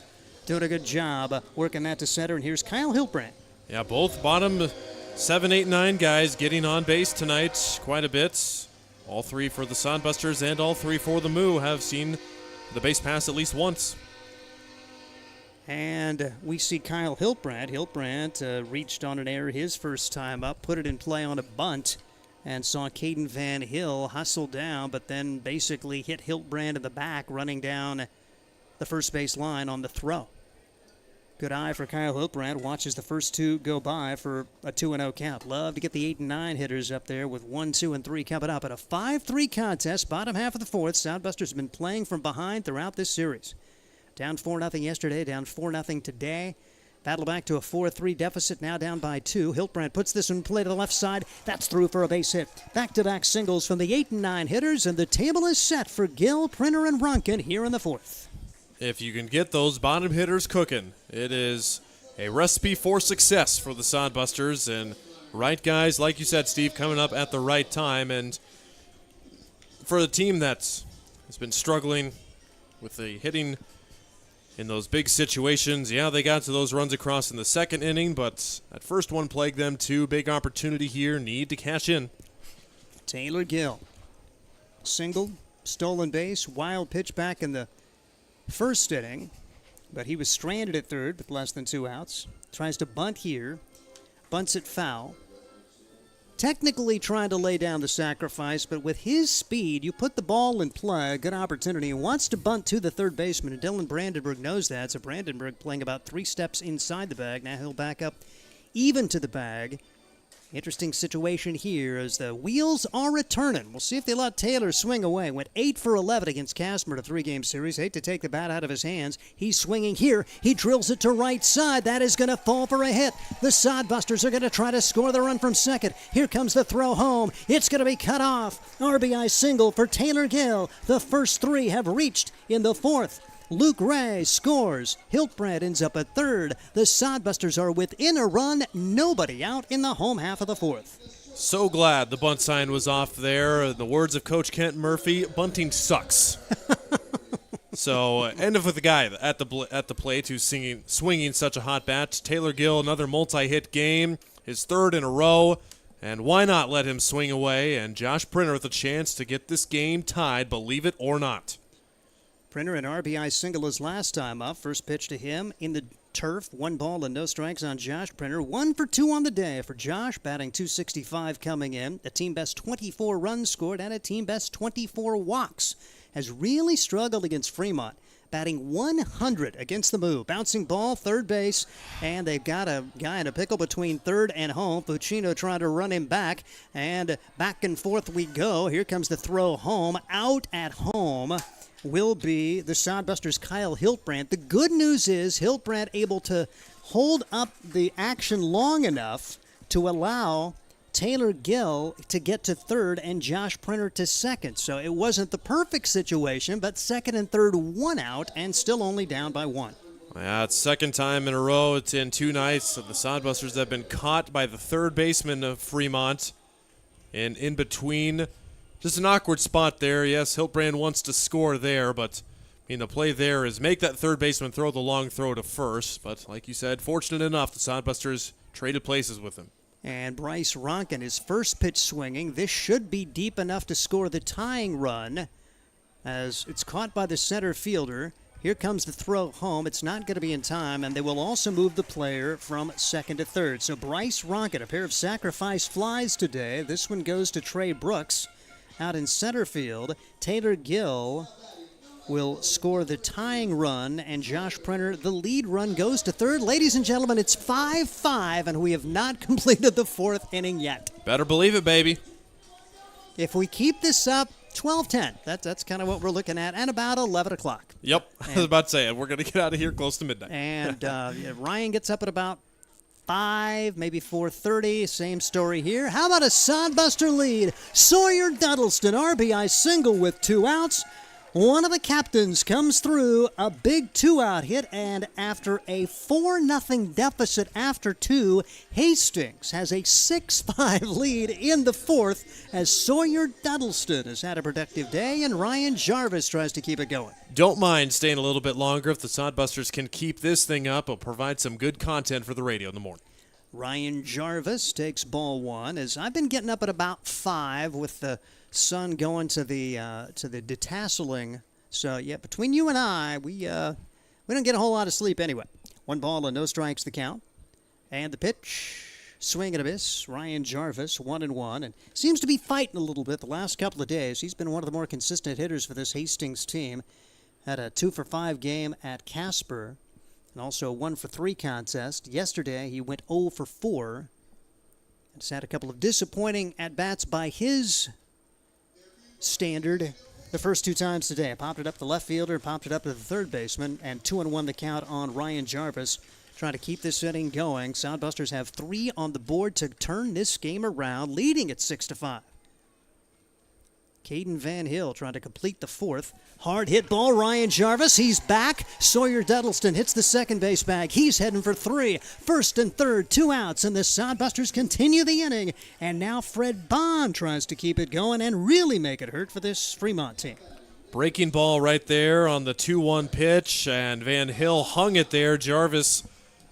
doing a good job working that to center. And here's Kyle Hiltbrand. Yeah, both bottom 7, 8, 9 guys getting on base tonight quite a bit. All three for the Sodbusters and all three for the Moo have seen the base pass at least once. And we see Kyle Hiltbrand. Hiltbrand reached on an error his first time up, put it in play on a bunt, and saw Caden Van Hill hustle down, but then basically hit Hiltbrand in the back, running down the first base line on the throw. Good eye for Kyle Hiltbrand. Watches the first two go by for a 2-0 count. Love to get the 8 and 9 hitters up there with 1, 2, and 3 coming up. At a 5-3 contest, bottom half of the fourth, Sodbusters have been playing from behind throughout this series. Down 4-0 yesterday, down 4-0 today. Battle back to a 4-3 deficit, now down by 2. Hiltbrand puts this in play to the left side. That's through for a base hit. Back-to-back singles from the 8 and 9 hitters, and the table is set for Gill, Printer, and Ronkin here in the fourth. If you can get those bottom hitters cooking, it is a recipe for success for the Sodbusters. And right guys, like you said, Steve, coming up at the right time. And for the team that has been struggling with the hitting in those big situations, yeah, they got to those runs across in the second inning, but that first one plagued them too. Big opportunity here, need to cash in. Taylor Gill. Single, stolen base, wild pitch back in the first inning, but he was stranded at third with less than 2 outs. Tries to bunt here, bunts it foul. Technically trying to lay down the sacrifice, but with his speed, you put the ball in play, a good opportunity. He wants to bunt to the third baseman, and Dylan Brandenburg knows that. So Brandenburg playing about 3 steps inside the bag. Now he'll back up even to the bag. Interesting situation here as the wheels are returning. We'll see if they let Taylor swing away. Went 8 for 11 against Casimir to 3-game series. Hate to take the bat out of his hands. He's swinging here. He drills it to right side. That is going to fall for a hit. The Sodbusters are going to try to score the run from second. Here comes the throw home. It's going to be cut off. RBI single for Taylor Gill. The first 3 have reached in the fourth. Luke Ray scores. Hiltbrand ends up at third. The Sodbusters are within a run. Nobody out in the home half of the fourth. So glad the bunt sign was off there. In the words of Coach Kent Murphy, bunting sucks. So end up with the guy at the plate who's swinging such a hot bat. Taylor Gill, another multi-hit game, his third in a row. And why not let him swing away? And Josh Printer with a chance to get this game tied, believe it or not. Printer an RBI single his last time up. First pitch to him in the turf. 1 ball and no strikes on Josh Printer. 1 for 2 on the day for Josh, batting .265 coming in. A team best 24 runs scored and a team best 24 walks. Has really struggled against Fremont. Batting 100 against the Moo. Bouncing ball, third base, and they've got a guy in a pickle between third and home. Fucino trying to run him back, and back and forth we go. Here comes the throw home. Out at home will be the Sodbusters' Kyle Hiltbrand. The good news is Hiltbrand able to hold up the action long enough to allow Taylor Gill to get to third and Josh Printer to second. So it wasn't the perfect situation, but second and third 1 out and still only down by 1. Yeah, it's second time in a row. It's in 2 nights. The Sodbusters have been caught by the third baseman of Fremont. And in between, just an awkward spot there. Yes, Hiltbrand wants to score there, but the play there is make that third baseman throw the long throw to first. But like you said, fortunate enough, the Sodbusters traded places with him. And Bryce Ronan, his first pitch swinging. This should be deep enough to score the tying run as it's caught by the center fielder. Here comes the throw home. It's not going to be in time, and they will also move the player from second to third. So Bryce Ronan, a pair of sacrifice flies today. This one goes to Trey Brooks out in center field. Taylor Gill will score the tying run, and Josh Printer, the lead run, goes to third. Ladies and gentlemen, it's 5-5, and we have not completed the fourth inning yet. Better believe it, baby. If we keep this up, 12-10. That's kind of what we're looking at, and about 11 o'clock. Yep, I was about to say it. We're going to get out of here close to midnight. And Ryan gets up at about 5, maybe 4:30. Same story here. How about a Sodbuster lead? Sawyer Duddleston, RBI single with 2 outs. One of the captains comes through, a big 2-out hit, and after a 4-0 deficit after 2, Hastings has a 6-5 lead in the 4th as Sawyer Duddleston has had a productive day and Ryan Jarvis tries to keep it going. Don't mind staying a little bit longer if the Sodbusters can keep this thing up. It'll provide some good content for the radio in the morning. Ryan Jarvis takes ball 1 as I've been getting up at about 5 with the sun going to the detasseling. So yeah, between you and I, we don't get a whole lot of sleep anyway. 1 ball and no strikes the count, and the pitch, swing and a miss. Ryan Jarvis 1-1, and seems to be fighting a little bit the last couple of days. He's been one of the more consistent hitters for this Hastings team. Had a 2-for-5 game at Casper, and also a 1-for-3 contest. Yesterday he went 0-for-4. Just had a couple of disappointing at bats by his standard the first 2 times today. Popped it up the left fielder, popped it up to the third baseman, and 2-1 the count on Ryan Jarvis. Trying to keep this inning going. Sodbusters have 3 on the board to turn this game around, leading at 6-5. Caden Van Hill trying to complete the 4th. Hard hit ball, Ryan Jarvis. He's back. Sawyer Duddleston hits the second base bag. He's heading for 3. First and third, 2 outs, and the Sodbusters continue the inning. And now Fred Bond tries to keep it going and really make it hurt for this Fremont team. Breaking ball right there on the 2-1 pitch, and Van Hill hung it there. Jarvis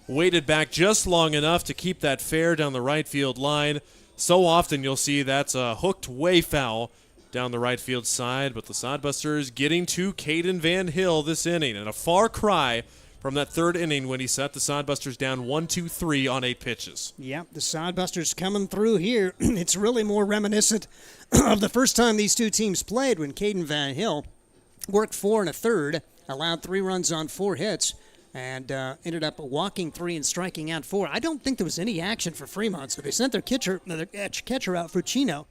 waited back just long enough to keep that fair down the right field line. So often you'll see that's a hooked way foul down the right field side, but the Sodbusters getting to Caden Van Hill this inning, and a far cry from that 3rd inning when he set the Sodbusters down 1-2-3 on 8 pitches. Yeah, the Sodbusters coming through here. It's really more reminiscent of the first time these two teams played when Caden Van Hill worked 4 1/3, allowed 3 runs on 4 hits, and ended up walking 3 and striking out 4. I don't think there was any action for Fremont, so they sent their catcher out, Fucino,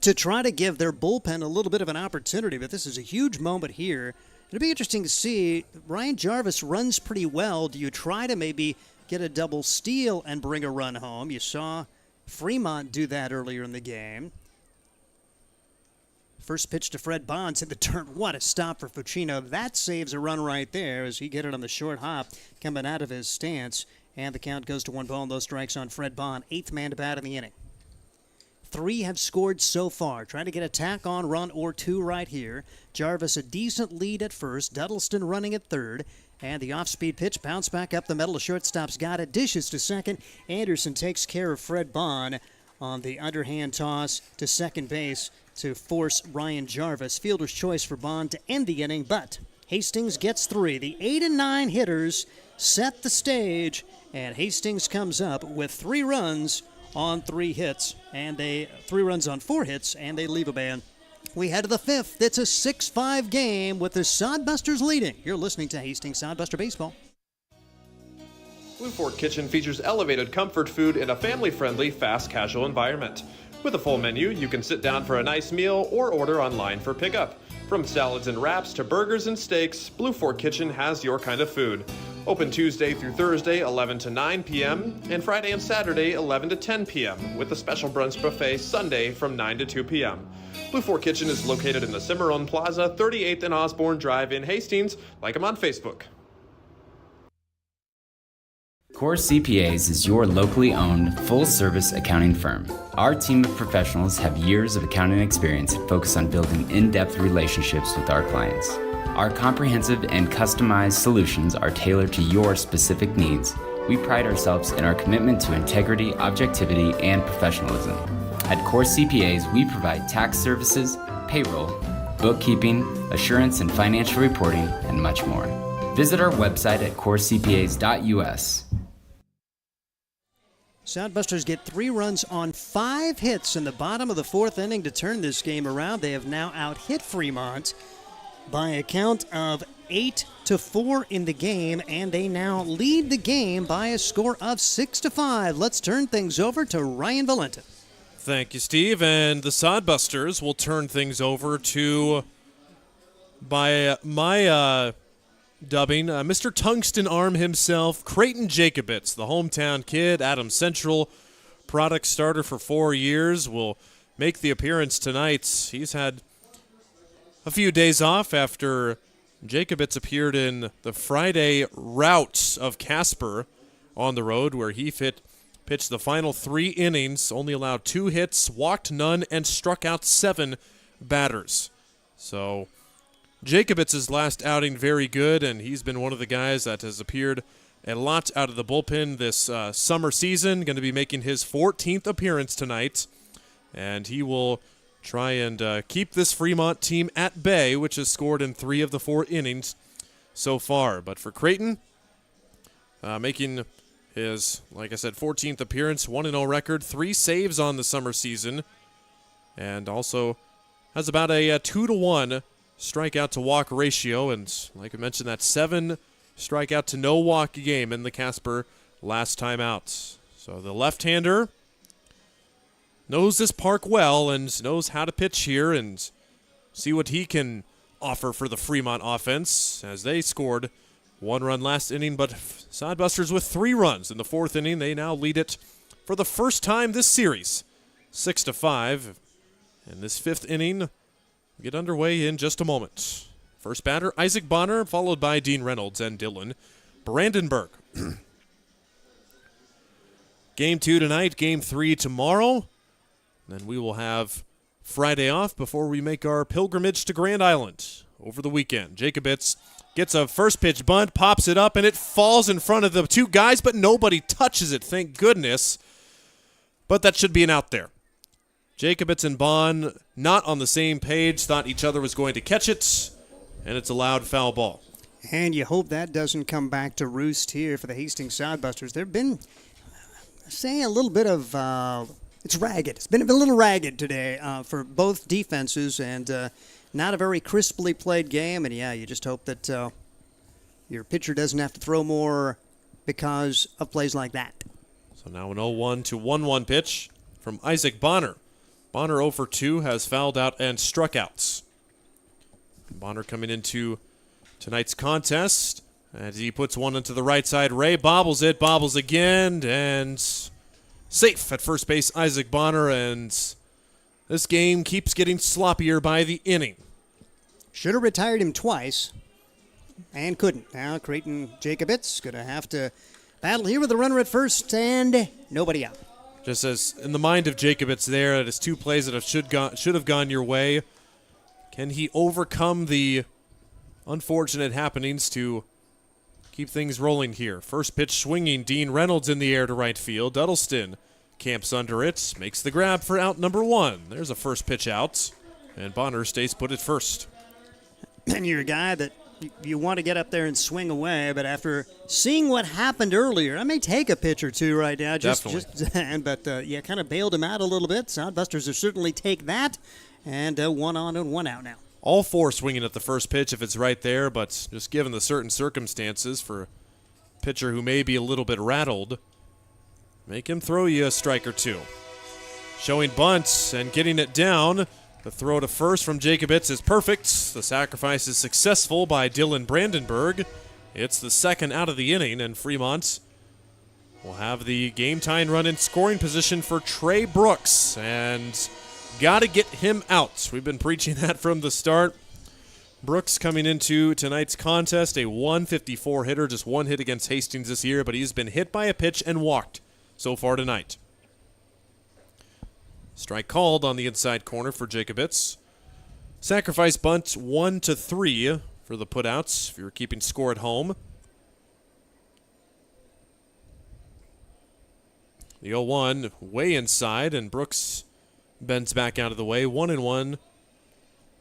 to try to give their bullpen a little bit of an opportunity, but this is a huge moment here. It'll be interesting to see. Ryan Jarvis runs pretty well. Do you try to maybe get a double steal and bring a run home? You saw Fremont do that earlier in the game. First pitch to Fred Bonds in the turn. What a stop for Fucino. That saves a run right there as he get it on the short hop coming out of his stance. And the count goes to 1 ball and no strikes on Fred Bond. 8th man to bat in the inning. 3 have scored so far. Trying to get a tack-on run or 2 right here. Jarvis a decent lead at first. Duddleston running at 3rd. And the off-speed pitch, bounce back up the middle. The shortstop's got it. Dishes to second. Anderson takes care of Fred Bond on the underhand toss to second base to force Ryan Jarvis. Fielder's choice for Bond to end the inning, but Hastings gets 3. The 8 and 9 hitters set the stage, and Hastings comes up with 3 runs on 3 hits, and 3 runs on 4 hits, and they leave a man. We head to the 5th. It's a 6-5 game with the Sodbusters leading. You're listening to Hastings Sodbuster Baseball. Blue Fork Kitchen features elevated comfort food in a family-friendly, fast casual environment. With a full menu, you can sit down for a nice meal or order online for pickup. From salads and wraps to burgers and steaks, Blue Fork Kitchen has your kind of food. Open Tuesday through Thursday, 11 to 9 p.m., and Friday and Saturday, 11 to 10 p.m., with a special brunch buffet Sunday from 9 to 2 p.m. Blue Fork Kitchen is located in the Cimarron Plaza, 38th and Osborne Drive in Hastings. Like them on Facebook. Core CPAs is your locally owned, full-service accounting firm. Our team of professionals have years of accounting experience and focus on building in-depth relationships with our clients. Our comprehensive and customized solutions are tailored to your specific needs. We pride ourselves in our commitment to integrity, objectivity, and professionalism. At Core CPAs, we provide tax services, payroll, bookkeeping, assurance and financial reporting, and much more. Visit our website at corecpas.us. Sodbusters get 3 runs on 5 hits in the bottom of the 4th inning to turn this game around. They have now out-hit Fremont by a count of 8-4 in the game, and they now lead the game by a score of 6-5. Let's turn things over to Ryan Valenta. Thank you, Steve. And the Sodbusters will turn things over to, by my dubbing, Mr. Tungsten Arm himself, Creighton Jacobitz, the hometown kid, Adams Central product starter for 4 years, will make the appearance tonight. He's had a few days off after Jacobitz appeared in the Friday rout of Casper on the road, where he pitched the final 3 innings, only allowed 2 hits, walked none, and struck out 7 batters. So Jacobitz's last outing very good, and he's been one of the guys that has appeared a lot out of the bullpen this summer season. Going to be making his 14th appearance tonight, and he will try and keep this Fremont team at bay, which has scored in 3 of the 4 innings so far. But for Creighton, making his, like I said, 14th appearance, 1-0 record, 3 saves on the summer season, and also has about a 2-to-1 strikeout to walk ratio, and like I mentioned, that 7 strikeout to no walk game in the Casper last time out. So the left-hander knows this park well and knows how to pitch here, and see what he can offer for the Fremont offense, as they scored 1 run last inning, but Sodbusters with 3 runs in the 4th inning. They now lead it for the first time this series, 6-5. And this 5th inning will get underway in just a moment. First batter, Isaac Bonner, followed by Dean Reynolds and Dylan Brandenburg. Game 2 tonight, Game 3 tomorrow. Then we will have Friday off before we make our pilgrimage to Grand Island over the weekend. Jacobitz gets a first pitch bunt, pops it up, and it falls in front of the 2 guys, but nobody touches it, thank goodness. But that should be an out there. Jacobitz and Bond not on the same page, thought each other was going to catch it, and it's a loud foul ball. And you hope that doesn't come back to roost here for the Hastings Sodbusters. They've been, say, a little bit of, it's ragged. It's been a little ragged today for both defenses, and not a very crisply played game. And, yeah, you just hope that your pitcher doesn't have to throw more because of plays like that. So now an 0-1 to 1-1 pitch from Isaac Bonner. Bonner 0 for 2 has fouled out and struck out. Bonner coming into tonight's contest as he puts one into the right side. Ray bobbles it, bobbles again, and safe at first base, Isaac Bonner, and this game keeps getting sloppier by the inning. Should have retired him twice and couldn't. Now Creighton Jacobitz going to have to battle here with a runner at first and nobody out. Just as in the mind of Jacobitz there, it is 2 plays that should have gone your way. Can he overcome the unfortunate happenings to keep things rolling here? First pitch swinging, Dean Reynolds in the air to right field. Duddleston camps under it, makes the grab for out number 1. There's a first pitch out, and Bonner stays put at first. And you're a guy that you want to get up there and swing away, but after seeing what happened earlier, I may take a pitch or 2 right now. But yeah, kind of bailed him out a little bit. Sodbusters will certainly take that, and 1 on and 1 out now. All 4 swinging at the first pitch if it's right there, but just given the certain circumstances for a pitcher who may be a little bit rattled, make him throw you a strike or 2. Showing bunts and getting it down. The throw to first from Jacobitz is perfect. The sacrifice is successful by Dylan Brandenburg. It's the 2nd out of the inning, and Fremont will have the game-tying run in scoring position for Trey Brooks, and got to get him out. We've been preaching that from the start. Brooks coming into tonight's contest, a 154 hitter, just 1 hit against Hastings this year, but he's been hit by a pitch and walked so far tonight. Strike called on the inside corner for Jacobitz. Sacrifice bunt 1-3 for the putouts if you're keeping score at home. The 0-1 way inside, and Brooks bends back out of the way. 1-1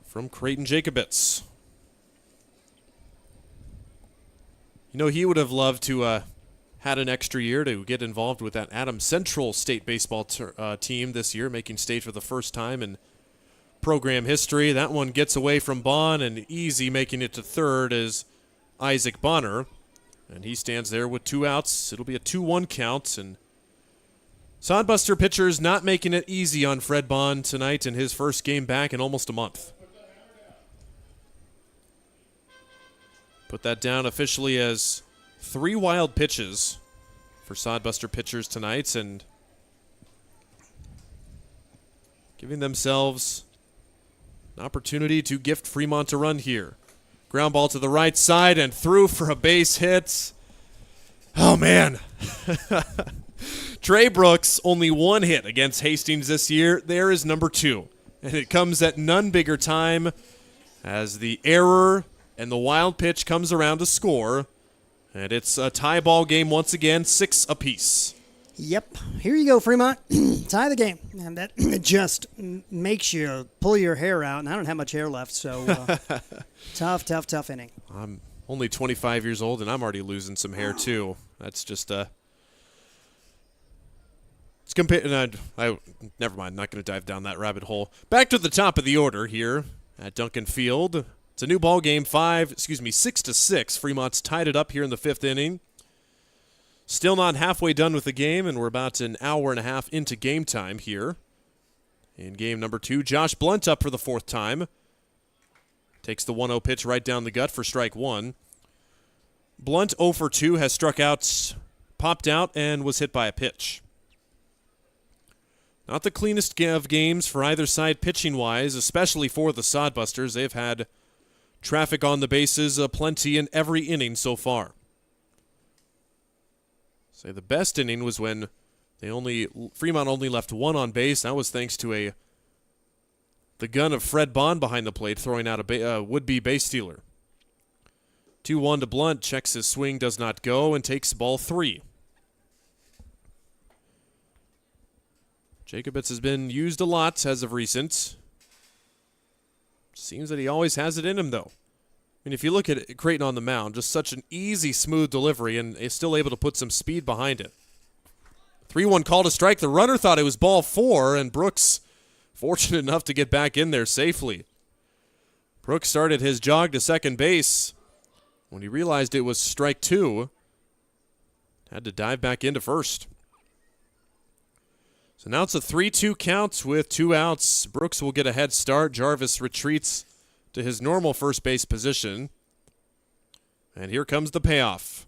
from Creighton Jacobitz. You know, he would have loved to had an extra year to get involved with that Adams Central State baseball team this year, making state for the first time in program history. That one gets away from Bond, and easy making it to third is Isaac Bonner, and he stands there with 2 outs. It'll be a 2-1 count, and Sodbuster pitchers not making it easy on Fred Bond tonight in his first game back in almost a month. Put that down officially as 3 wild pitches for Sodbuster pitchers tonight, and giving themselves An opportunity to gift Fremont a run here. Ground ball to the right side and through for a base hit. Oh, man. Trey Brooks, only one hit against Hastings this year. There is number 2. And it comes at none bigger time as the error and the wild pitch comes around to score. And it's a tie ball game once again, 6 apiece. Yep. Here you go, Fremont. Tie the game. And that just makes you pull your hair out. And I don't have much hair left, so tough inning. I'm only 25 years old, and I'm already losing some hair, too. That's just it's never mind. Not going to dive down that rabbit hole. Back to the top of the order here at Duncan Field. It's a new ball game, 6-6. Fremont's tied it up here in the 5th inning. Still not halfway done with the game, and we're about an hour and a half into game time here. In game number 2, Josh Blunt up for the 4th time. Takes the 1-0 pitch right down the gut for strike 1. Blunt 0 for 2 has struck out, popped out, and was hit by a pitch. Not the cleanest of games for either side pitching-wise, especially for the Sodbusters. They've had traffic on the bases plenty in every inning so far. Say the best inning was when Fremont only left 1 on base. That was thanks to the gun of Fred Bond behind the plate throwing out a would-be base stealer. 2-1 to Blunt, checks his swing, does not go, and takes ball 3. Jacobitz has been used a lot as of recent. Seems that he always has it in him, though. I mean, if you look at it, Creighton on the mound, just such an easy, smooth delivery, and is still able to put some speed behind it. 3-1 call to strike. The runner thought it was ball 4, and Brooks fortunate enough to get back in there safely. Brooks started his jog to second base. When he realized it was strike 2, had to dive back into first. So now it's a 3-2 count with 2 outs. Brooks will get a head start. Jarvis retreats to his normal first base position. And here comes the payoff.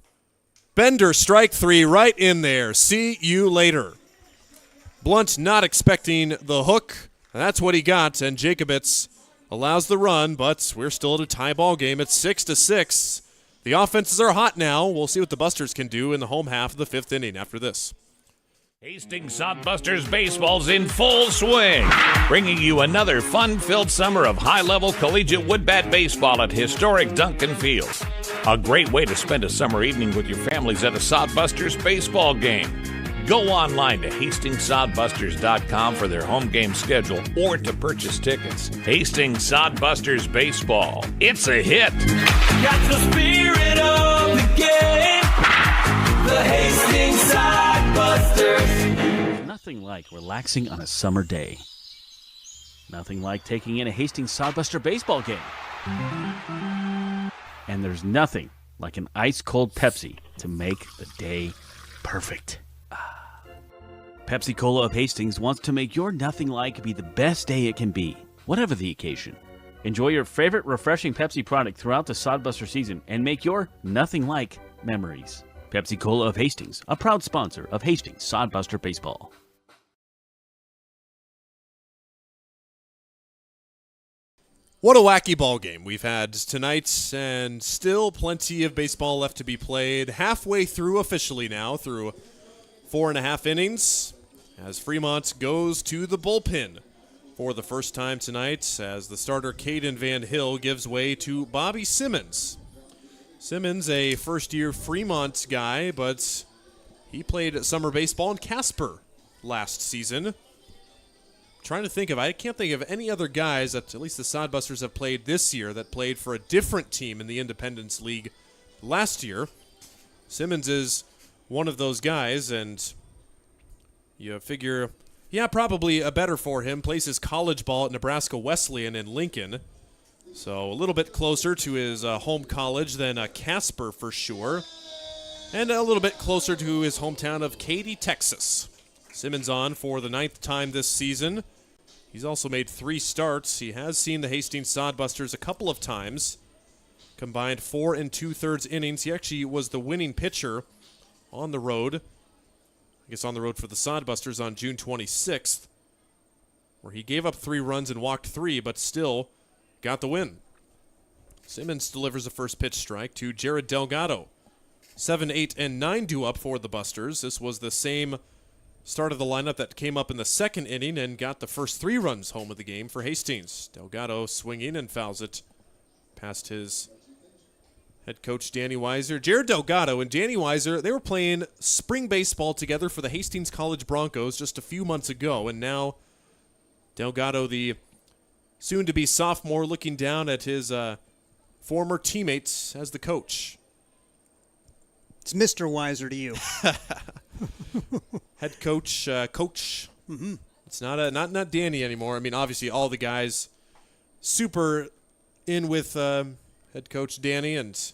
Bender, strike 3, right in there. See you later. Blunt not expecting the hook. That's what he got, and Jacobitz allows the run, but we're still at a tie ball game. It's 6-6. The offenses are hot now. We'll see what the Busters can do in the home half of the 5th inning after this. Hastings Sodbusters baseball's in full swing, bringing you another fun-filled summer of high-level collegiate wood-bat baseball at historic Duncan Field. A great way to spend a summer evening with your families at a Sodbusters baseball game. Go online to HastingsSodbusters.com for their home game schedule or to purchase tickets. Hastings Sodbusters baseball. It's a hit. Got the spirit of the game. The Hastings Sodbusters. Nothing like relaxing on a summer day. Nothing like taking in a Hastings Sodbuster baseball game. And there's nothing like an ice-cold Pepsi to make the day perfect. Pepsi Cola of Hastings wants to make your nothing like be the best day it can be, whatever the occasion. Enjoy your favorite refreshing Pepsi product throughout the Sodbuster season and make your nothing like memories. Pepsi Cola of Hastings, a proud sponsor of Hastings Sodbuster Baseball. What a wacky ball game we've had tonight, and still plenty of baseball left to be played. Halfway through officially now, through 4.5 innings, as Fremont goes to the bullpen for the first time tonight, as the starter Caden Van Hill gives way to Bobby Simmons. Simmons, a first-year Fremont guy, but he played summer baseball in Casper last season. I can't think of any other guys that at least the Sodbusters have played this year that played for a different team in the Independence League last year. Simmons is one of those guys, and you figure, yeah, probably a better for him. Plays his college ball at Nebraska Wesleyan in Lincoln. So a little bit closer to his home college than Casper for sure. And a little bit closer to his hometown of Katy, Texas. Simmons on for the 9th time this season. He's also made 3 starts. He has seen the Hastings Sodbusters a couple of times. Combined 4 2/3 innings. He actually was the winning pitcher on the road. I guess on the road for the Sodbusters on June 26th. Where he gave up 3 runs and walked 3, but still got the win. Simmons delivers the first pitch strike to Jared Delgado. 7, 8, and 9 due up for the Busters. This was the same start of the lineup that came up in the second inning and got the first 3 runs home of the game for Hastings. Delgado swinging and fouls it past his head coach Danny Weiser. Jared Delgado and Danny Weiser, they were playing spring baseball together for the Hastings College Broncos just a few months ago, and now Delgado, the soon-to-be sophomore, looking down at his former teammates as the coach. It's Mr. Weiser to you. Head coach, coach. Mm-hmm. It's not Danny anymore. I mean, obviously, all the guys super in with head coach Danny, and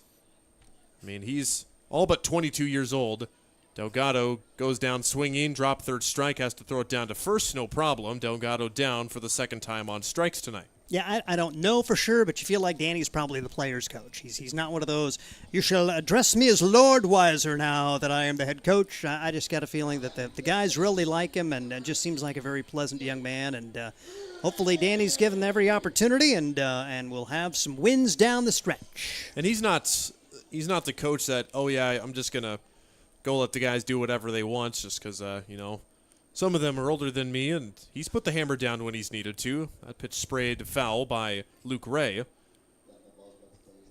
I mean, he's all but 22 years old. Delgado goes down swinging, drop third strike, has to throw it down to first, no problem. Delgado down for the second time on strikes tonight. Yeah, I don't know for sure, but you feel like Danny's probably the player's coach. He's not one of those, you shall address me as Lord Weiser now that I am the head coach. I just got a feeling that the guys really like him and just seems like a very pleasant young man. And hopefully Danny's given every opportunity and we'll have some wins down the stretch. And he's not the coach that, oh yeah, I'm just going to go let the guys do whatever they want just because, some of them are older than me, and he's put the hammer down when he's needed to. That pitch sprayed foul by Luke Ray. A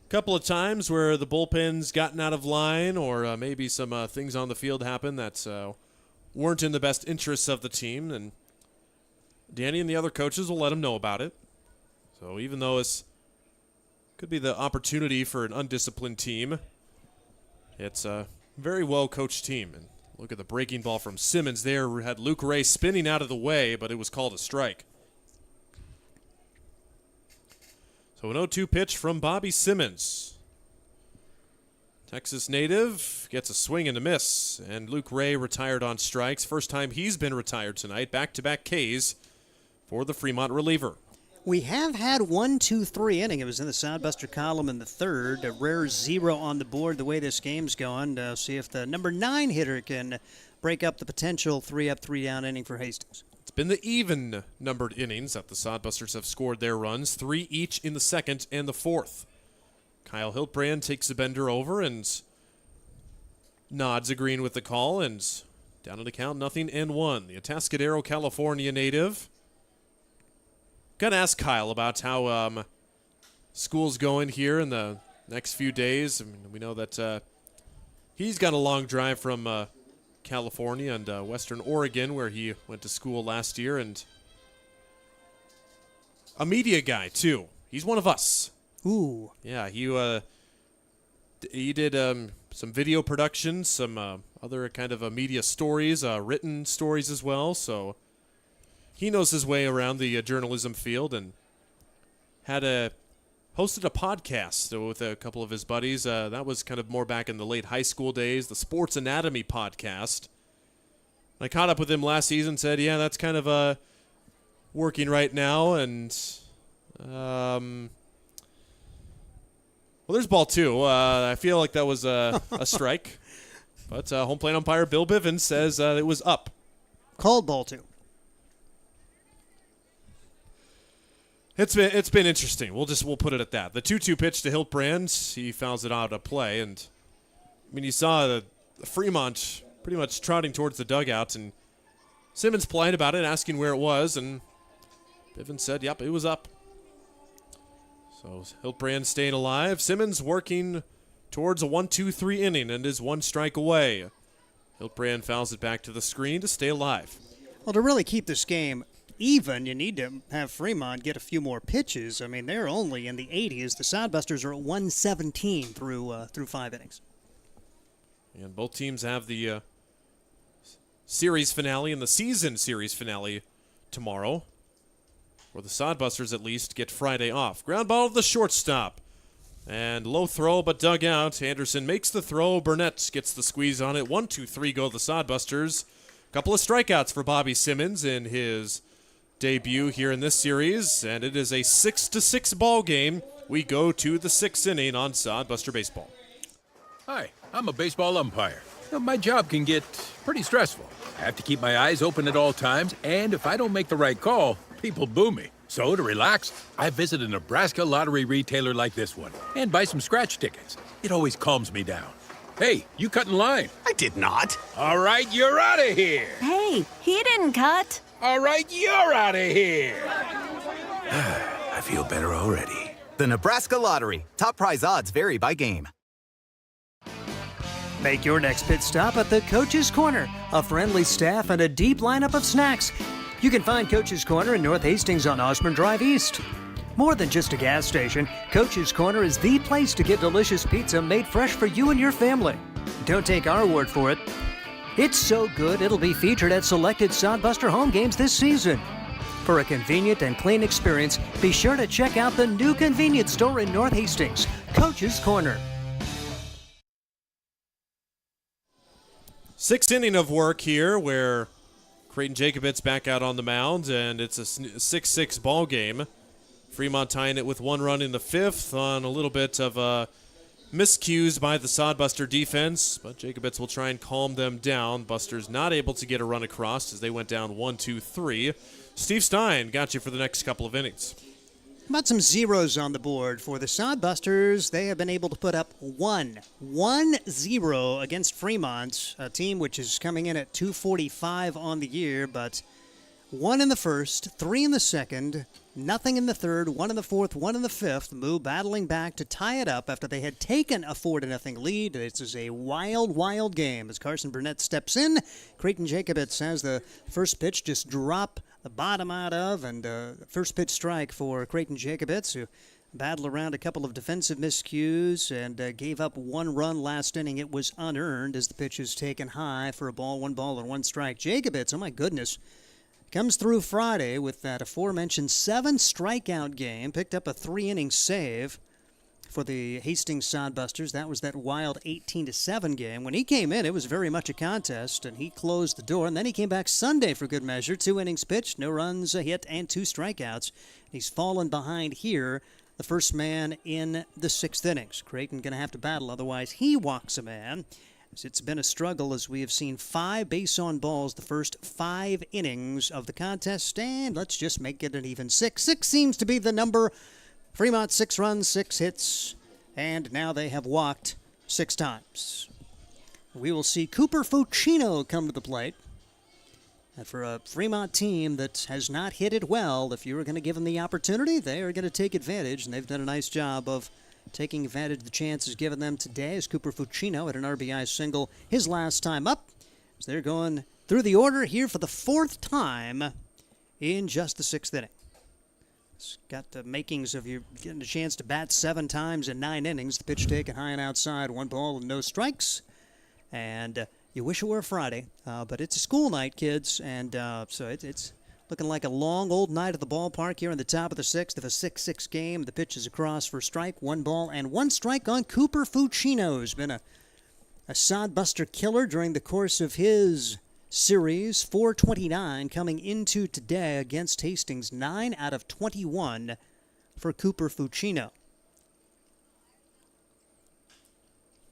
couple of times where the bullpen's gotten out of line or maybe some things on the field happened that weren't in the best interests of the team, and Danny and the other coaches will let him know about it. So even though it's could be the opportunity for an undisciplined team, it's a very well-coached team. And look at the breaking ball from Simmons there. Had Luke Ray spinning out of the way, but it was called a strike. So an 0-2 pitch from Bobby Simmons. Texas native gets a swing and a miss, and Luke Ray retired on strikes. First time he's been retired tonight. Back-to-back Ks for the Fremont reliever. We have had 1, 2, 3 inning. It was in the Sodbuster column in the third. A rare 0 on the board the way this game's going. See if the number 9 hitter can break up the potential 3-up, 3-down inning for Hastings. It's been the even-numbered innings that the Sodbusters have scored their runs, 3 each in the second and the fourth. Kyle Hiltbrand takes the bender over and nods agreeing with the call, and down to the count, 0-1. The Atascadero, California native. Got to ask Kyle about how school's going here in the next few days. I mean, we know that he's got a long drive from California and Western Oregon, where he went to school last year, and a media guy, too. He's one of us. Ooh. Yeah, he did some video production, some other kind of media stories, written stories as well, so he knows his way around the journalism field and hosted a podcast with a couple of his buddies. That was kind of more back in the late high school days, the Sports Anatomy podcast. I caught up with him last season, said, yeah, that's kind of working right now. And, well, there's ball 2. I feel like that was a strike. But home plate umpire Bill Bivens says it was up. Called ball 2. It's been interesting. We'll put it at that. The 2-2 pitch to Hiltbrand, he fouls it out of play, and I mean you saw the Fremont pretty much trotting towards the dugouts, and Simmons polite about it, asking where it was, and Bivens said, "Yep, it was up." So Hiltbrand staying alive. Simmons working towards a 1-2-3 inning and is 1 strike away. Hiltbrand fouls it back to the screen to stay alive. Well, to really keep this game even, you need to have Fremont get a few more pitches. I mean, they're only in the 80s. The Sodbusters are at 117 through 5 innings. And both teams have the series finale and the season series finale tomorrow, where the Sodbusters at least get Friday off. Ground ball to the shortstop. And low throw, but dug out. Anderson makes the throw. Burnett gets the squeeze on it. 1-2-3 go the Sodbusters. Couple of strikeouts for Bobby Simmons in his debut here in this series, and it is a 6-6 ball game. We go to the 6th inning on Sodbuster Baseball. Hi, I'm a baseball umpire. My job can get pretty stressful. I have to keep my eyes open at all times, and if I don't make the right call, people boo me. So to relax, I visit a Nebraska lottery retailer like this one and buy some scratch tickets. It always calms me down. Hey, you cut in line. I did not. All right, you're out of here. Hey, he didn't cut. All right, you're out of here. I feel better already. The Nebraska Lottery. Top prize odds vary by game. Make your next pit stop at the Coach's Corner. A friendly staff and a deep lineup of snacks. You can find Coach's Corner in North Hastings on Osborne Drive East. More than just a gas station, Coach's Corner is the place to get delicious pizza made fresh for you and your family. Don't take our word for it. It's so good it'll be featured at selected Sodbuster home games this season. For a convenient and clean experience, be sure to check out the new convenience store in North Hastings, Coach's Corner. Sixth inning of work here where Creighton Jacobitz back out on the mound, and it's a 6-6 ball game. Fremont tying it with 1 run in the 5th on a little bit of miscues by the Sodbuster defense, but Jacobitz will try and calm them down. Busters not able to get a run across as they went down 1-2-3. Steve Stein got you for the next couple of innings. About some zeros on the board for the Sodbusters. They have been able to put up 1-0 against Fremont, a team which is coming in at 245 on the year, but 1 in the first, 3 in the second, nothing in the third, 1 in the fourth, 1 in the fifth. Moo battling back to tie it up after they had taken a 4-0 lead. This is a wild, wild game as Carson Burnett steps in. Creighton Jacobitz has the first pitch just drop the bottom out of, and first pitch strike for Creighton Jacobitz, who battled around a couple of defensive miscues and gave up 1 run last inning. It was unearned as the pitch is taken high for a ball, 1 ball and 1 strike. Jacobitz, oh my goodness, comes through Friday with that aforementioned 7 strikeout game, picked up a 3-inning save for the Hastings Sodbusters. That was that wild 18-7 game. When he came in, it was very much a contest, and he closed the door. And then he came back Sunday for good measure. 2 innings pitched, no runs, a hit, and 2 strikeouts. He's fallen behind here, the first man in the 6th innings. Creighton going to have to battle, otherwise he walks a man. It's been a struggle as we have seen 5 base on balls the first 5 innings of the contest, and let's just make it an even 6. 6 seems to be the number. Fremont 6 runs, 6 hits, and now they have walked 6 times. We will see Cooper Fucino come to the plate. And for a Fremont team that has not hit it well, if you were going to give them the opportunity, they are going to take advantage, and they've done a nice job of taking advantage of the chances given them today as Cooper Fucino had an RBI single his last time up. So they're going through the order here for the 4th time in just the 6th inning. It's got the makings of you getting a chance to bat 7 times in 9 innings. The pitch taken high and outside, 1 ball and no strikes. And you wish it were a Friday, but it's a school night, kids, and so it's looking like a long old night at the ballpark here in the top of the 6th of a 6-6 game. The pitch is across for a strike, 1 ball and 1 strike on Cooper Fucino, who's been a Sodbuster killer during the course of his series. 429 coming into today against Hastings. 9 out of 21 for Cooper Fucino.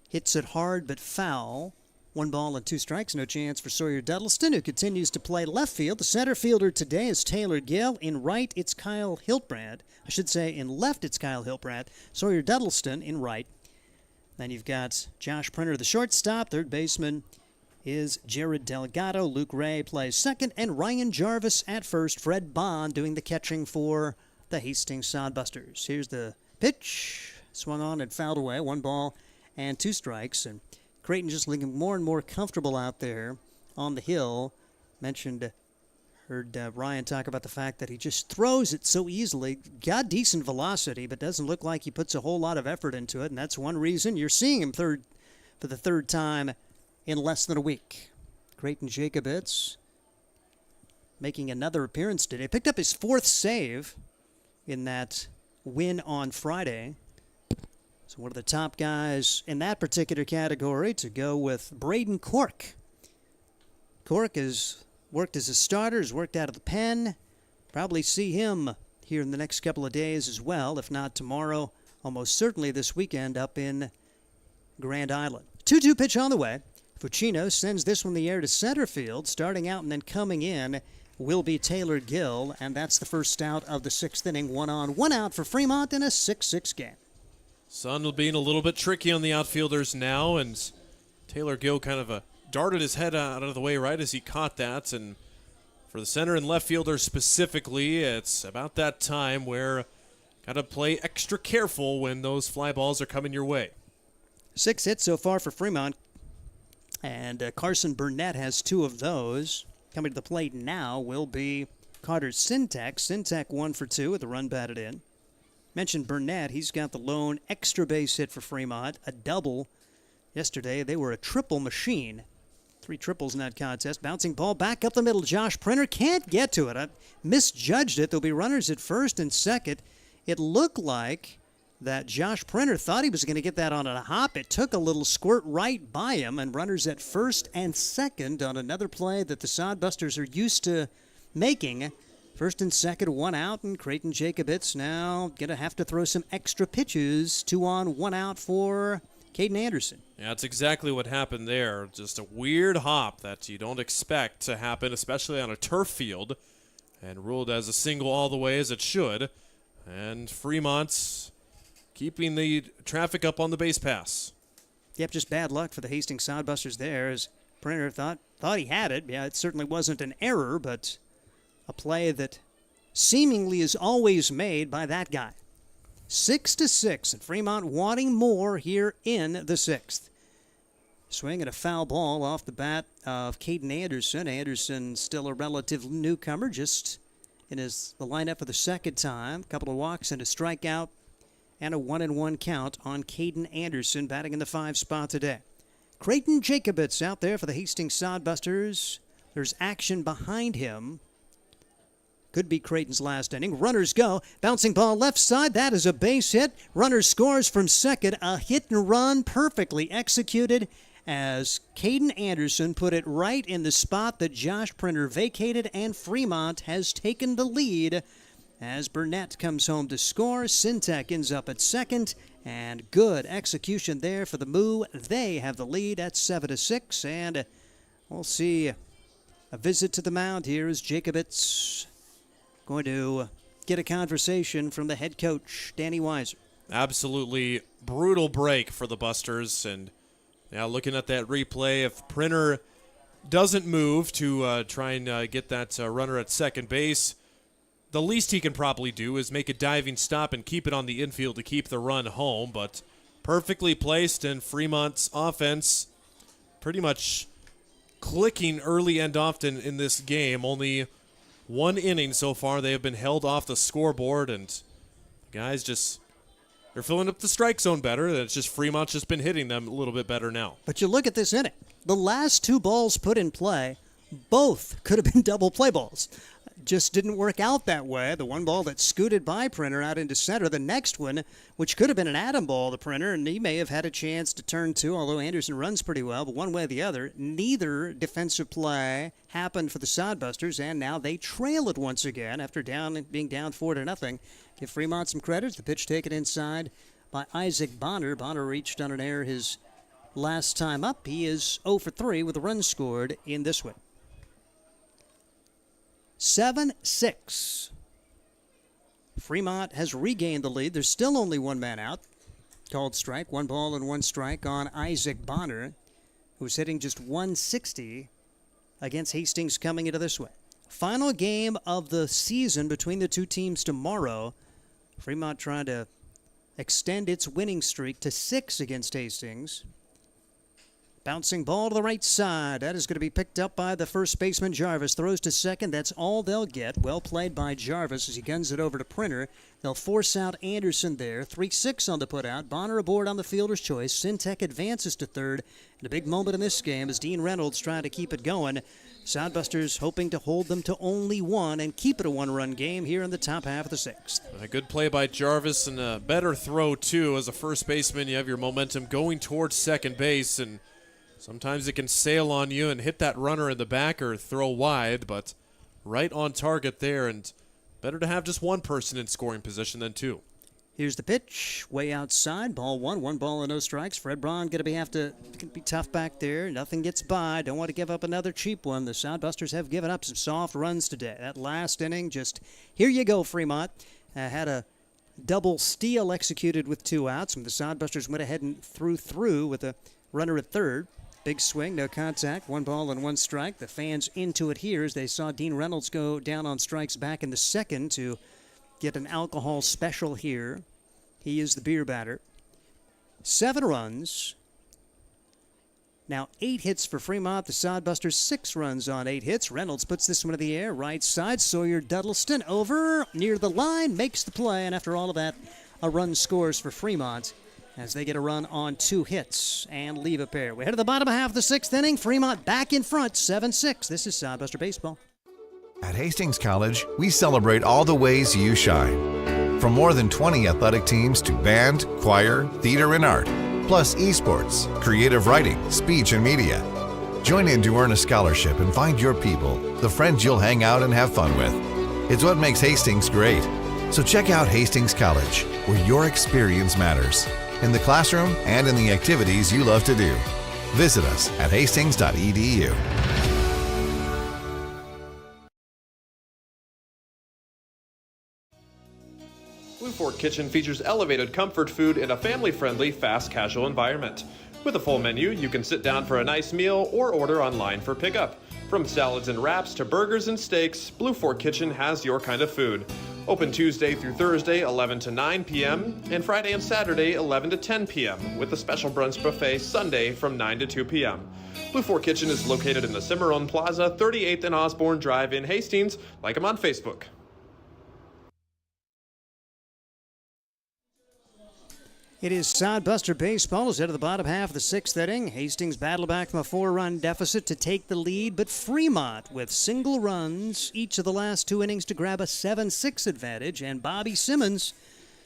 Hits it hard but foul. 1 ball and 2 strikes, no chance for Sawyer Duddleston, who continues to play left field. The center fielder today is Taylor Gill. In right, it's Kyle Hiltbrand. I should say in left, it's Kyle Hiltbrand. Sawyer Duddleston in right. Then you've got Josh Printer, the shortstop. Third baseman is Jared Delgado. Luke Ray plays second, and Ryan Jarvis at first. Fred Bond doing the catching for the Hastings Sodbusters. Here's the pitch. Swung on and fouled away. 1 ball and 2 strikes, and Creighton just looking more and more comfortable out there on the hill. Heard Ryan talk about the fact that he just throws it so easily. Got decent velocity, but doesn't look like he puts a whole lot of effort into it, and that's one reason you're seeing him for the 3rd time in less than a week. Creighton Jacobitz making another appearance today. Picked up his 4th save in that win on Friday. So one of the top guys in that particular category to go with Braden Cork. Cork has worked as a starter, has worked out of the pen. Probably see him here in the next couple of days as well, if not tomorrow, almost certainly this weekend up in Grand Island. 2-2 pitch on the way. Fucino sends this one in the air to center field, starting out and then coming in. will be Taylor Gill, and that's the first out of the 6th inning. 1 on, 1 out for Fremont in a 6-6 game. Sun being a little bit tricky on the outfielders now, and Taylor Gill kind of darted his head out of the way right as he caught that. And for the center and left fielder specifically, it's about that time where got to play extra careful when those fly balls are coming your way. 6 hits so far for Fremont, and Carson Burnett has 2 of those. Coming to the plate now will be Carter Sintek. Sintek 1 for 2 with the run batted in. Mentioned Burnett, he's got the lone extra base hit for Fremont, a double. Yesterday they were a triple machine. 3 triples in that contest. Bouncing ball back up the middle. Josh Printer can't get to it. I misjudged it. There'll be runners at first and second. It looked like that Josh Printer thought he was going to get that on a hop. It took a little squirt right by him, and runners at first and second on another play that the Sodbusters are used to making. First and second, 1 out, and Creighton Jacobitz now going to have to throw some extra pitches. 2 on, 1 out for Caden Anderson. Yeah, that's exactly what happened there. Just a weird hop that you don't expect to happen, especially on a turf field, and ruled as a single all the way as it should. And Fremont's keeping the traffic up on the base pass. Yep, just bad luck for the Hastings Sodbusters there, as Printer thought he had it. Yeah, it certainly wasn't an error, but a play that seemingly is always made by that guy. 6-6, and Fremont wanting more here in the 6th. Swing and a foul ball off the bat of Caden Anderson. Anderson still a relative newcomer, just in the lineup for the second time. A couple of walks and a strikeout, and a 1-1 count on Caden Anderson, batting in the 5 spot today. Creighton Jacobitz out there for the Hastings Sodbusters. There's action behind him. Could be Creighton's last inning. Runners go. Bouncing ball left side. That is a base hit. Runner scores from second. A hit and run perfectly executed as Caden Anderson put it right in the spot that Josh Printer vacated, and Fremont has taken the lead as Burnett comes home to score. Sintek ends up at second, and good execution there for the Moo. They have the lead at 7-6, and we'll see a visit to the mound here as Jacobitz going to get a conversation from the head coach, Danny Weiser. Absolutely brutal break for the Busters, and now looking at that replay, if Printer doesn't move to try and get that runner at second base, the least he can probably do is make a diving stop and keep it on the infield to keep the run home, but perfectly placed, and Fremont's offense pretty much clicking early and often in this game. Only 1 inning so far. They have been held off the scoreboard, and guys they're filling up the strike zone better. It's just Fremont's just been hitting them a little bit better now. But you look at this inning. The last 2 balls put in play, both could have been double play balls. Just didn't work out that way. The one ball that scooted by Printer out into center. The next one, which could have been an atom ball to Printer, and he may have had a chance to turn 2, although Anderson runs pretty well. But one way or the other, neither defensive play happened for the Sodbusters, and now they trail it once again after being down 4-0. Give Fremont some credit. The pitch taken inside by Isaac Bonner. Bonner reached on an error his last time up. He is 0 for 3 with a run scored in this one. 7-6. Fremont has regained the lead. There's still only 1 man out. Called strike. 1 ball and 1 strike on Isaac Bonner, who's hitting just 160 against Hastings coming into this one. Final game of the season between the 2 teams tomorrow. Fremont trying to extend its winning streak to 6 against Hastings. Bouncing ball to the right side. That is going to be picked up by the first baseman, Jarvis. Throws to second. That's all they'll get. Well played by Jarvis as he guns it over to Printer. They'll force out Anderson there. 3-6 on the putout. Bonner aboard on the fielder's choice. Sintek advances to third. And a big moment in this game is Dean Reynolds trying to keep it going. Sodbusters hoping to hold them to only 1 and keep it a 1-run game here in the top half of the 6th. A good play by Jarvis and a better throw, too. As a first baseman, you have your momentum going towards second base, and sometimes it can sail on you and hit that runner in the back or throw wide, but right on target there, and better to have just 1 person in scoring position than 2. Here's the pitch, way outside, ball one ball and no strikes. Fred Braun going to be tough back there. Nothing gets by. Don't want to give up another cheap one. The Sodbusters have given up some soft runs today. That last inning, just here you go, Fremont. Had a double steal executed with 2 outs. And the Sodbusters went ahead and threw with a runner at third. Big swing, no contact, 1 ball and 1 strike. The fans into it here as they saw Dean Reynolds go down on strikes back in the second to get an alcohol special here. He is the beer batter. 7 runs. Now 8 hits for Fremont. The Sodbusters 6 runs on 8 hits. Reynolds puts this one in the air. Right side. Sawyer Duddleston over near the line. Makes the play. And after all of that, a run scores for Fremont as they get a run on 2 hits and leave a pair. We head to the bottom half of the 6th inning. Fremont back in front, 7-6. This is Sodbuster Baseball. At Hastings College, we celebrate all the ways you shine. From more than 20 athletic teams to band, choir, theater, and art, plus esports, creative writing, speech, and media. Join in to earn a scholarship and find your people, the friends you'll hang out and have fun with. It's what makes Hastings great. So check out Hastings College, where your experience matters, in the classroom and in the activities you love to do. Visit us at hastings.edu. Blue Fork Kitchen features elevated comfort food in a family-friendly, fast casual environment. With a full menu, you can sit down for a nice meal or order online for pickup. From salads and wraps to burgers and steaks, Blue Fork Kitchen has your kind of food. Open Tuesday through Thursday, 11 to 9 p.m., and Friday and Saturday, 11 to 10 p.m., with a special brunch buffet Sunday from 9 to 2 p.m. Blue Fork Kitchen is located in the Cimarron Plaza, 38th and Osborne Drive in Hastings. Like them on Facebook. It is Sodbuster Baseball as out of the bottom half of the 6th inning. Hastings battled back from a 4-run deficit to take the lead, but Fremont with single runs each of the last 2 innings to grab a 7-6 advantage, and Bobby Simmons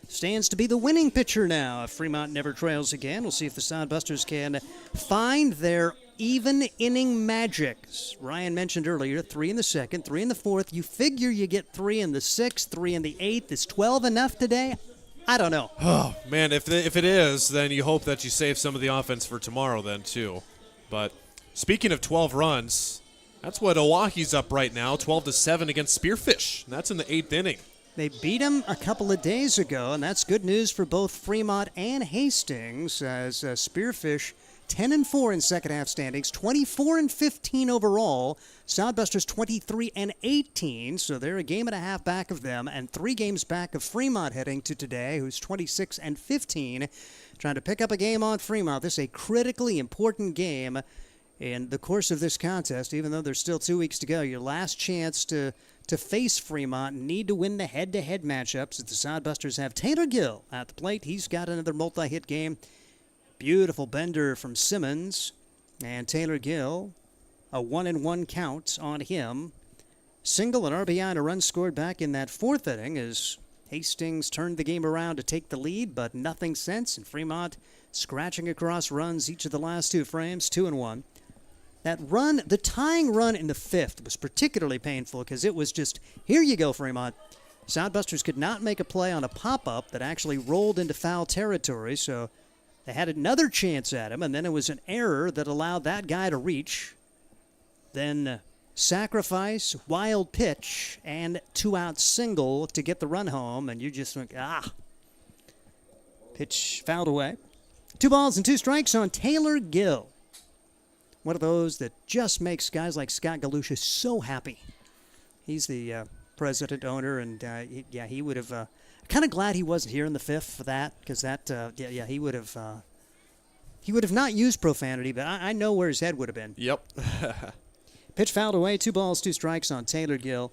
stands to be the winning pitcher now. If Fremont never trails again, we'll see if the Sodbusters can find their even inning magic. As Ryan mentioned earlier, 3 in the 2nd, 3 in the 4th. You figure you get 3 in the 6th, 3 in the 8th. Is 12 enough today? I don't know. Oh, man, if it is, then you hope that you save some of the offense for tomorrow then, too. But speaking of 12 runs, that's what Oahu's up right now, 12-7 against Spearfish. And that's in the 8th inning. They beat them a couple of days ago, and that's good news for both Fremont and Hastings, as Spearfish 10-4 in second-half standings, 24-15 overall. Sodbusters 23-18, so they're a game and a half back of them, and 3 games back of Fremont heading to today, who's 26-15, trying to pick up a game on Fremont. This is a critically important game in the course of this contest, even though there's still 2 weeks to go. Your last chance to face Fremont and need to win the head-to-head matchups. The Sodbusters have Taylor Gill at the plate. He's got another multi-hit game. Beautiful bender from Simmons, and Taylor Gill, a 1-1 count on him. Single and RBI and a run scored back in that 4th inning as Hastings turned the game around to take the lead, but nothing since, and Fremont scratching across runs each of the last 2 frames, 2-1. That run, the tying run in the 5th, was particularly painful because it was just, here you go, Fremont. Sodbusters could not make a play on a pop-up that actually rolled into foul territory, so they had another chance at him, and then it was an error that allowed that guy to reach. Then sacrifice, wild pitch, and 2-out single to get the run home, and you just think, Pitch fouled away. 2 balls and 2 strikes on Taylor Gill. One of those that just makes guys like Scott Galusha so happy. He's the president, owner, and he would have... kind of glad he wasn't here in the 5th for that, because that, he would have not used profanity, but I know where his head would have been. Yep. Pitch fouled away, 2 balls, 2 strikes on Taylor Gill.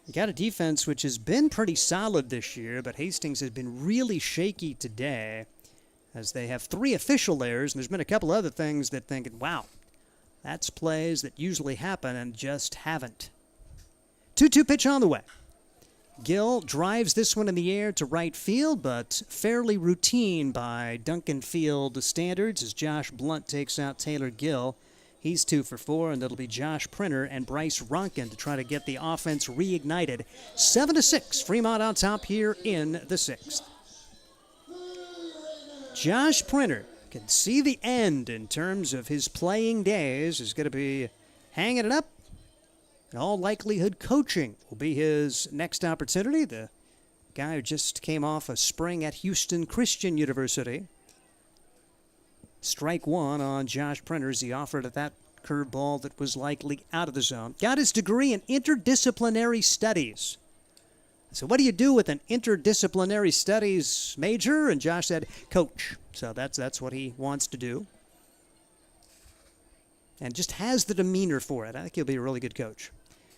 You got a defense which has been pretty solid this year, but Hastings has been really shaky today, as they have 3 official errors, and there's been a couple other things that thinking, wow, that's plays that usually happen and just haven't. 2-2 pitch on the way. Gill drives this one in the air to right field, but fairly routine by Duncan Field standards as Josh Blunt takes out Taylor Gill. He's 2 for 4, and it'll be Josh Printer and Bryce Ronan to try to get the offense reignited. 7-6, Fremont on top here in the 6th. Josh Printer can see the end in terms of his playing days. Is going to be hanging it up. In all likelihood, coaching will be his next opportunity. The guy who just came off a spring at Houston Christian University. Strike one on Josh Printer as he offered at that curveball that was likely out of the zone. Got his degree in interdisciplinary studies. So what do you do with an interdisciplinary studies major? And Josh said, coach. So that's what he wants to do. And just has the demeanor for it. I think he'll be a really good coach.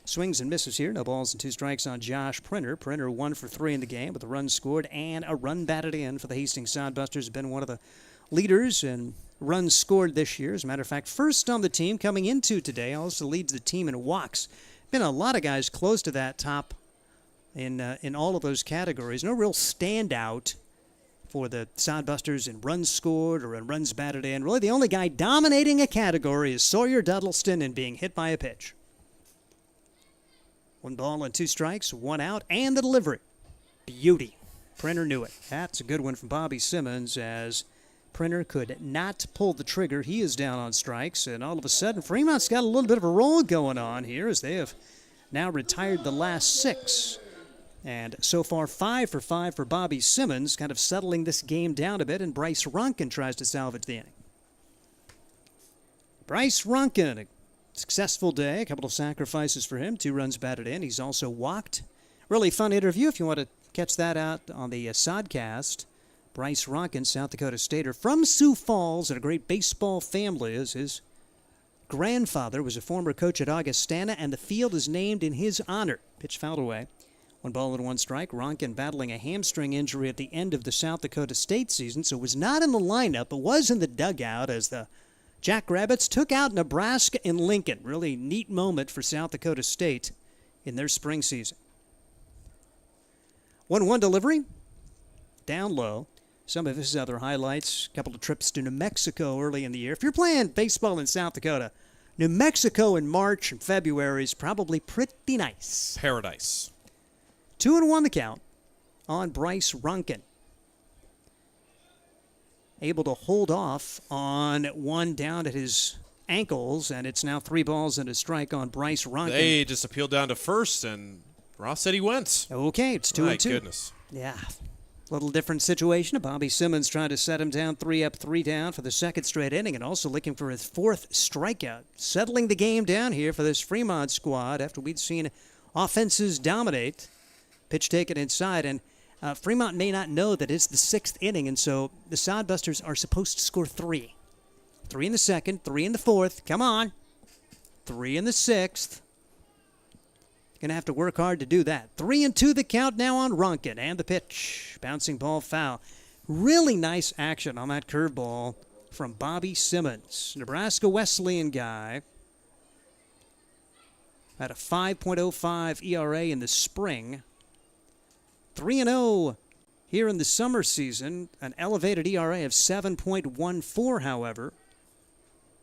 Swings and misses here. No balls and 2 strikes on Josh Printer. Printer 1 for 3 in the game with a run scored and a run batted in for the Hastings Sodbusters. Has been one of the leaders in runs scored this year. As a matter of fact, first on the team coming into today. Also leads the team in walks. Been a lot of guys close to that top in all of those categories. No real standout for the Sodbusters in runs scored or in runs batted in. Really, the only guy dominating a category is Sawyer Duddleston and being hit by a pitch. 1 ball and 2 strikes, 1 out, and the delivery. Beauty. Printer knew it. That's a good one from Bobby Simmons as Printer could not pull the trigger. He is down on strikes, and all of a sudden, Fremont's got a little bit of a roll going on here as they have now retired the last 6. And so far, 5 for 5 for Bobby Simmons, kind of settling this game down a bit, and Bryce Ronan tries to salvage the inning. Bryce Ronan, a successful day, a couple of sacrifices for him, 2 runs batted in. He's also walked. Really fun interview if you want to catch that out on the Sodcast. Bryce Ronan, South Dakota Stater from Sioux Falls, and a great baseball family. As his grandfather was a former coach at Augustana, and the field is named in his honor. Pitch fouled away. 1 ball and 1 strike. Ronan battling a hamstring injury at the end of the South Dakota State season, so was not in the lineup, but was in the dugout as the Jackrabbits took out Nebraska and Lincoln. Really neat moment for South Dakota State in their spring season. 1-1 delivery. Down low. Some of his other highlights, a couple of trips to New Mexico early in the year. If you're playing baseball in South Dakota, New Mexico in March and February is probably pretty nice. Paradise. 2-1 the count on Bryce Ronan. Able to hold off on one down at his ankles, and it's now 3 balls and a strike on Bryce Ronan. They just appealed down to first, and Ross said he went. Okay, it's 2-2. My goodness. Yeah. Little different situation. Bobby Simmons trying to set him down 3 up, 3 down for the second straight inning, and also looking for his 4th strikeout. Settling the game down here for this Fremont squad after we'd seen offenses dominate. Pitch taken inside, and Fremont may not know that it's the 6th inning, and so the Sodbusters are supposed to score 3. 3 in the 2nd, 3 in the 4th. Come on. 3 in the 6th. Going to have to work hard to do that. 3-2 the count now on Ronan, and the pitch. Bouncing ball foul. Really nice action on that curveball from Bobby Simmons. Nebraska Wesleyan guy. Had a 5.05 ERA in the spring. 3-0 here in the summer season. An elevated ERA of 7.14, however.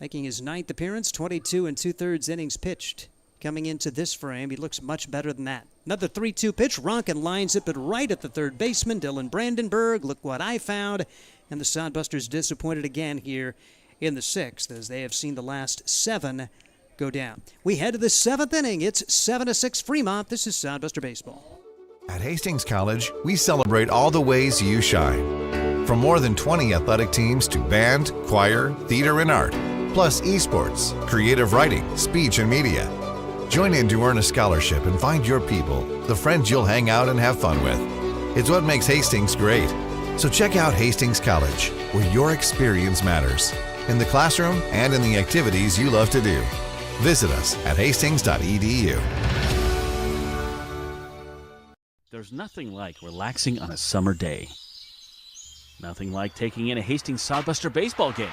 Making his 9th appearance, 22 2/3 innings pitched. Coming into this frame, he looks much better than that. Another 3-2 pitch. Ronan lines it, but right at the third baseman, Dylan Brandenburg. Look what I found. And the Sodbusters disappointed again here in the 6th, as they have seen the last 7 go down. We head to the 7th inning. It's 7-6 Fremont. This is Sodbuster Baseball. At Hastings College, we celebrate all the ways you shine. From more than 20 athletic teams to band, choir, theater, and art, plus esports, creative writing, speech, and media. Join in to earn a scholarship and find your people, the friends you'll hang out and have fun with. It's what makes Hastings great. So check out Hastings College, where your experience matters, in the classroom and in the activities you love to do. Visit us at hastings.edu. There's nothing like relaxing on a summer day. Nothing like taking in a Hastings Sodbuster baseball game.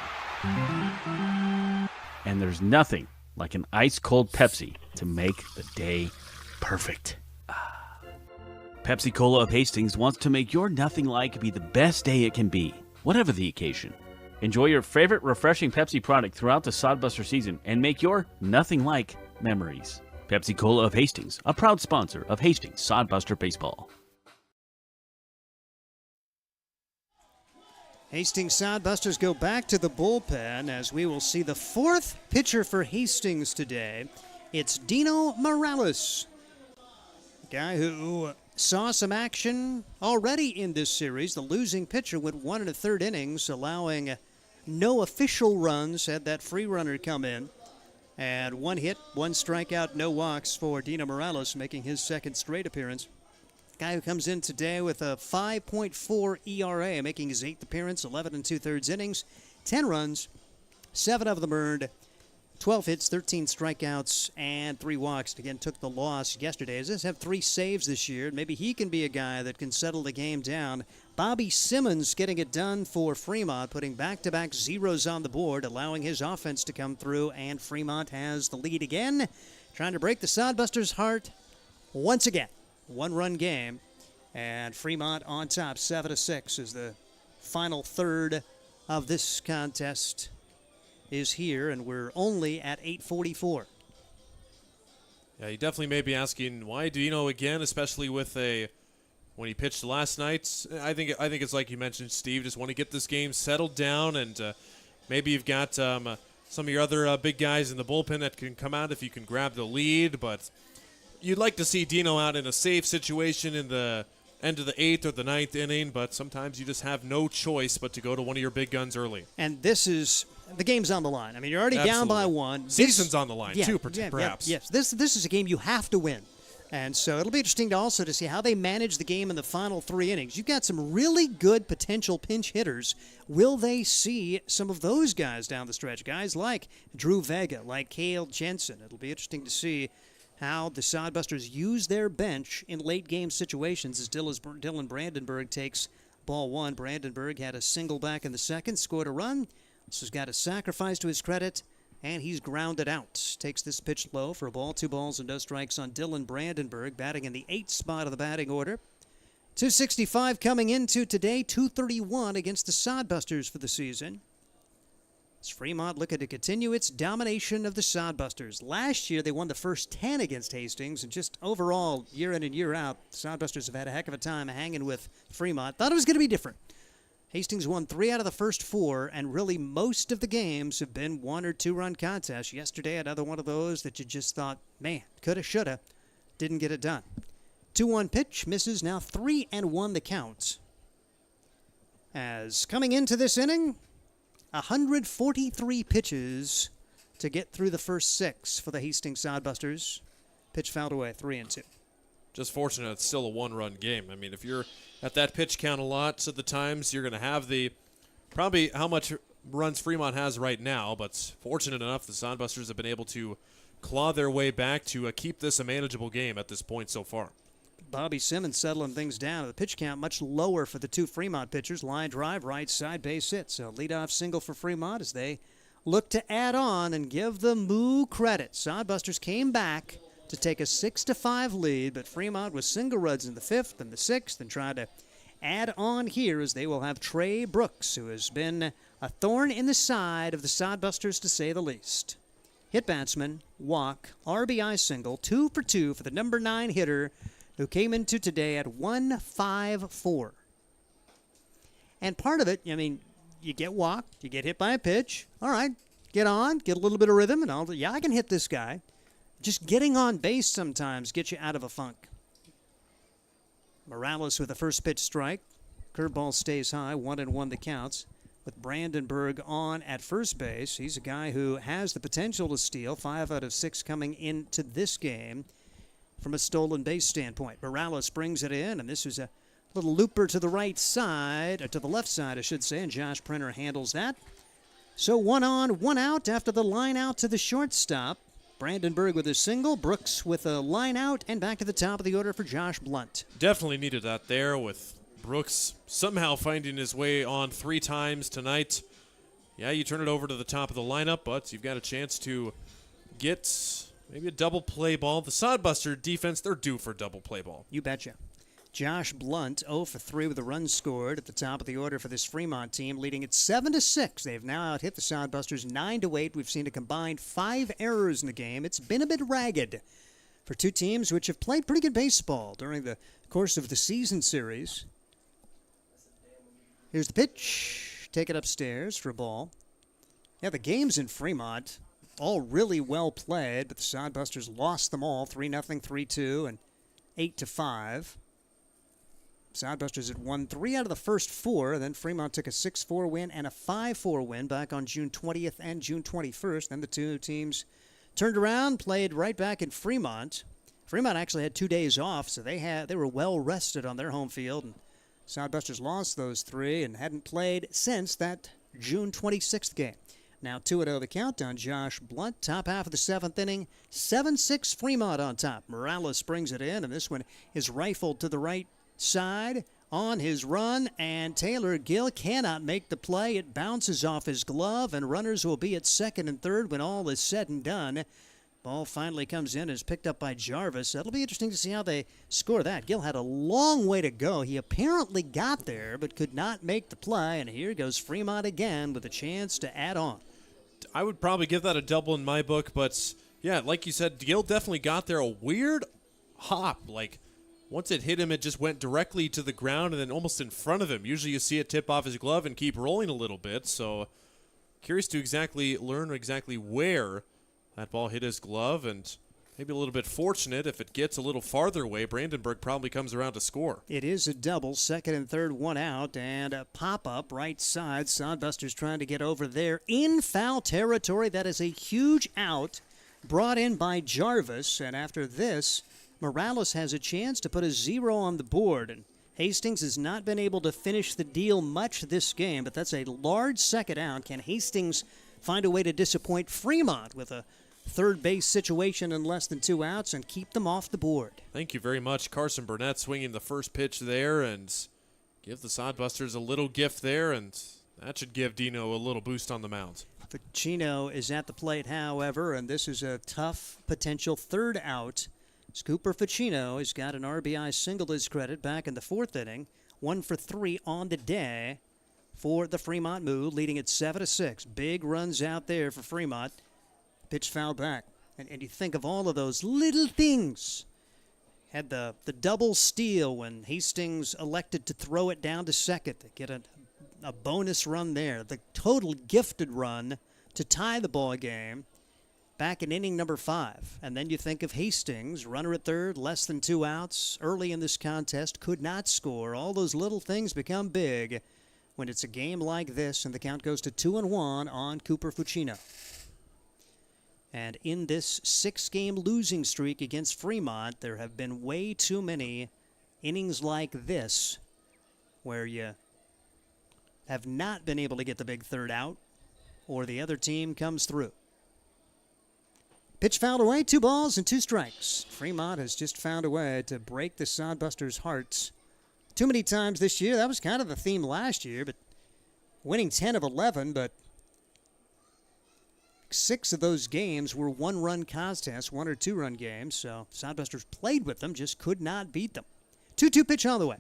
And there's nothing like an ice-cold Pepsi to make the day perfect. Pepsi Cola of Hastings wants to make your nothing like be the best day it can be, whatever the occasion. Enjoy your favorite refreshing Pepsi product throughout the Sodbuster season and make your nothing like memories. Pepsi Cola of Hastings, a proud sponsor of Hastings Sodbuster Baseball. Hastings Sodbusters go back to the bullpen as we will see the fourth pitcher for Hastings today. It's Dino Morales, a guy who saw some action already in this series. The losing pitcher went 1 1/3 innings, allowing no official runs, had that free runner come in. And 1 hit, 1 strikeout, no walks for Dino Morales, making his second straight appearance. Guy who comes in today with a 5.4 ERA, making his 8th appearance, 11 2/3 innings, 10 runs, 7 of them earned, 12 hits, 13 strikeouts, and 3 walks. Again, took the loss yesterday. He does have 3 saves this year. Maybe he can be a guy that can settle the game down. Bobby Simmons getting it done for Fremont, putting back-to-back zeros on the board, allowing his offense to come through, and Fremont has the lead again, trying to break the Sodbusters' heart once again. 1-run game, and Fremont on top, 7-6, as the final third of this contest is here, and we're only at 8:44. Yeah, you definitely may be asking why Dino again, especially with when he pitched last night. I think it's like you mentioned, Steve. Just want to get this game settled down, and maybe you've got some of your other big guys in the bullpen that can come out if you can grab the lead, but you'd like to see Dino out in a safe situation in the end of the 8th or the 9th inning, but sometimes you just have no choice but to go to one of your big guns early. And this is the game's on the line. I mean, you're already down by 1. Season's on the line, too, perhaps. Yes, this is a game you have to win. And so it'll be interesting to see how they manage the game in the final 3 innings. You've got some really good potential pinch hitters. Will they see some of those guys down the stretch? Guys like Drew Vega, like Cale Jensen. It'll be interesting to see how the Sodbusters use their bench in late-game situations as Dylan Brandenburg takes ball 1. Brandenburg had a single back in the second, scored a run. This has got a sacrifice to his credit, and he's grounded out. Takes this pitch low for a ball, 2 balls and no strikes on Dylan Brandenburg, batting in the 8th spot of the batting order. 265 coming into today, 231 against the Sodbusters for the season. It's Fremont looking to continue its domination of the Sodbusters. Last year, they won the first 10 against Hastings, and just overall, year in and year out, the Sodbusters have had a heck of a time hanging with Fremont. Thought it was going to be different. Hastings won 3 out of the first 4, and really most of the games have been 1 or 2 run contests. Yesterday, another one of those that you just thought, man, coulda, shoulda, didn't get it done. 2-1 pitch, misses, now 3-1 the count. As coming into this inning, 143 pitches to get through the first 6 for the Hastings Sodbusters. Pitch fouled away, 3-2. Just fortunate it's still a 1-run game. I mean, if you're at that pitch count a lot of the times, you're going to have probably how much runs Fremont has right now, but fortunate enough the Sodbusters have been able to claw their way back to keep this a manageable game at this point so far. Bobby Simmons settling things down. The pitch count much lower for the 2 Fremont pitchers. Line drive, right side, base hit. So leadoff single for Fremont as they look to add on and give the Moo credit. Sodbusters came back to take a 6-5 lead, but Fremont with single runs in the 5th and the 6th and tried to add on here as they will have Trey Brooks, who has been a thorn in the side of the Sodbusters to say the least. Hit batsman, walk, RBI single, 2 for 2 for the number 9 hitter, who came into today at 1-5-4. And part of it, I mean, you get walked, you get hit by a pitch. All right, get on, get a little bit of rhythm, and I can hit this guy. Just getting on base sometimes gets you out of a funk. Morales with a first pitch strike. Curveball stays high, 1-1 the counts. With Brandenburg on at first base, he's a guy who has the potential to steal. 5 out of 6 coming into this game from a stolen base standpoint. Morales brings it in, and this is a little looper to the right side, or to the left side, I should say, and Josh Printer handles that. So 1 on, 1 out after the line out to the shortstop. Brandenburg with a single, Brooks with a line out, and back to the top of the order for Josh Blunt. Definitely needed that there with Brooks somehow finding his way on 3 times tonight. Yeah, you turn it over to the top of the lineup, but you've got a chance to get maybe a double play ball. The Sodbuster defense, they're due for a double play ball. You betcha. Josh Blunt, 0 for 3 with a run scored at the top of the order for this Fremont team, leading it 7-6. They've now out-hit the Sodbusters 9-8. We've seen a combined 5 errors in the game. It's been a bit ragged for 2 teams which have played pretty good baseball during the course of the season series. Here's the pitch. take it upstairs for a ball. Yeah, the games in Fremont, all really well played, but the Sodbusters lost them all, 3-0, 3-2, and 8-5. Sodbusters had won 3 out of the first 4, then Fremont took a 6-4 win and a 5-4 win back on June 20th and June 21st. Then the two teams turned around, played right back in Fremont. Fremont actually had 2 days off, so they were well rested on their home field. And Sodbusters lost those 3 and hadn't played since that June 26th game. Now 2-0 the countdown. Josh Blunt, top half of the 7th inning, 7-6 Fremont on top. Morales brings it in, and this one is rifled to the right side on his run, and Taylor Gill cannot make the play. It bounces off his glove, and runners will be at second and third when all is said and done. Ball finally comes in and is picked up by Jarvis. That'll be interesting to see how they score that. Gill had a long way to go. He apparently got there but could not make the play, and here goes Fremont again with a chance to add on. I would probably give that a double in my book, but yeah, like you said, Gill definitely got there. A weird hop, like once it hit him, it just went directly to the ground and then almost in front of him. Usually you see it tip off his glove and keep rolling a little bit, so curious to learn exactly where that ball hit his glove, and maybe a little bit fortunate if it gets a little farther away. Brandenburg probably comes around to score. It is a double, second and third, 1 out, and a pop-up right side. Sodbusters trying to get over there in foul territory. That is a huge out brought in by Jarvis, and after this, Morales has a chance to put a 0 on the board. And Hastings has not been able to finish the deal much this game, but that's a large second out. Can Hastings find a way to disappoint Fremont with a third base situation in less than 2 outs and keep them off the board? Thank you very much. Carson Burnett swinging the first pitch there and give the Sodbusters a little gift there, and that should give Dino a little boost on the mound. Ficino is at the plate, however, and this is a tough potential third out. Cooper Ficino has got an RBI single to his credit back in the 4th inning. 1 for 3 on the day for the Fremont Moo, leading at 7-6. Big runs out there for Fremont. Pitch fouled back. And you think of all of those little things. Had the double steal when Hastings elected to throw it down to second to get a bonus run there. The total gifted run to tie the ball game back in inning number 5. And then you think of Hastings, runner at third, less than 2 outs, early in this contest, could not score. All those little things become big when it's a game like this, and the count goes to 2-1 on Cooper Ficino. And in this 6-game losing streak against Fremont, there have been way too many innings like this where you have not been able to get the big third out or the other team comes through. Pitch fouled away, 2 balls and 2 strikes. Fremont has just found a way to break the Sodbusters' hearts too many times this year. That was kind of the theme last year, but winning 10 of 11, but 6 of those games were 1-run contests, 1 or 2-run games, so Sodbusters played with them, just could not beat them. 2-2 pitch on the way.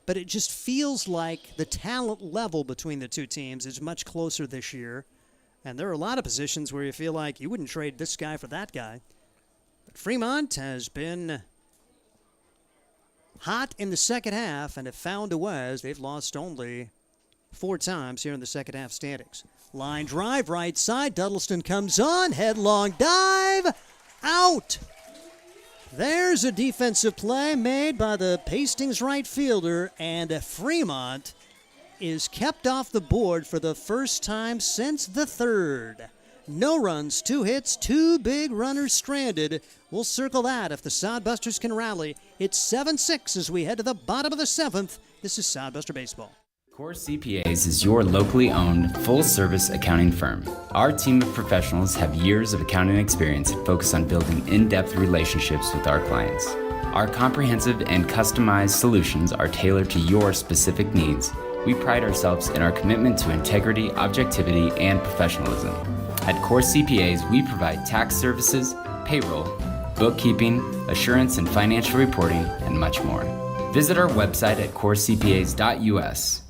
But it just feels like the talent level between the two teams is much closer this year, and there are a lot of positions where you feel like you wouldn't trade this guy for that guy. But Fremont has been hot in the second half and have found a way as they've lost only 4 times here in the second half standings. Line drive, right side. Duddleston comes on. Headlong dive. Out. There's a defensive play made by the Hastings right fielder, and Fremont is kept off the board for the first time since the 3rd. No runs, 2 hits, 2 big runners stranded. We'll circle that if the Sodbusters can rally. It's 7-6 as we head to the bottom of the 7th. This is Sodbuster Baseball. Core CPAs is your locally owned, full-service accounting firm. Our team of professionals have years of accounting experience and focus on building in-depth relationships with our clients. Our comprehensive and customized solutions are tailored to your specific needs. We pride ourselves in our commitment to integrity, objectivity, and professionalism. At Core CPAs, we provide tax services, payroll, bookkeeping, assurance and financial reporting, and much more. Visit our website at corecpas.us.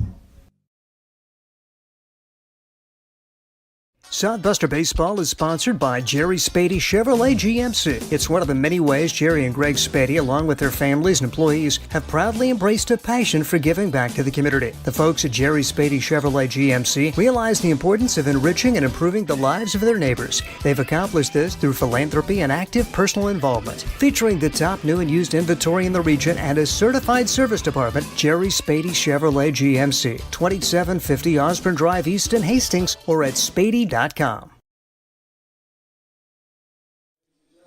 Sodbuster Baseball is sponsored by Jerry Spady Chevrolet GMC. It's one of the many ways Jerry and Greg Spady, along with their families and employees, have proudly embraced a passion for giving back to the community. The folks at Jerry Spady Chevrolet GMC realize the importance of enriching and improving the lives of their neighbors. They've accomplished this through philanthropy and active personal involvement. Featuring the top new and used inventory in the region and a certified service department, Jerry Spady Chevrolet GMC, 2750 Osborne Drive East in Hastings, or at spady.com.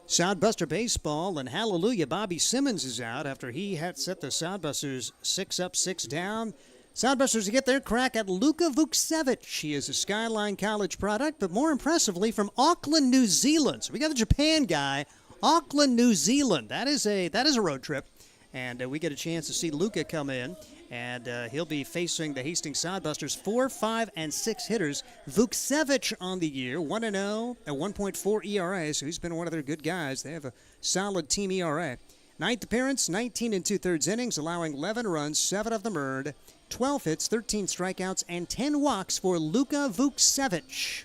Sodbuster Baseball, and hallelujah, Bobby Simmons is out after he had set the Sodbusters 6 up, 6 down. Sodbusters get their crack at Luka Vucevic. He is a Skyline College product, but more impressively from Auckland, New Zealand. So we got the Japan guy, Auckland, New Zealand. That is a road trip, and we get a chance to see Luka come in. And he'll be facing the Hastings Sodbusters, 4, 5, and 6 hitters. Vucevic on the year, 1-0, a 1.4 ERA, so he's been one of their good guys. They have a solid team ERA. Ninth appearance, 19 2/3 innings, allowing 11 runs, 7 of them earned, 12 hits, 13 strikeouts, and 10 walks for Luka Vucevic.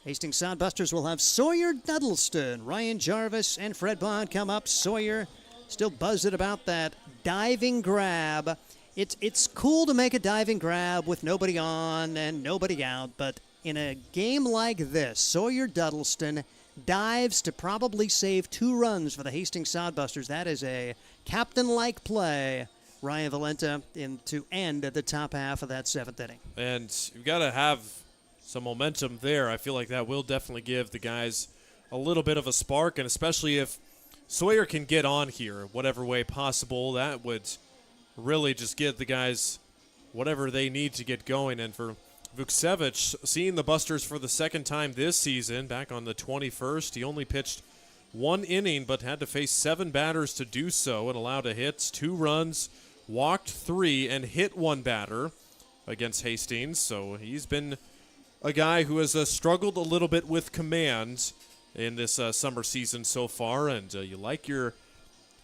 Hastings Sodbusters will have Sawyer Duddleston, Ryan Jarvis, and Fred Bond come up. Sawyer still buzzing about that diving grab. It's cool to make a diving grab with nobody on and nobody out, but in a game like this, Sawyer Duddleston dives to probably save 2 runs for the Hastings Sodbusters. That is a captain-like play, Ryan Valenta, to end the top half of that 7th inning. And you've got to have some momentum there. I feel like that will definitely give the guys a little bit of a spark, and especially if Sawyer can get on here whatever way possible, that would really just give the guys whatever they need to get going. And for Vucevic, seeing the Busters for the second time this season, back on the 21st, he only pitched 1 inning but had to face 7 batters to do so and allowed a hit, 2 runs, walked 3, and hit 1 batter against Hastings. So he's been a guy who has struggled a little bit with command in this summer season so far, and you like your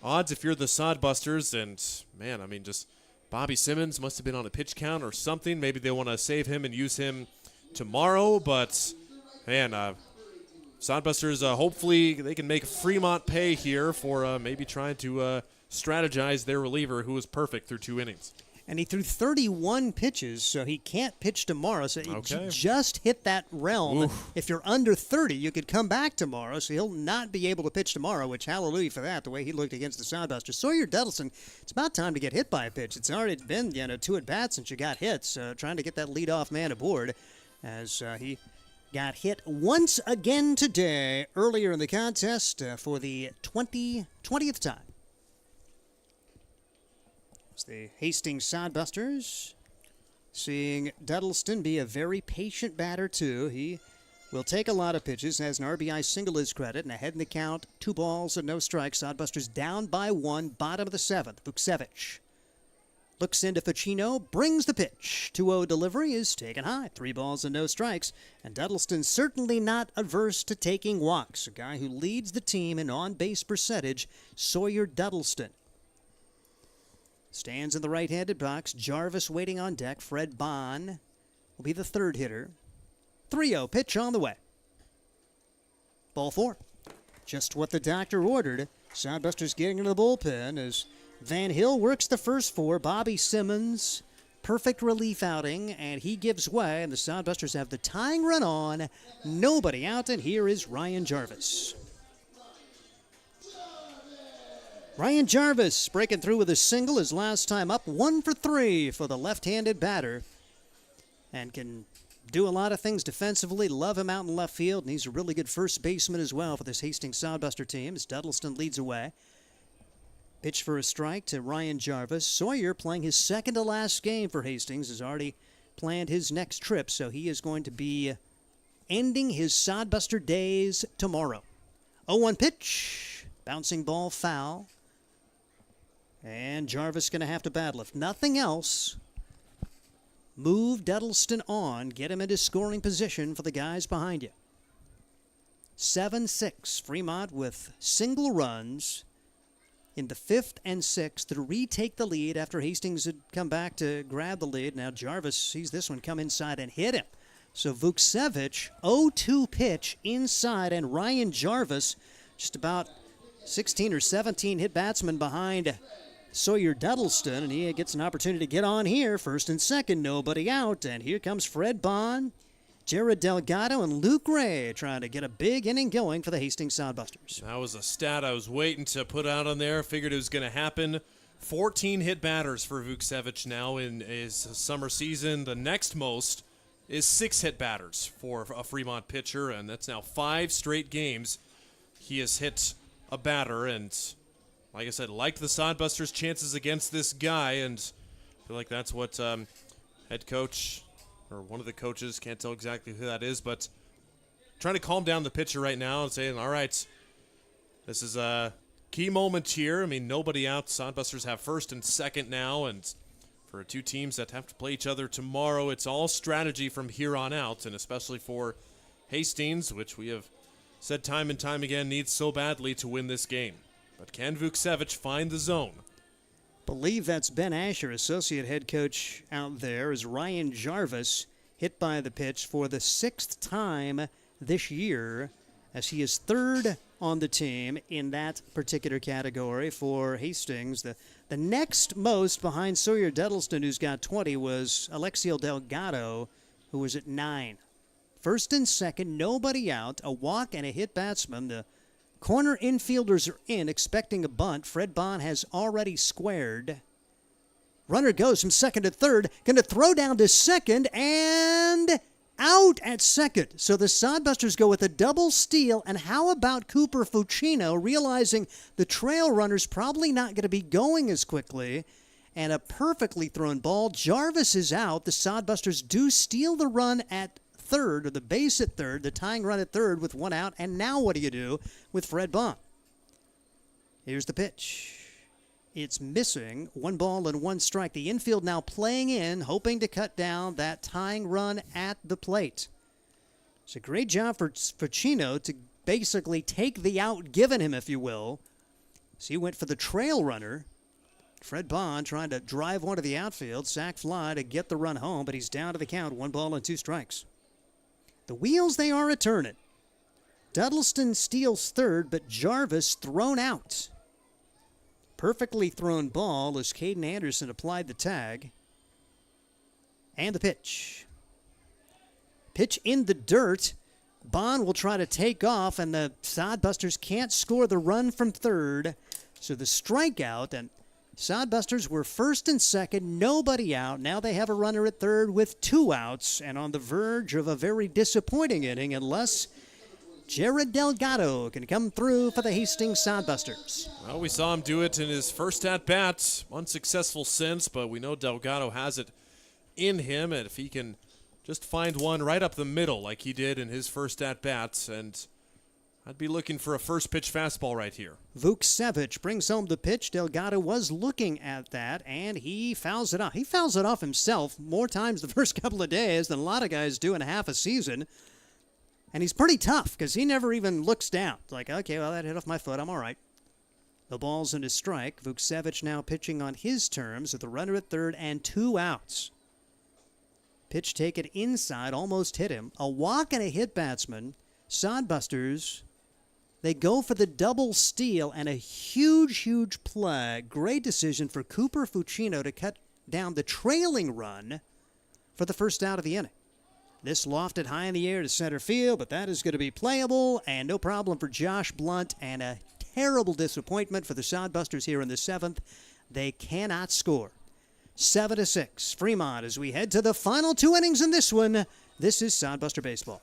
odds if you're the Sodbusters. And man, I mean, just Bobby Simmons must have been on a pitch count or something. Maybe they want to save him and use him tomorrow, but man, Sodbusters, hopefully they can make Fremont pay here for maybe trying to strategize their reliever, who was perfect through 2 innings. And he threw 31 pitches, so he can't pitch tomorrow. So he just hit that realm. Oof. If you're under 30, you could come back tomorrow, so he'll not be able to pitch tomorrow, which hallelujah for that, the way he looked against the Sodbusters. Sawyer Duddleston, it's about time to get hit by a pitch. It's already been 2 at-bats since you got hit, so trying to get that leadoff man aboard as he got hit once again today, earlier in the contest for the 20th time. The Hastings Sodbusters seeing Duddleston be a very patient batter, too. He will take a lot of pitches, has an RBI single to his credit, and ahead in the count, 2 balls and no strikes. Sodbusters down by 1, bottom of the 7th. Vucevic looks into Ficino, brings the pitch. 2-0 delivery is taken high. 3 balls and no strikes. And Duddleston certainly not averse to taking walks. A guy who leads the team in on-base percentage, Sawyer Duddleston. Stands in the right-handed box. Jarvis waiting on deck. Fred Bond will be the 3rd hitter. 3-0 pitch on the way. Ball 4. Just what the doctor ordered. Sodbusters getting into the bullpen as Van Hill works the first 4. Bobby Simmons, perfect relief outing, and he gives way, and the Sodbusters have the tying run on. Nobody out, and here is Ryan Jarvis. Ryan Jarvis breaking through with a single his last time up, 1 for 3 for the left-handed batter, and can do a lot of things defensively. Love him out in left field, and he's a really good first baseman as well for this Hastings Sodbuster team as Duddleston leads away. Pitch for a strike to Ryan Jarvis. Sawyer, playing his second to last game for Hastings, has already planned his next trip, so he is going to be ending his Sodbuster days tomorrow. 0-1 pitch, bouncing ball foul. And Jarvis going to have to battle. If nothing else, move Duddleston on, get him into scoring position for the guys behind you. 7-6, Fremont with single runs in the 5th and 6th to retake the lead after Hastings had come back to grab the lead. Now Jarvis sees this one come inside and hit him. So Vukcevic, 0-2 pitch inside, and Ryan Jarvis just about 16 or 17 hit batsmen behind Sawyer Duddleston, and he gets an opportunity to get on here. First and second, nobody out, and here comes Fred Bond, Jared Delgado, and Luke Ray trying to get a big inning going for the Hastings Sodbusters. That was a stat I was waiting to put out on there. Figured it was going to happen. 14 hit batters for Vukcevic now in his summer season. The next most is 6 hit batters for a Fremont pitcher, and that's now 5 straight games he has hit a batter. And like I said, liked the Sodbusters' chances against this guy, and I feel like that's what head coach or one of the coaches, can't tell exactly who that is, but trying to calm down the pitcher right now and saying, all right, this is a key moment here. I mean, nobody out. Sodbusters have first and second now, and for 2 teams that have to play each other tomorrow, it's all strategy from here on out, and especially for Hastings, which we have said time and time again needs so badly to win this game. But can Vukcevic find the zone? Believe that's Ben Asher, associate head coach out there, as Ryan Jarvis hit by the pitch for the 6th time this year, as he is 3rd on the team in that particular category for Hastings. The next most behind Sawyer Duddleston, who's got 20, was Alexio Delgado, who was at 9. First and second, nobody out, a walk and a hit batsman. The corner infielders are in, expecting a bunt. Fred Bond has already squared. Runner goes from second to third, going to throw down to second, and out at second. So the Sodbusters go with a double steal, and how about Cooper Fucino, realizing the trail runner's probably not going to be going as quickly, and a perfectly thrown ball. Jarvis is out. The Sodbusters do steal the run at third, or the base at third, the tying run at third with 1 out, and now what do you do with Fred Bond? Here's the pitch. It's missing. 1 ball and 1 strike. The infield now playing in, hoping to cut down that tying run at the plate. It's a great job for Fucino to basically take the out given him, if you will. So he went for the trail runner. Fred Bond trying to drive one to the outfield, sac fly to get the run home, but he's down to the count. 1 ball and 2 strikes. The wheels, they are a-turning. Duddleston steals third, but Jarvis thrown out. Perfectly thrown ball as Caden Anderson applied the tag. And the pitch. Pitch in the dirt. Bond will try to take off, and the Sodbusters can't score the run from third. So the strikeout, and Sodbusters were first and second, nobody out. Now they have a runner at third with 2 outs, and on the verge of a very disappointing inning unless Jared Delgado can come through for the Hastings Sodbusters. Well, we saw him do it in his first at-bat. Unsuccessful since, but we know Delgado has it in him, and if he can just find one right up the middle like he did in his first at-bat, and I'd be looking for a first pitch fastball right here. Vukcevic brings home the pitch. Delgado was looking at that, and he fouls it off. He fouls it off himself more times the first couple of days than a lot of guys do in a half a season. And he's pretty tough because he never even looks down. It's like, okay, well, that hit off my foot. I'm all right. The ball's in a strike. Vukcevic now pitching on his terms with a runner at third and 2 outs. Pitch taken inside, almost hit him. A walk and a hit batsman. Sodbusters, they go for the double steal and a huge, huge play. Great decision for Cooper Fucino to cut down the trailing run for the first out of the inning. This lofted high in the air to center field, but that is going to be playable, and no problem for Josh Blunt, and a terrible disappointment for the Sodbusters here in the 7th. They cannot score. 7-6, Fremont, as we head to the final 2 innings in this one. This is Sodbuster Baseball.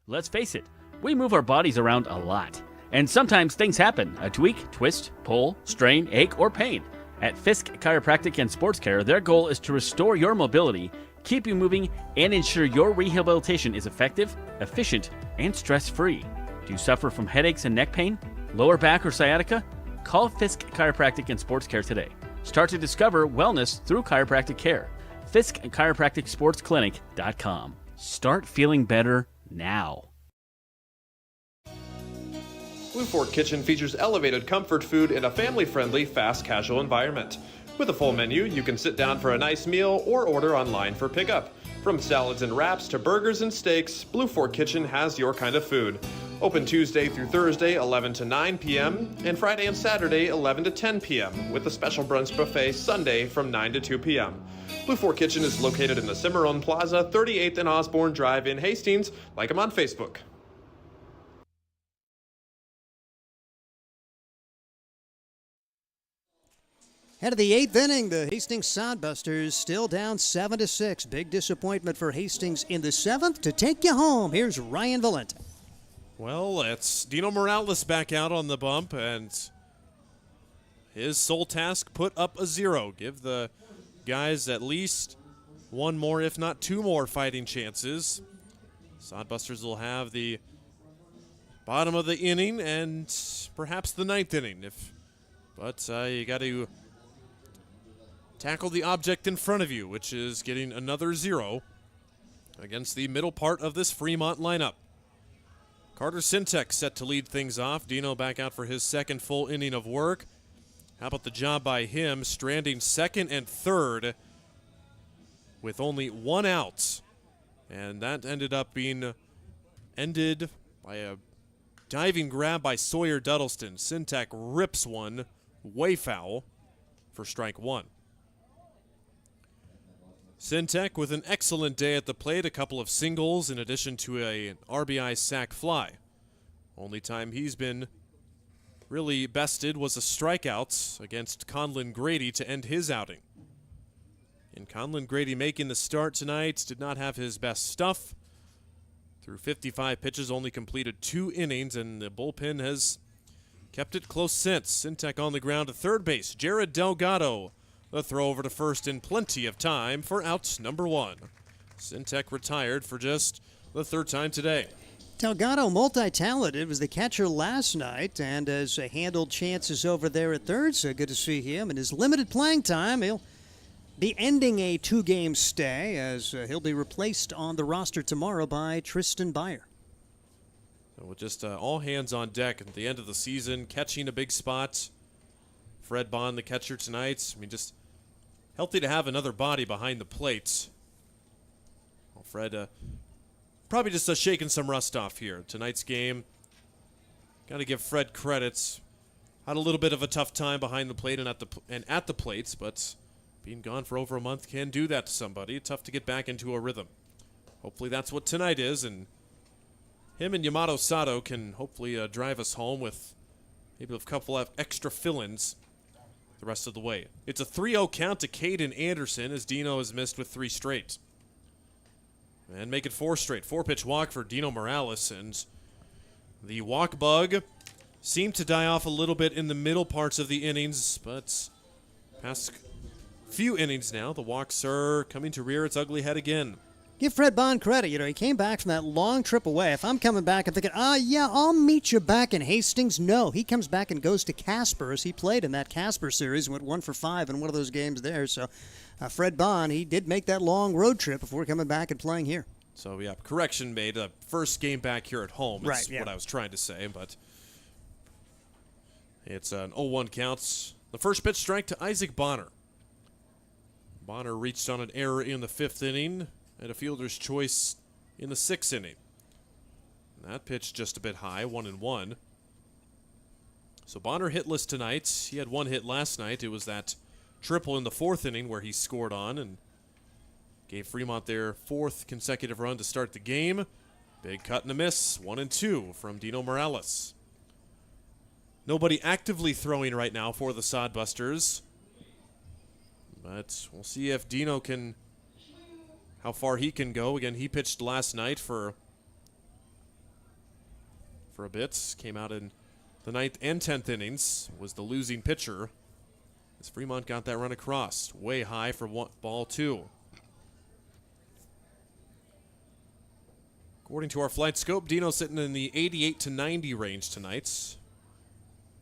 Let's face it, we move our bodies around a lot, and sometimes things happen. A tweak, twist, pull, strain, ache, or pain. At Fisk Chiropractic and Sports Care, their goal is to restore your mobility, keep you moving, and ensure your rehabilitation is effective, efficient, and stress-free. Do you suffer from headaches and neck pain, lower back, or sciatica? Call Fisk Chiropractic and Sports Care today. Start to discover wellness through chiropractic care. Fisk Chiropractic Sports Clinic.com. Start feeling better now. Blue Fork Kitchen features elevated comfort food in a family-friendly, fast casual environment. With a full menu, you can sit down for a nice meal or order online for pickup. From salads and wraps to burgers and steaks, Blue Fork Kitchen has your kind of food. Open Tuesday through Thursday, 11 to 9 p.m., and Friday and Saturday, 11 to 10 p.m., with a special brunch buffet Sunday from 9 to 2 p.m. Blue Fork Kitchen is located in the Cimarron Plaza, 38th and Osborne Drive in Hastings. Like them on Facebook. Head of the 8th inning, the Hastings Sodbusters still down 7-6. Big disappointment for Hastings in the 7th. To take you home, here's Ryan Valente. Well, it's Dino Morales back out on the bump, and his sole task, put up a 0. Give the guys at least one more, if not two more, fighting chances. Sodbusters will have the bottom of the inning and perhaps the 9th inning. But you got to tackle the object in front of you, which is getting another 0 against the middle part of this Fremont lineup. Carter Sintek set to lead things off. Dino back out for his second full inning of work. How about the job by him, stranding second and third with only one out. And that ended up being ended by a diving grab by Sawyer Duddleston. Sintek rips one way foul for strike one. Sintek with an excellent day at the plate, a couple of singles in addition to an RBI sac fly. Only time he's been really bested was a strikeout against Conlon Grady to end his outing. And Conlon Grady making the start tonight did not have his best stuff. Through 55 pitches, only completed 2 innings, and the bullpen has kept it close since. Sintek on the ground to third base. Jared Delgado, the throw over to first in plenty of time for out number 1. Sintek retired for just the 3rd time today. Delgado, multi-talented, was the catcher last night and has handled chances over there at third, so good to see him. In his limited playing time, he'll be ending a 2-game stay as he'll be replaced on the roster tomorrow by Tristan Byer. So with just all hands on deck at the end of the season, catching a big spot. Fred Bond, the catcher tonight. I mean, just healthy to have another body behind the plate. Well, Fred probably just shaking some rust off here. Tonight's game, got to give Fred credits. Had a little bit of a tough time behind the plate and at the plates, but being gone for over a month can do that to somebody. Tough to get back into a rhythm. Hopefully that's what tonight is, and him and Yamato Sato can hopefully drive us home with maybe a couple of extra fill-ins the rest of the way. It's a 3-0 count to Caden Anderson as Dino has missed with 3 straight. And make it 4 straight. 4-pitch walk for Dino Morales, and the walk bug seemed to die off a little bit in the middle parts of the innings, but past few innings now, the walks are coming to rear its ugly head again. Give Fred Bond credit. You know, he came back from that long trip away. If I'm coming back and thinking, yeah, I'll meet you back in Hastings. No, he comes back and goes to Casper as he played in that Casper series, went 1 for 5 in one of those games there. So Fred Bond, he did make that long road trip before coming back and playing here. So, yeah, correction made. First game back here at home is right, yeah. What I was trying to say, but it's an 0-1 counts. The first pitch strike to Isaac Bonner. Bonner reached on an error in the 5th inning. At a fielder's choice in the 6th inning. That pitch just a bit high, 1-1. So Bonner hitless tonight. He had 1 hit last night. It was that triple in the 4th inning where he scored on and gave Fremont their 4th consecutive run to start the game. Big cut and a miss, 1-2 from Dino Morales. Nobody actively throwing right now for the Sodbusters. But we'll see if Dino can, how far he can go. Again, he pitched last night for a bit. Came out in the 9th and 10th innings. Was the losing pitcher as Fremont got that run across. Way high for ball 2. According to our flight scope, Dino's sitting in the 88 to 90 range tonight.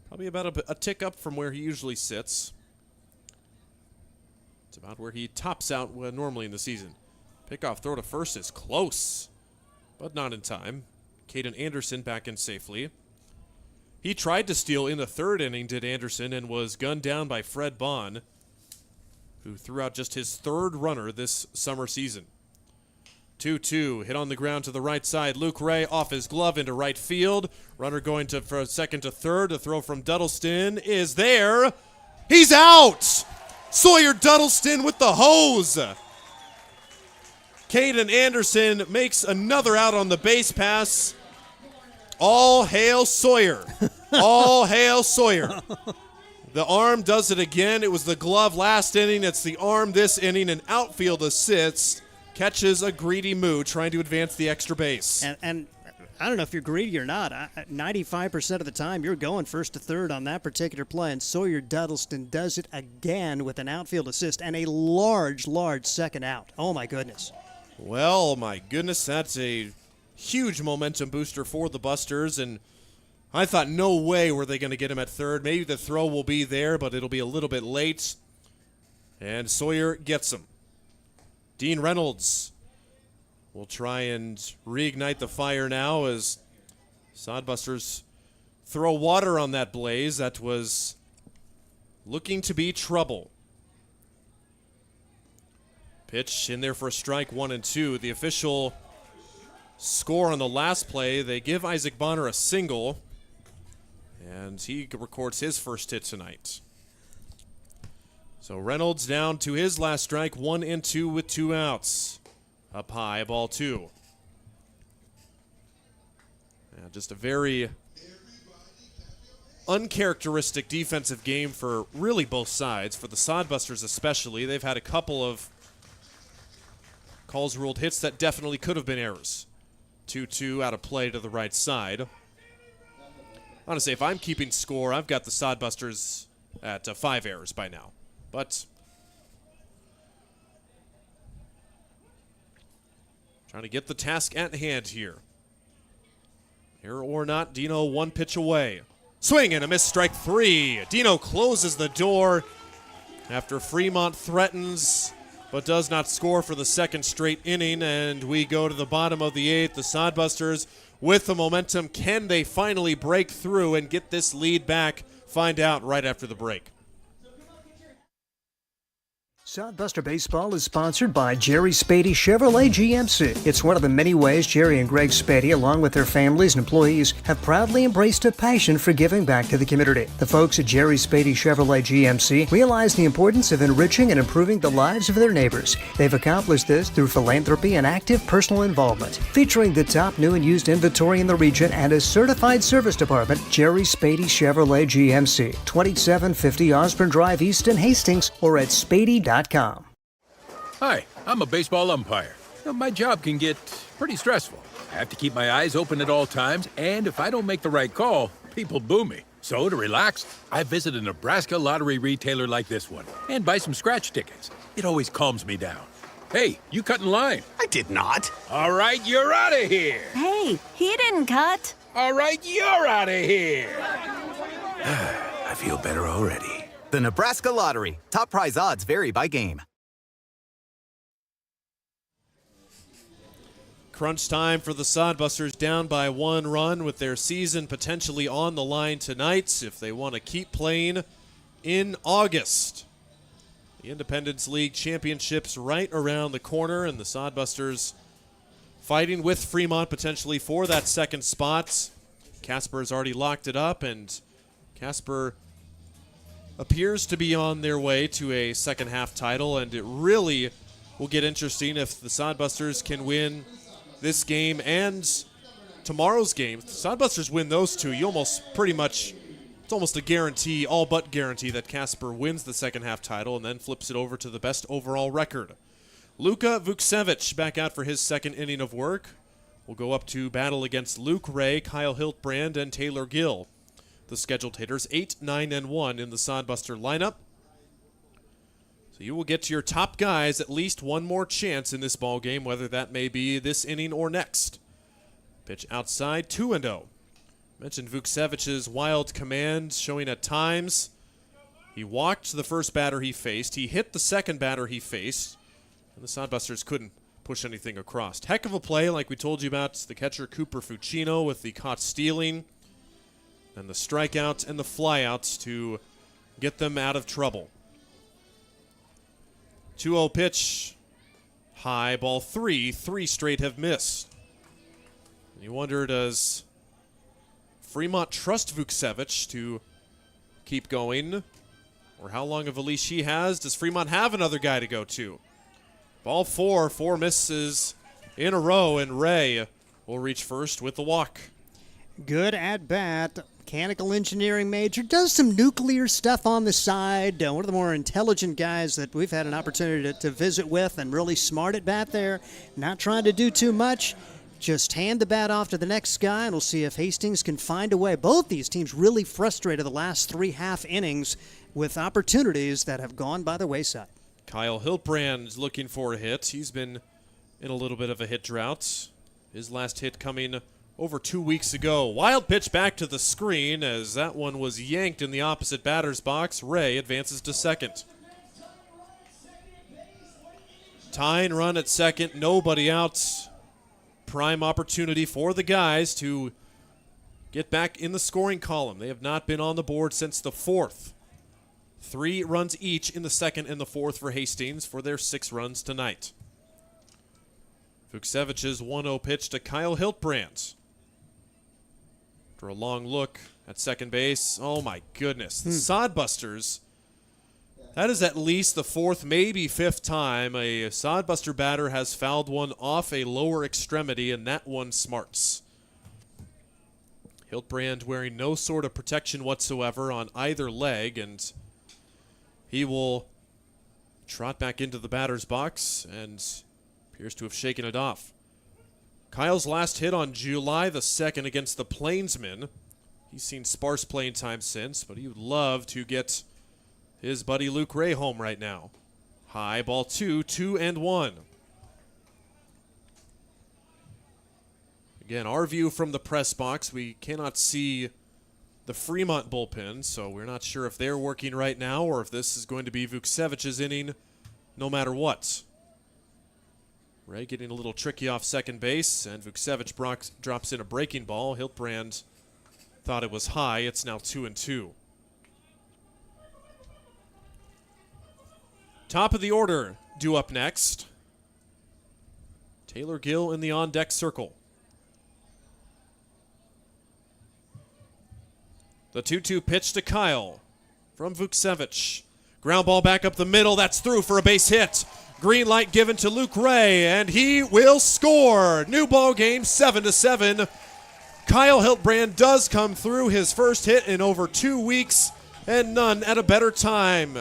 Probably about a tick up from where he usually sits. It's about where he tops out normally in the season. Pickoff throw to first is close, but not in time. Caden Anderson back in safely. He tried to steal in the 3rd inning, did Anderson, and was gunned down by Fred Bond, who threw out just his 3rd runner this summer season. 2-2, hit on the ground to the right side. Luke Ray off his glove into right field. Runner going to for second to third. The throw from Duddleston is there. He's out! Sawyer Duddleston with the hose. Caden Anderson makes another out on the base pass. All hail Sawyer. All hail Sawyer. The arm does it again. It was the glove last inning. It's the arm this inning. An outfield assist. Catches a greedy Moo trying to advance the extra base. And I don't know if you're greedy or not. 95% of the time, you're going first to third on that particular play, and Sawyer Duddleston does it again with an outfield assist and a large, large second out. Oh, my goodness. Well, my goodness, that's a huge momentum booster for the Busters, and I thought no way were they going to get him at third. Maybe the throw will be there, but it'll be a little bit late, and Sawyer gets him. Dean Reynolds will try and reignite the fire now as Sodbusters throw water on that blaze that was looking to be trouble. Pitch in there for a strike, 1-2. The official score on the last play, they give Isaac Bonner a single, and he records his first hit tonight. So Reynolds down to his last strike, 1-2 with 2 outs. Up high, ball 2. Yeah, just a very uncharacteristic defensive game for really both sides. For the Sodbusters especially, they've had a couple of calls ruled hits that definitely could have been errors. 2-2 out of play to the right side. Honestly, if I'm keeping score, I've got the Sodbusters at 5 errors by now. But trying to get the task at hand here. Error or not, Dino 1 pitch away. Swing and a miss, strike 3. Dino closes the door after Fremont threatens but does not score for the second straight inning, and we go to the bottom of the 8th. The Sodbusters with the momentum. Can they finally break through and get this lead back? Find out right after the break. Sodbuster Baseball is sponsored by Jerry Spady Chevrolet GMC. It's one of the many ways Jerry and Greg Spady, along with their families and employees, have proudly embraced a passion for giving back to the community. The folks at Jerry Spady Chevrolet GMC realize the importance of enriching and improving the lives of their neighbors. They've accomplished this through philanthropy and active personal involvement. Featuring the top new and used inventory in the region and a certified service department, Jerry Spady Chevrolet GMC, 2750 Osborne Drive East in Hastings, or at spady.com. Hi, I'm a baseball umpire. My job can get pretty stressful. I have to keep my eyes open at all times, and if I don't make the right call, people boo me. So to relax, I visit a Nebraska lottery retailer like this one and buy some scratch tickets. It always calms me down. Hey, you cut in line. I did not. All right, you're out of here. Hey, he didn't cut. All right, you're out of here. I feel better already. The Nebraska Lottery. Top prize odds vary by game. Crunch time for the Sodbusters, down by 1 run with their season potentially on the line tonight if they want to keep playing in August. The Independence League Championships right around the corner, and the Sodbusters fighting with Fremont potentially for that second spot. Casper has already locked it up, and Casper appears to be on their way to a second half title, and it really will get interesting if the Sodbusters can win this game and tomorrow's game. If the Sodbusters win those two, you almost pretty much, it's almost a guarantee, all but guarantee, that Casper wins the second half title and then flips it over to the best overall record. Luka Vuksevich back out for his second inning of work. Will go up to battle against Luke Ray, Kyle Hiltbrand, and Taylor Gill. The scheduled hitters 8, 9, and 1 in the Sodbuster lineup. So you will get to your top guys at least one more chance in this ball game, whether that may be this inning or next. Pitch outside, 2-0. Mentioned Vuksevich's wild command showing at times. He walked the first batter he faced. He hit the second batter he faced. And the Sodbusters couldn't push anything across. Heck of a play, like we told you about the catcher Cooper Fuccino with the caught stealing. And the strikeouts and the flyouts to get them out of trouble. 2-0 pitch. High, ball 3. 3 straight have missed. And you wonder, does Fremont trust Vuksevich to keep going? Or how long of a leash he has? Does Fremont have another guy to go to? Ball 4. 4 misses in a row, and Ray will reach first with the walk. Good at bat. Mechanical engineering major, does some nuclear stuff on the side. One of the more intelligent guys that we've had an opportunity to visit with, and really smart at bat there. Not trying to do too much. Just hand the bat off to the next guy, and we'll see if Hastings can find a way. Both these teams really frustrated the last 3 half innings with opportunities that have gone by the wayside. Kyle Hiltbrand looking for a hit. He's been in a little bit of a hit drought. His last hit coming over 2 weeks ago. Wild pitch back to the screen as that one was yanked in the opposite batter's box. Ray advances to second. Tying run at second, nobody out. Prime opportunity for the guys to get back in the scoring column. They have not been on the board since the 4th. 3 runs each in the 2nd and the 4th for Hastings for their 6 runs tonight. Vuksevich's 1-0 pitch to Kyle Hiltbrand. After a long look at second base, oh my goodness. The Sodbusters, that is at least the 4th, maybe 5th time a Sodbuster batter has fouled one off a lower extremity, and that one smarts. Hiltbrand wearing no sort of protection whatsoever on either leg, and he will trot back into the batter's box and appears to have shaken it off. Kyle's last hit on July the 2nd against the Plainsmen. He's seen sparse playing time since, but he would love to get his buddy Luke Ray home right now. High, ball 2, 2-1. Again, our view from the press box, we cannot see the Fremont bullpen, so we're not sure if they're working right now or if this is going to be Vuksevich's inning no matter what. Ray getting a little tricky off second base, and Vuksevich drops in a breaking ball. Hiltbrand thought it was high. It's now 2-2. Top of the order due up next. Taylor Gill in the on-deck circle. The 2-2 pitch to Kyle from Vuksevich. Ground ball back up the middle. That's through for a base hit. Green light given to Luke Ray, and he will score. New ball game, 7-7. Kyle Hiltbrand does come through, his first hit in over 2 weeks, and none at a better time.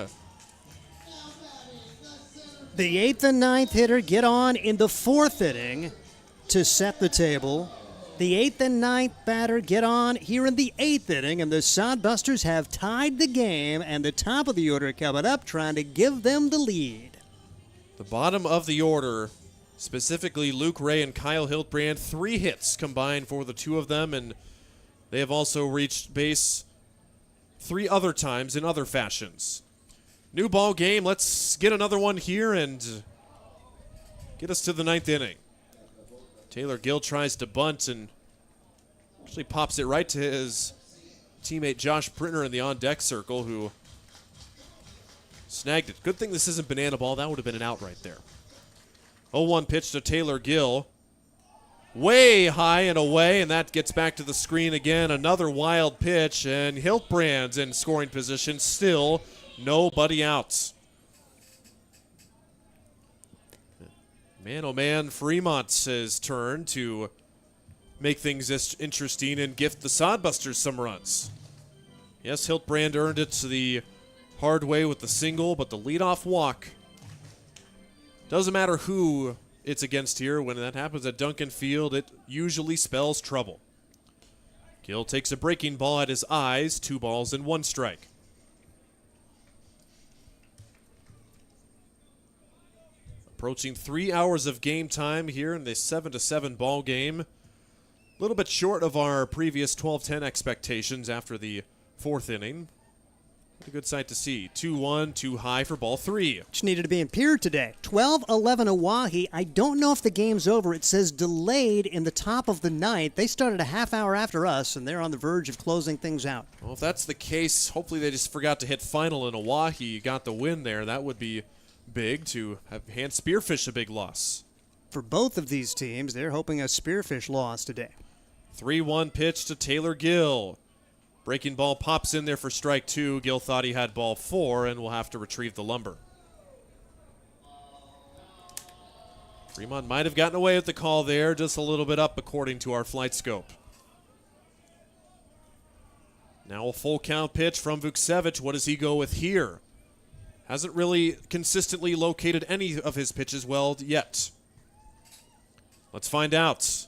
The 8th and 9th hitter get on in the 4th inning to set the table. The 8th and 9th batter get on here in the 8th inning, and the Sodbusters have tied the game, and the top of the order coming up trying to give them the lead. The bottom of the order, specifically Luke Ray and Kyle Hiltbrand, 3 hits combined for the 2 of them, and they have also reached base 3 other times in other fashions. New ball game. Let's get another one here and get us to the 9th inning. Taylor Gill tries to bunt and actually pops it right to his teammate Josh Printer in the on-deck circle, who snagged it. Good thing this isn't banana ball. That would have been an out right there. 0-1 pitch to Taylor Gill. Way high and away, and that gets back to the screen again. Another wild pitch, and Hiltbrand's in scoring position. Still nobody out. Man, oh man, Fremont's turn to make things interesting and gift the Sodbusters some runs. Yes, Hiltbrand earned it the hard way with the single, but the leadoff walk. Doesn't matter who it's against here. When that happens at Duncan Field, it usually spells trouble. Gill takes a breaking ball at his eyes. 2 balls and 1 strike. Approaching 3 hours of game time here in the 7-7 ball game. A little bit short of our previous 12-10 expectations after the 4th inning. A good sight to see. 2-1, too high for ball 3. Which needed to be in Pier today. 12-11 Oahe. I don't know if the game's over. It says delayed in the top of the 9th. They started a half hour after us, and they're on the verge of closing things out. Well, if that's the case, hopefully they just forgot to hit final in Oahe. Got the win there. That would be big to hand Spearfish a big loss. For both of these teams, they're hoping a Spearfish loss today. 3-1 pitch to Taylor Gill. Breaking ball pops in there for strike 2. Gill thought he had ball 4 and will have to retrieve the lumber. Fremont might have gotten away with the call there, just a little bit up according to our flight scope. Now a full count pitch from Vukcevic. What does he go with here? Hasn't really consistently located any of his pitches well yet. Let's find out.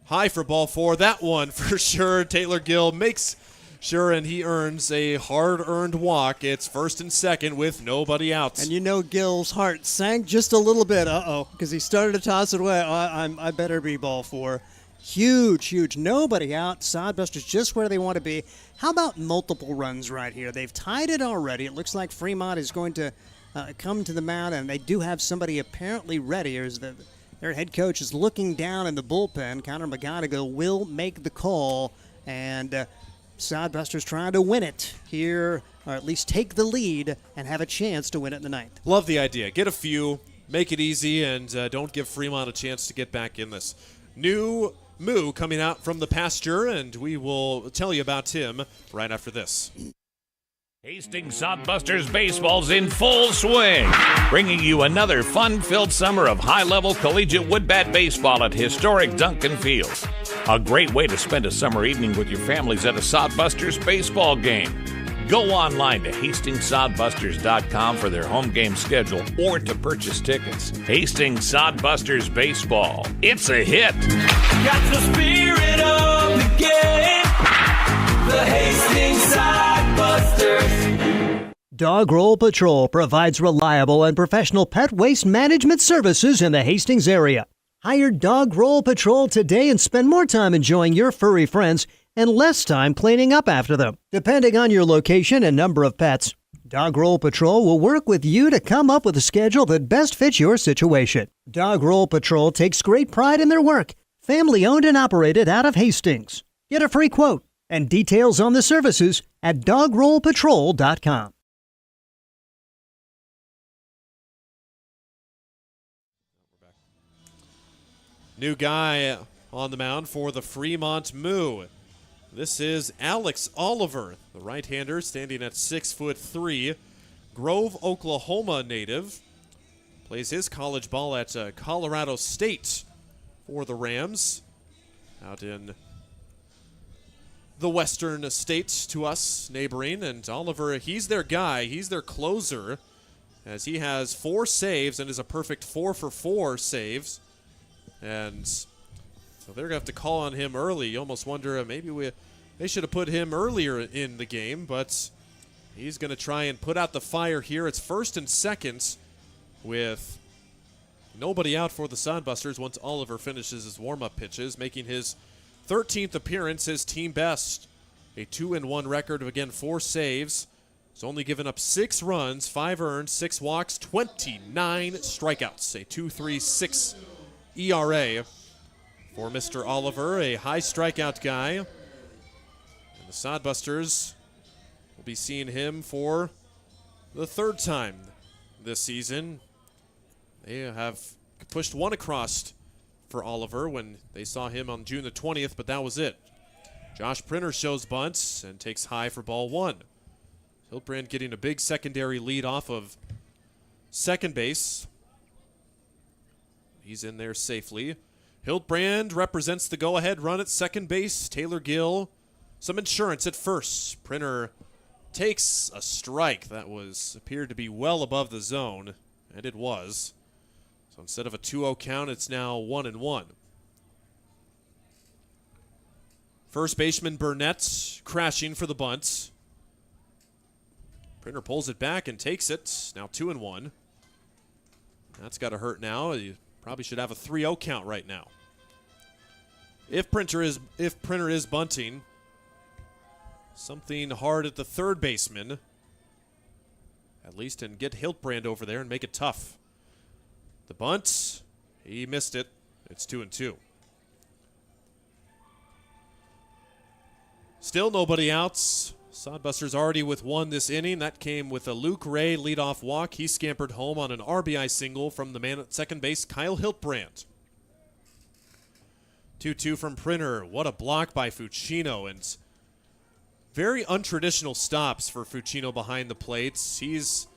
High for ball 4. That one for sure. Taylor Gill makes sure, and he earns a hard-earned walk. It's first and second with nobody out. And you know Gill's heart sank just a little bit. Because he started to toss it away. I better be ball 4. Huge. Nobody out. Sodbusters just where they want to be. How about multiple runs right here? They've tied it already. It looks like Fremont is going to come to the mound, and they do have somebody apparently ready. Their head coach is looking down in the bullpen. Connor McGonigal will make the call, and Sodbusters trying to win it here, or at least take the lead and have a chance to win it in the ninth. Love the idea. Get a few, make it easy, and don't give Fremont a chance to get back in this. New Moo coming out from the pasture, and we will tell you about him right after this. Hastings Sodbusters baseball's in full swing, bringing you another fun-filled summer of high-level collegiate woodbat baseball at historic Duncan Field. A great way to spend a summer evening with your families at a Sodbusters baseball game. Go online to HastingsSodbusters.com for their home game schedule or to purchase tickets. Hastings Sodbusters baseball. It's a hit. Got the spirit of the game. The Hastings Sodbusters. Dog Roll Patrol provides reliable and professional pet waste management services in the Hastings area. Hire Dog Roll Patrol today and spend more time enjoying your furry friends and less time cleaning up after them. Depending on your location and number of pets, Dog Roll Patrol will work with you to come up with a schedule that best fits your situation. Dog Roll Patrol takes great pride in their work. Family owned and operated out of Hastings. Get a free quote and details on the services at dogrollpatrol.com. New guy on the mound for the Fremont Moo. This is Alex Oliver, the right-hander, standing at 6'3", Grove, Oklahoma native. Plays his college ball at Colorado State for the Rams, out in the western states to us, neighboring. And Oliver, he's their guy. He's their closer, as he has 4 saves and is a perfect 4-for-4 saves. And so they're going to have to call on him early. You almost wonder maybe they should have put him earlier in the game, but he's going to try and put out the fire here. It's first and second with nobody out for the Sodbusters once Oliver finishes his warm-up pitches, making his 13th appearance, his team best. A 2-1 record of, again, 4 saves. He's only given up 6 runs, 5 earned, 6 walks, 29 strikeouts. A 2.36 ERA for Mr. Oliver, a high strikeout guy. And the Sodbusters will be seeing him for the 3rd time this season. They have pushed 1 across for Oliver when they saw him on June the 20th, but that was it. Josh Printer shows bunts and takes high for ball 1. Hiltbrand getting a big secondary lead off of second base. He's in there safely. Hiltbrand represents the go-ahead run at second base. Taylor Gill, some insurance at first. Printer takes a strike that appeared to be well above the zone, and it was. So instead of a 2-0 count, it's now 1-1. First baseman Burnett crashing for the bunt. Printer pulls it back and takes it. Now 2-1. That's got to hurt now. You probably should have a 3-0 count right now. If Printer is bunting, something hard at the third baseman, at least, and get Hiltbrand over there and make it tough. The bunt, he missed it. It's 2-2. Still nobody outs Sodbusters already with one this inning. That came with a Luke Ray leadoff walk. He scampered home on an RBI single from the man at second base, Kyle Hiltbrand. 2-2 from Printer. What a block by Fucino, and very untraditional stops for Fucino behind the plates. He's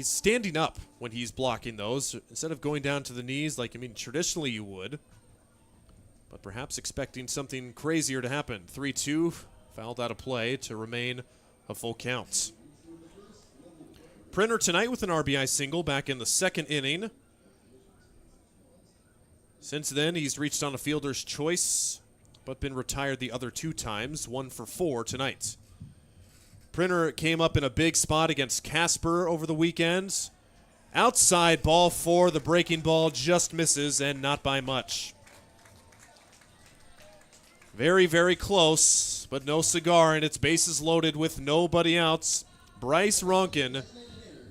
standing up when he's blocking those instead of going down to the knees like, traditionally you would. But perhaps expecting something crazier to happen. 3-2, fouled out of play to remain a full count. Printer tonight with an RBI single back in the second inning. Since then, he's reached on a fielder's choice, but been retired the other 2 times, 1 for 4 tonight. Printer came up in a big spot against Casper over the weekend. Outside ball 4, the breaking ball just misses, and not by much. Very, very close, but no cigar, and it's bases loaded with nobody else. Bryce Ronan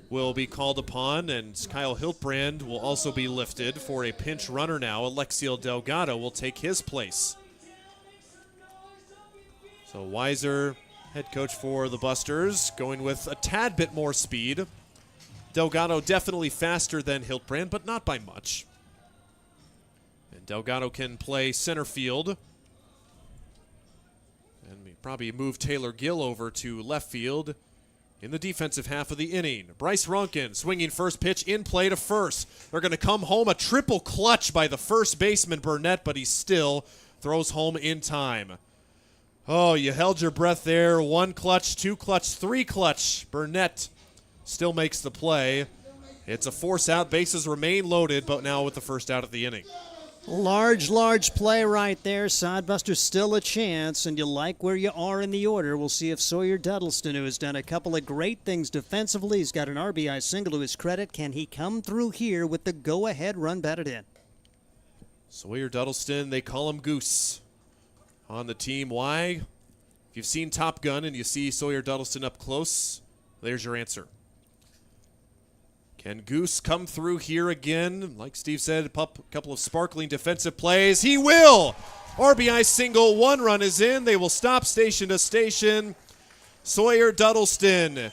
will be called upon, and Kyle Hiltbrand will also be lifted for a pinch runner now. Alexiel Delgado will take his place. So Weiser, head coach for the Busters, going with a tad bit more speed. Delgado definitely faster than Hiltbrand, but not by much. And Delgado can play center field. And we probably move Taylor Gill over to left field in the defensive half of the inning. Bryce Ronan swinging first pitch in play to first. They're going to come home. A triple clutch by the first baseman, Burnett, but he still throws home in time. Oh, you held your breath there. 1 clutch, 2 clutch, 3 clutch. Burnett still makes the play. It's a force out. Bases remain loaded, but now with the first out of the inning. Large play right there. Sodbusters still a chance, and you like where you are in the order. We'll see if Sawyer Duddleston, who has done a couple of great things defensively, he's got an RBI single to his credit. Can he come through here with the go-ahead run batted in? Sawyer Duddleston, they call him Goose on the team. Why? If you've seen Top Gun and you see Sawyer Duddleston up close, there's your answer. Can Goose come through here again? Like Steve said, a couple of sparkling defensive plays. He will! RBI single, 1 run is in. They will stop station to station. Sawyer Duddleston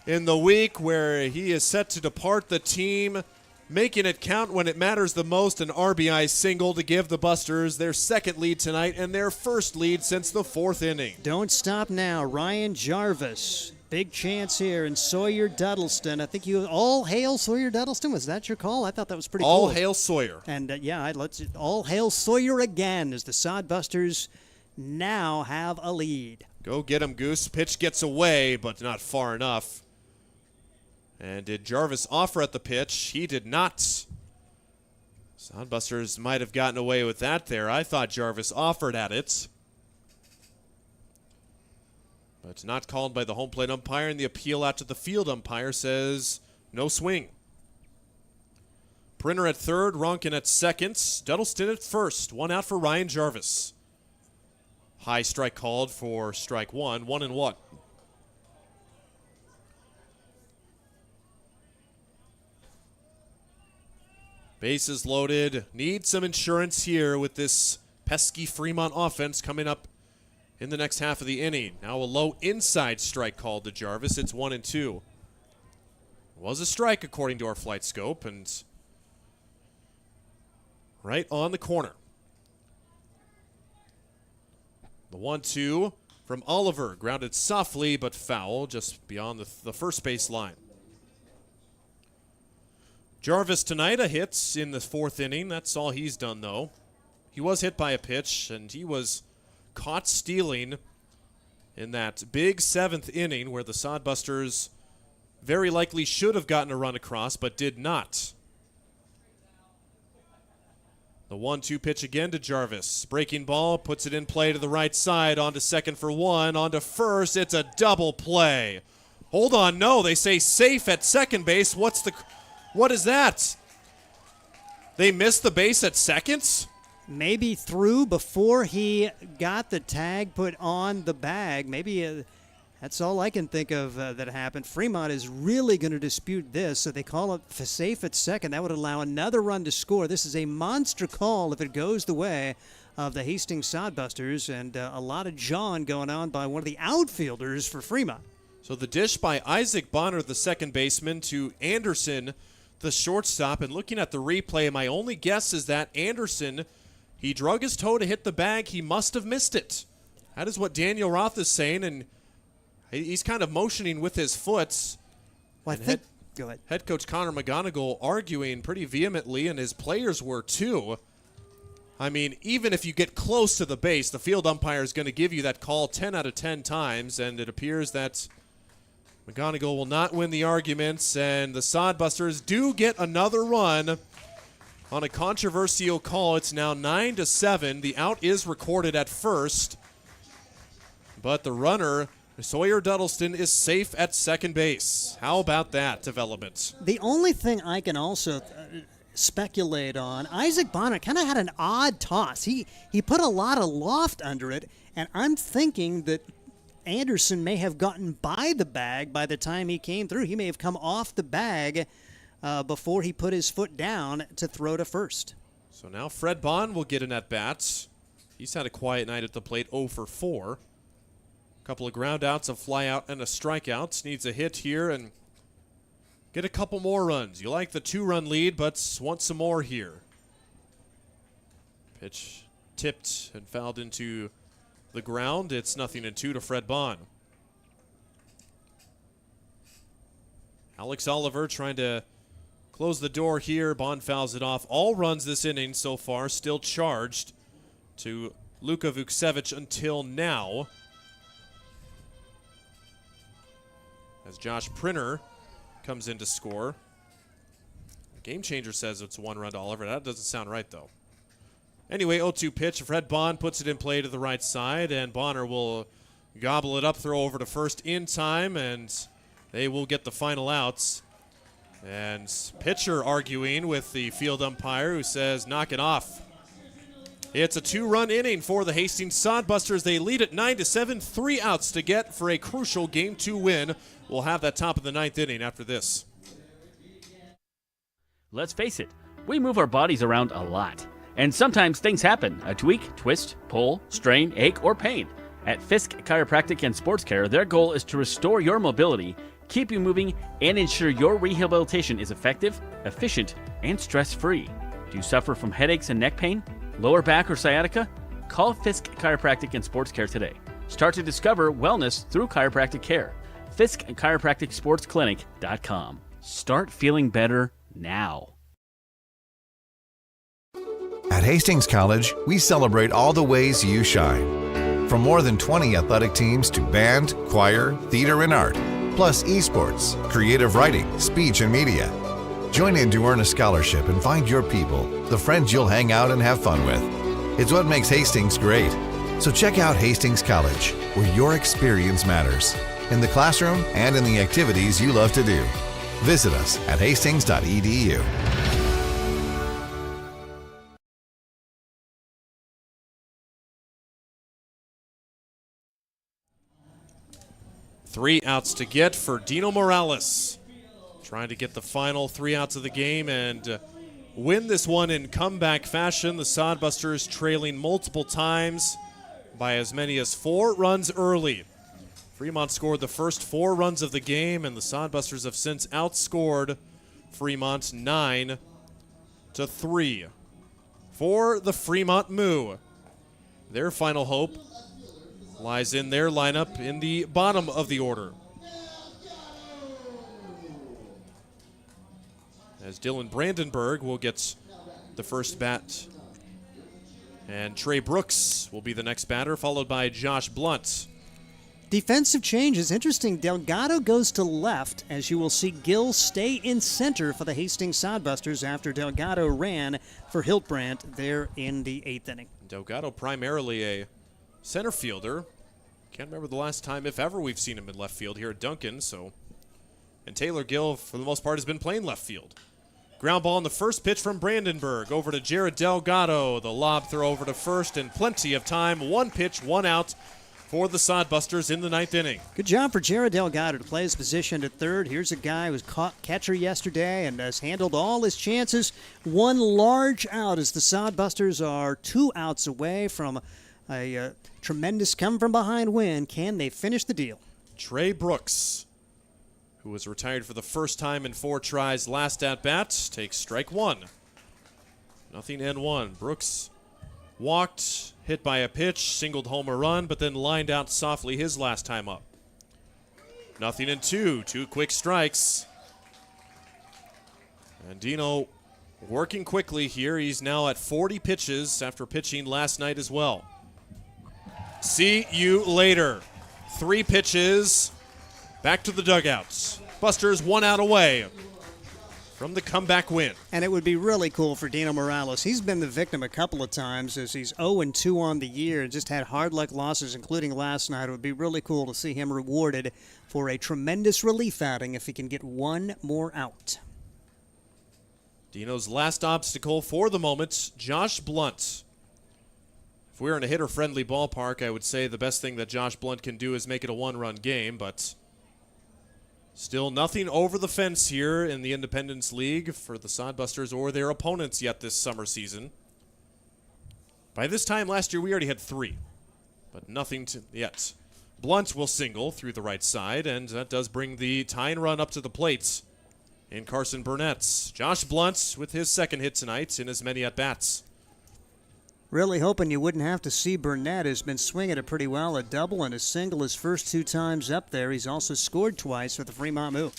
in the week where he is set to depart the team, making it count when it matters the most, an RBI single to give the Busters their second lead tonight and their first lead since the 4th inning. Don't stop now. Ryan Jarvis. Big chance here, and Sawyer Duddleston. I think you all hail Sawyer Duddleston. Was that your call? I thought that was pretty cool. All hail Sawyer. And let's all hail Sawyer again as the Sodbusters now have a lead. Go get him, Goose. Pitch gets away, but not far enough. And did Jarvis offer at the pitch? He did not. Sodbusters might have gotten away with that there. I thought Jarvis offered at it. But it's not called by the home plate umpire, and the appeal out to the field umpire says no swing. Printer at third, Ronan at second, Duddleston at first. 1 out for Ryan Jarvis. High strike called for strike 1, 1-1. Bases loaded. Need some insurance here with this pesky Fremont offense coming up in the next half of the inning. Now a low inside strike called to Jarvis. It's 1-2. It was a strike according to our flight scope, and right on the corner. The 1-2 from Oliver, grounded softly but foul just beyond the first base line. Jarvis tonight, a hit in the 4th inning. That's all he's done, though. He was hit by a pitch, and he was caught stealing in that big 7th inning where the Sodbusters very likely should have gotten a run across, but did not. The 1-2 pitch again to Jarvis. Breaking ball, puts it in play to the right side, onto second for 1, onto first. It's a double play. Hold on, no, they say safe at second base. What is that? They missed the base at second? Maybe through before he got the tag put on the bag. Maybe that's all I can think of that happened. Fremont is really going to dispute this, so they call it safe at second. That would allow another run to score. This is a monster call if it goes the way of the Hastings Sodbusters, and a lot of jawing going on by one of the outfielders for Fremont. So the dish by Isaac Bonner, the second baseman, to Anderson, the shortstop. And looking at the replay, my only guess is that Anderson, he drug his toe to hit the bag. He must have missed it. That is what Daniel Roth is saying, and he's kind of motioning with his foot. Well, go ahead. Head coach Connor McGonigal arguing pretty vehemently, and his players were too. I mean, even if you get close to the base, the field umpire is going to give you that call 10 out of 10 times, and it appears that McGonigal will not win the arguments, and the Sodbusters do get another run on a controversial call. It's now 9-7. The out is recorded at first, but the runner, Sawyer Duddleston, is safe at second base. How about that development? The only thing I can also speculate on, Isaac Bonner kind of had an odd toss. He put a lot of loft under it, and I'm thinking that Anderson may have gotten by the bag by the time he came through. He may have come off the bag before he put his foot down to throw to first. So now Fred Bond will get an at-bat. He's had a quiet night at the plate, 0 for 4. Couple of ground outs, a fly out, and a strikeout. Needs a hit here and get a couple more runs. You like the 2-run lead, but want some more here. Pitch tipped and fouled into the ground. It's 0-2 to Fred Bond. Alex Oliver trying to close the door here. Bond fouls it off. All runs this inning so far still charged to Luka Vukcevic until now. As Josh Printer comes in to score. Game Changer says it's 1 run to Oliver. That doesn't sound right, though. Anyway, 0-2 pitch. Fred Bond puts it in play to the right side, and Bonner will gobble it up, throw over to first in time, and they will get the final outs. And pitcher arguing with the field umpire, who says, knock it off. It's a 2-run inning for the Hastings Sodbusters. They lead at 9-7, 3 outs to get for a crucial Game 2 win. We'll have that top of the 9th inning after this. Let's face it, we move our bodies around a lot. And sometimes things happen. A tweak, twist, pull, strain, ache, or pain. At Fisk Chiropractic and Sports Care, their goal is to restore your mobility, keep you moving, and ensure your rehabilitation is effective, efficient, and stress-free. Do you suffer from headaches and neck pain, lower back or sciatica? Call Fisk Chiropractic and Sports Care today. Start to discover wellness through chiropractic care. Fisk Chiropractic Sports Clinic.com. Start feeling better now. At Hastings College, we celebrate all the ways you shine. From more than 20 athletic teams to band, choir, theater, and art, plus esports, creative writing, speech, and media. Join in to earn a scholarship and find your people, the friends you'll hang out and have fun with. It's what makes Hastings great. So check out Hastings College, where your experience matters, in the classroom and in the activities you love to do. Visit us at hastings.edu. Three outs to get for Dino Morales. Trying to get the final 3 outs of the game and win this one in comeback fashion. The Sodbusters trailing multiple times by as many as 4 runs early. Fremont scored the first 4 runs of the game, and the Sodbusters have since outscored Fremont 9-3. For the Fremont Moo, their final hope lies in their lineup in the bottom of the order. As Dylan Brandenburg will get the first bat. And Trey Brooks will be the next batter, followed by Josh Blunt. Defensive changes. Interesting. Delgado goes to left, as you will see Gill stay in center for the Hastings Sodbusters after Delgado ran for Hiltbrand there in the 8th inning. Delgado primarily a center fielder. Can't remember the last time, if ever, we've seen him in left field here at Duncan. And Taylor Gill, for the most part, has been playing left field. Ground ball on the first pitch from Brandenburg. Over to Jared Delgado. The lob throw over to first, and plenty of time. 1 pitch, 1 out for the Sodbusters in the 9th inning. Good job for Jared Delgado to play his position at third. Here's a guy who was caught catcher yesterday and has handled all his chances. One large out as the Sodbusters are 2 outs away from a tremendous come-from-behind win. Can they finish the deal? Trey Brooks, who was retired for the first time in 4 tries last at-bat, takes strike 1. 0-1. Brooks walked, hit by a pitch, singled home a run, but then lined out softly his last time up. 0-2. 2 quick strikes. And Dino working quickly here. He's now at 40 pitches after pitching last night as well. See you later. 3 pitches. Back to the dugouts. Busters 1 out away from the comeback win. And it would be really cool for Dino Morales. He's been the victim a couple of times as he's 0-2 on the year and just had hard luck losses, including last night. It would be really cool to see him rewarded for a tremendous relief outing if he can get 1 more out. Dino's last obstacle for the moment, Josh Blunt. If we were in a hitter-friendly ballpark, I would say the best thing that Josh Blunt can do is make it a 1-run game, but still nothing over the fence here in the Independence League for the Sodbusters or their opponents yet this summer season. By this time last year, we already had 3, but nothing yet. Blunt will single through the right side, and that does bring the tying run up to the plate in Carson Burnett's. Josh Blunt with his 2nd hit tonight in as many at-bats. Really hoping you wouldn't have to see Burnett, who's been swinging it pretty well. A double and a single his first 2 times up there. He's also scored twice for the Fremont Moo.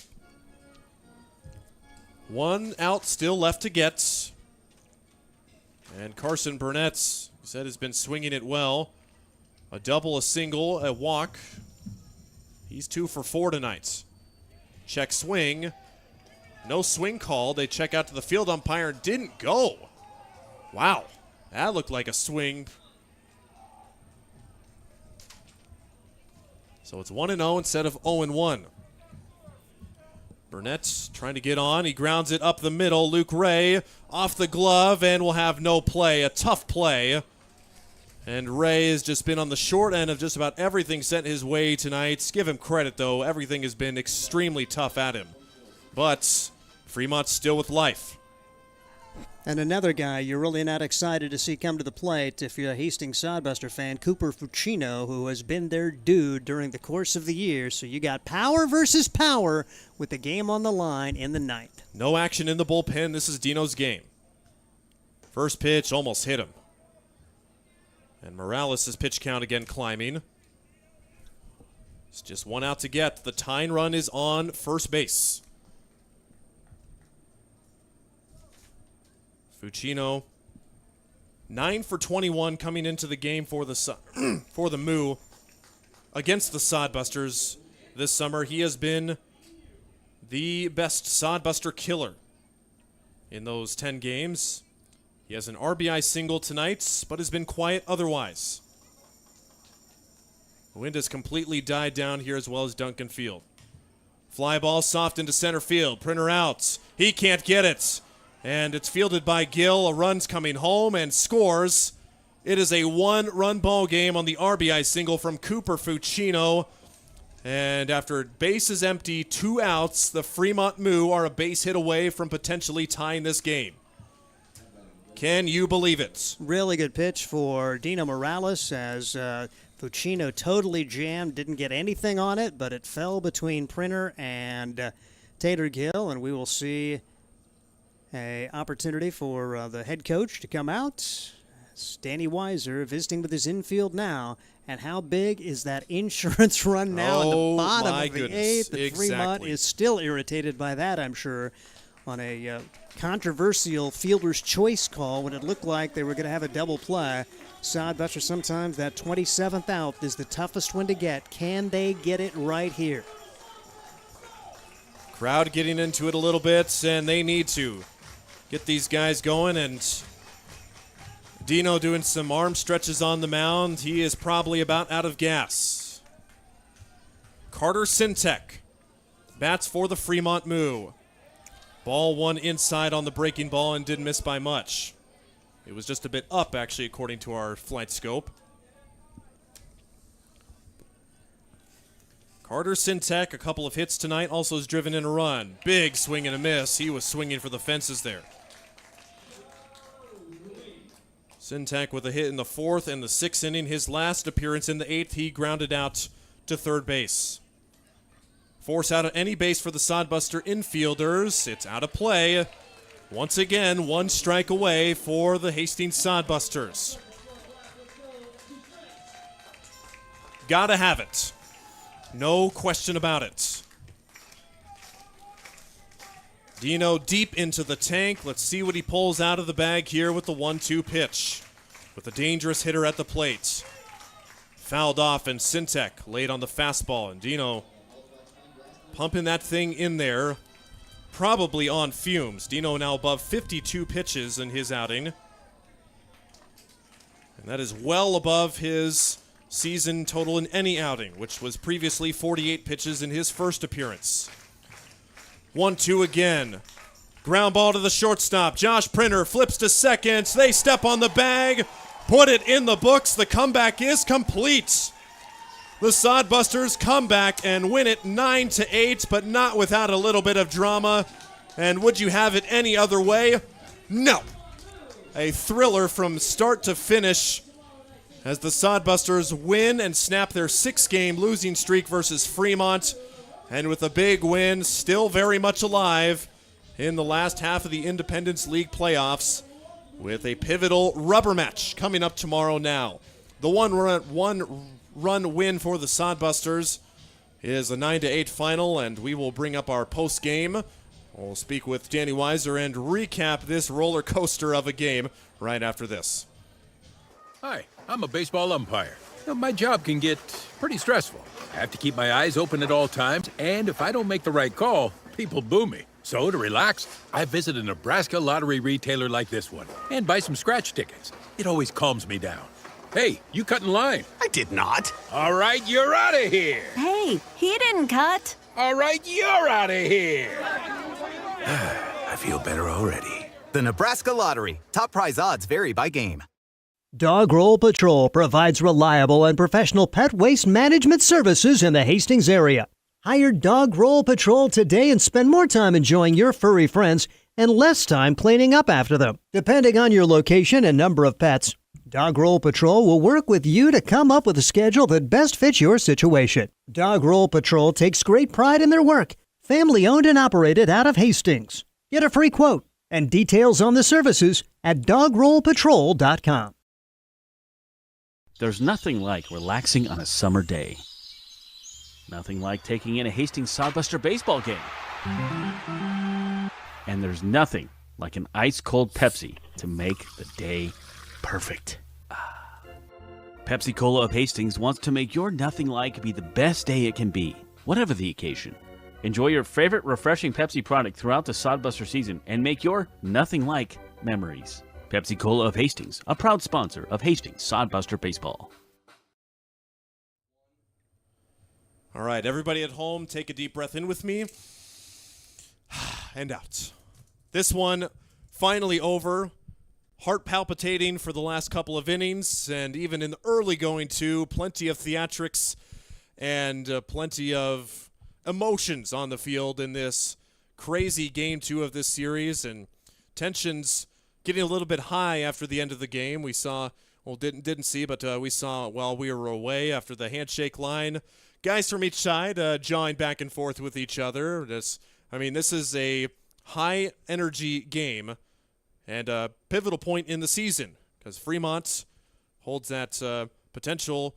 1 out still left to get. And Carson Burnett, he said, has been swinging it well. A double, a single, a walk. He's 2 for 4 tonight. Check swing. No swing call. They check out to the field umpire. Didn't go. Wow. That looked like a swing. So it's 1-0 instead of 0-1. Burnett's trying to get on. He grounds it up the middle. Luke Ray off the glove and will have no play. A tough play. And Ray has just been on the short end of just about everything sent his way tonight. Give him credit, though. Everything has been extremely tough at him. But Fremont's still with life. And another guy you're really not excited to see come to the plate if you're a Hastings Sodbuster fan, Cooper Fucino, who has been their dude during the course of the year. So you got power versus power with the game on the line in the 9th. No action in the bullpen. This is Dino's game. First pitch almost hit him. And Morales' pitch count again climbing. It's just 1 out to get. The tying run is on first base. Fucino, 9 for 21 coming into the game for the Moo against the Sodbusters this summer. He has been the best Sodbuster killer in those 10 games. He has an RBI single tonight, but has been quiet otherwise. The wind has completely died down here as well as Duncan Field. Fly ball soft into center field. Printer out. He can't get it. And it's fielded by Gill. A run's coming home and scores. It is a 1-run ball game on the RBI single from Cooper Fucino. And after base is empty, 2 outs, the Fremont Moo are a base hit away from potentially tying this game. Can you believe it? Really good pitch for Dino Morales as Fucino totally jammed, didn't get anything on it, but it fell between Printer and Tater Gill, and we will see an opportunity for the head coach to come out. It's Danny Weiser visiting with his infield now. And how big is that insurance run now in the bottom of the 8th? The Fremont is still irritated by that, I'm sure, on a controversial fielder's choice call when it looked like they were going to have a double play. Sodbuster, sometimes that 27th out is the toughest one to get. Can they get it right here? Crowd getting into it a little bit, and they need to get these guys going. And Dino doing some arm stretches on the mound. He is probably about out of gas. Carter Sintek bats for the Fremont Moo. Ball one inside on the breaking ball and didn't miss by much. It was just a bit up, actually, according to our flight scope. Carter Sintek, a couple of hits tonight, also has driven in a run. Big swing and a miss. He was swinging for the fences there. Sintek with a hit in the 4th and the 6th inning. His last appearance in the 8th, he grounded out to third base. Force out of any base for the Sodbuster infielders. It's out of play. Once again, 1 strike away for the Hastings Sodbusters. Gotta have it. No question about it. Dino deep into the tank. Let's see what he pulls out of the bag here with the 1-2 pitch. With a dangerous hitter at the plate. Fouled off, and Sintek laid on the fastball. And Dino pumping that thing in there, probably on fumes. Dino now above 52 pitches in his outing. And that is well above his season total in any outing, which was previously 48 pitches in his first appearance. 1-2 again. Ground ball to the shortstop. Josh Printer flips to second. They step on the bag, put it in the books. The comeback is complete. The Sodbusters come back and win it 9-8, but not without a little bit of drama. And would you have it any other way? No. A thriller from start to finish as the Sodbusters win and snap their 6-game losing streak versus Fremont. And with a big win, still very much alive in the last half of the Independence League playoffs with a pivotal rubber match coming up tomorrow now. The one-run win for the Sodbusters is a 9-8 final, and we will bring up our post-game. We'll speak with Danny Weiser and recap this roller coaster of a game right after this. Hi, I'm a baseball umpire. My job can get pretty stressful. I have to keep my eyes open at all times, and if I don't make the right call, people boo me. So to relax, I visit a Nebraska lottery retailer like this one and buy some scratch tickets. It always calms me down. Hey, you cut in line. I did not. All right, you're out of here. Hey, he didn't cut. All right, you're out of here. I feel better already. The Nebraska Lottery. Top prize odds vary by game. Dog Roll Patrol provides reliable and professional pet waste management services in the Hastings area. Hire Dog Roll Patrol today and spend more time enjoying your furry friends and less time cleaning up after them. Depending on your location and number of pets, Dog Roll Patrol will work with you to come up with a schedule that best fits your situation. Dog Roll Patrol takes great pride in their work. Family owned and operated out of Hastings. Get a free quote and details on the services at dogrollpatrol.com. There's nothing like relaxing on a summer day. Nothing like taking in a Hastings Sodbuster baseball game. And there's nothing like an ice-cold Pepsi to make the day perfect. Pepsi Cola of Hastings wants to make your nothing like be the best day it can be, whatever the occasion. Enjoy your favorite refreshing Pepsi product throughout the Sodbuster season and make your nothing like memories. Pepsi Cola of Hastings, a proud sponsor of Hastings Sodbuster Baseball. All right, everybody at home, take a deep breath in with me and out. This one finally over. Heart palpitating for the last couple of innings, and even in the early going too, plenty of theatrics and plenty of emotions on the field in this crazy game 2 of this series, and tensions getting a little bit high after the end of the game. We saw, well, didn't see, but we saw while we were away after the handshake line, guys from each side jawing back and forth with each other. This is a high-energy game and a pivotal point in the season because Fremont holds that potential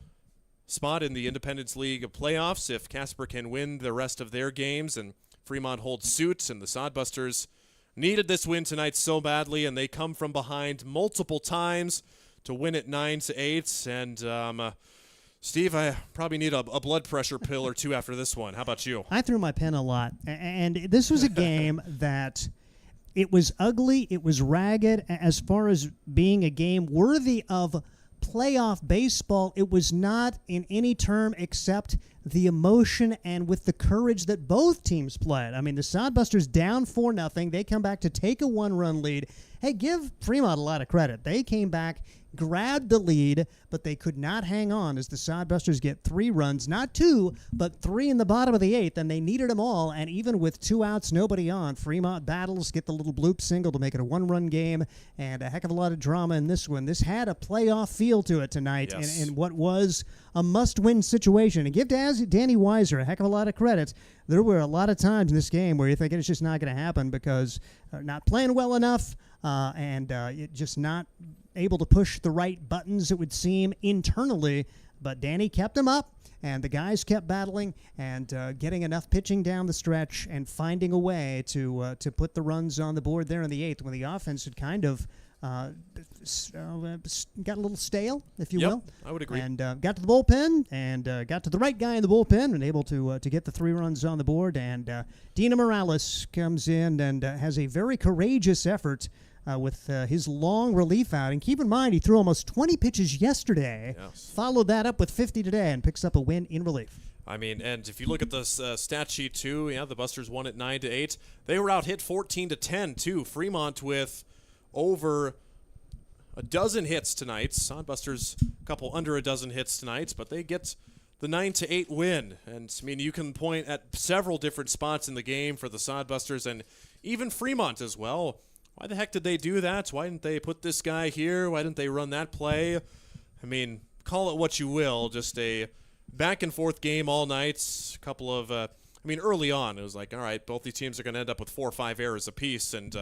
spot in the Independence League playoffs if Casper can win the rest of their games, and Fremont holds suit, and the Sodbusters needed this win tonight so badly, and they come from behind multiple times to win it 9-8. And Steve, I probably need a blood pressure pill or two after this one. How about you? I threw my pen a lot, and this was a game that it was ugly, it was ragged. As far as being a game worthy of playoff baseball, it was not in any term except the emotion and with the courage that both teams played. I mean, the Sodbusters down 4-0. They come back to take a 1-run lead. Hey, give Fremont a lot of credit. They came back, grabbed the lead, but they could not hang on as the Sodbusters get 3 runs, not 2, but 3 in the bottom of the 8th, and they needed them all. And even with 2 outs, nobody on, Fremont battles, get the little bloop single to make it a 1-run game, and a heck of a lot of drama in this one. This had a playoff feel to it tonight in what was a must-win situation. And give Danny Weiser a heck of a lot of credit. There were a lot of times in this game where you're thinking it's just not going to happen because not playing well enough and it just not able to push the right buttons, it would seem, internally. But Danny kept him up, and the guys kept battling and getting enough pitching down the stretch and finding a way to put the runs on the board there in the 8th when the offense had kind of got a little stale, if you will. I would agree. And got to the bullpen and got to the right guy in the bullpen and able to get the 3 runs on the board. And Dino Morales comes in and has a very courageous effort with his long relief outing. Keep in mind, he threw almost 20 pitches yesterday, followed that up with 50 today, and picks up a win in relief. I mean, and if you look at the stat sheet, too, the Busters won at 9-8. They were out hit 14-10, too. Fremont with over a dozen hits tonight. Sodbusters a couple under a dozen hits tonight, but they get the 9-8 win. And, I mean, you can point at several different spots in the game for the Sodbusters and even Fremont as well. Why the heck did they do that? Why didn't they put this guy here? Why didn't they run that play? I mean, call it what you will, just a back-and-forth game all night. A couple of, early on, it was like, all right, both these teams are going to end up with 4 or 5 errors apiece, and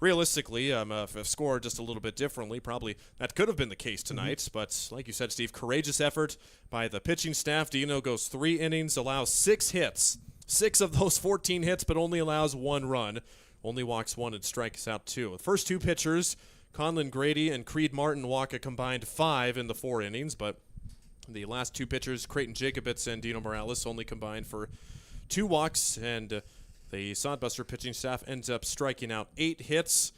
realistically, if a score just a little bit differently, probably that could have been the case tonight. But like you said, Steve, courageous effort by the pitching staff. Dino goes 3 innings, allows 6 hits. 6 of those 14 hits, but only allows 1 run. Only walks 1 and strikes out 2. The first 2 pitchers, Conlon Grady and Creed Martin, walk a combined 5 in the 4 innings, but the last 2 pitchers, Creighton Jacobitz and Dino Morales, only combined for 2 walks, and the Sodbuster pitching staff ends up striking out 8 hits.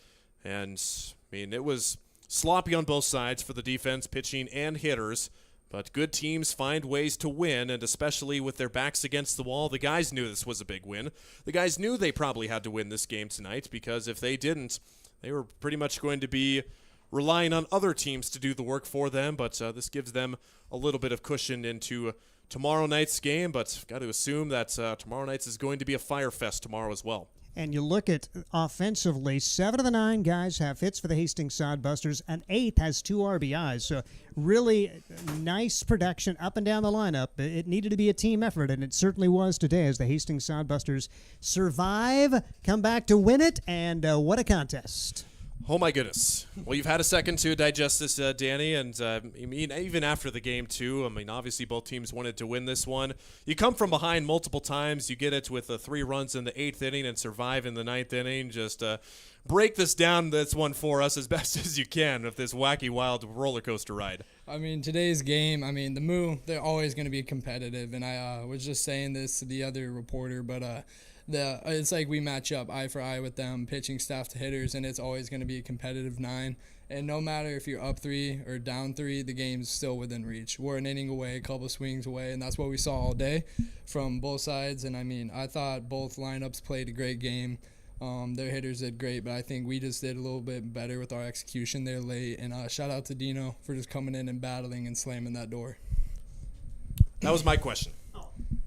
And, I mean, it was sloppy on both sides for the defense, pitching, and hitters. But good teams find ways to win, and especially with their backs against the wall, the guys knew this was a big win. The guys knew they probably had to win this game tonight because if they didn't, they were pretty much going to be relying on other teams to do the work for them. But this gives them a little bit of cushion into tomorrow night's game. But got to assume that tomorrow night's is going to be a fire fest tomorrow as well. And you look at offensively, 7 of the 9 guys have hits for the Hastings Sodbusters, and 8th has 2 RBIs. So really nice production up and down the lineup. It needed to be a team effort, and it certainly was today as the Hastings Sodbusters survive, come back to win it, and what a contest. Oh, my goodness. Well, you've had a second to digest this, Danny, and even after the game, too. I mean, obviously both teams wanted to win this one. You come from behind multiple times. You get it with 3 runs in the 8th inning and survive in the 9th inning. Just break this down, this one for us, as best as you can with this wacky, wild roller coaster ride. I mean, today's game, the Moo, they're always going to be competitive, and I was just saying this to the other reporter, but it's like we match up eye for eye with them, pitching staff to hitters, and it's always going to be a competitive 9. And no matter if you're up 3 or down 3, the game's still within reach. We're an inning away, a couple swings away, and that's what we saw all day from both sides. And I thought both lineups played a great game. Their hitters did great, but I think we just did a little bit better with our execution there late. And shout out to Dino for just coming in and battling and slamming that door. That was my question.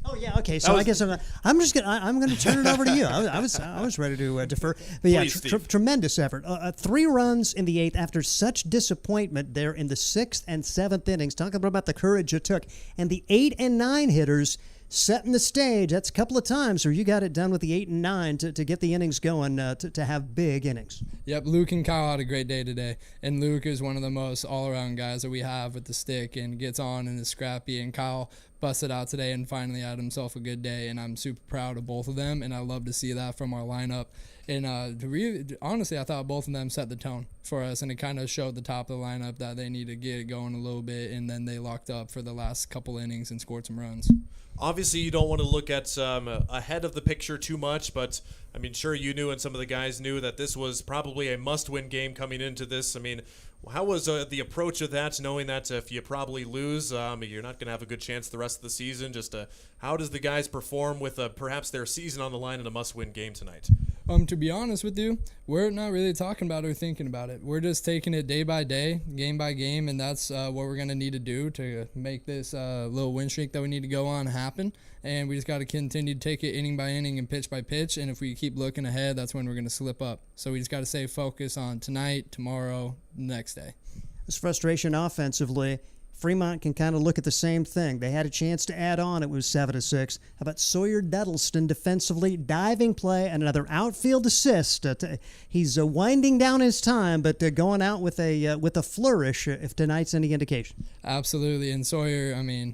Oh yeah, okay. So I guess I'm going to turn it over to you. I was ready to defer, but yeah, tremendous effort. 3 runs in the 8th after such disappointment there in the 6th and 7th innings. Talking about the courage it took, and the 8 and 9 hitters setting the stage. That's a couple of times where you got it done with the 8 and 9 to get the innings going to have big innings. Yep, Luke and Kyle had a great day today, and Luke is one of the most all-around guys that we have with the stick and gets on and is scrappy, and Kyle busted out today and finally had himself a good day, and I'm super proud of both of them, and I love to see that from our lineup. And honestly, I thought both of them set the tone for us, and it kind of showed the top of the lineup that they need to get it going a little bit, and then they locked up for the last couple innings and scored some runs. Obviously, you don't want to look at ahead of the picture too much, but sure you knew and some of the guys knew that this was probably a must-win game coming into this. How was the approach of that, knowing that if you probably lose, you're not going to have a good chance the rest of the season? Just how does the guys perform with perhaps their season on the line in a must-win game tonight? To be honest with you, we're not really talking about it or thinking about it. We're just taking it day by day, game by game, and that's what we're going to need to do to make this little win streak that we need to go on happen. And we just got to continue to take it inning by inning and pitch by pitch. And if we keep looking ahead, that's when we're going to slip up. So we just got to stay focused on tonight, tomorrow, next day. This frustration offensively, Fremont can kind of look at the same thing. They had a chance to add on. It was 7-6. How about Sawyer Duddleston defensively, diving play, and another outfield assist. He's winding down his time, but going out with a flourish, if tonight's any indication. Absolutely. And Sawyer,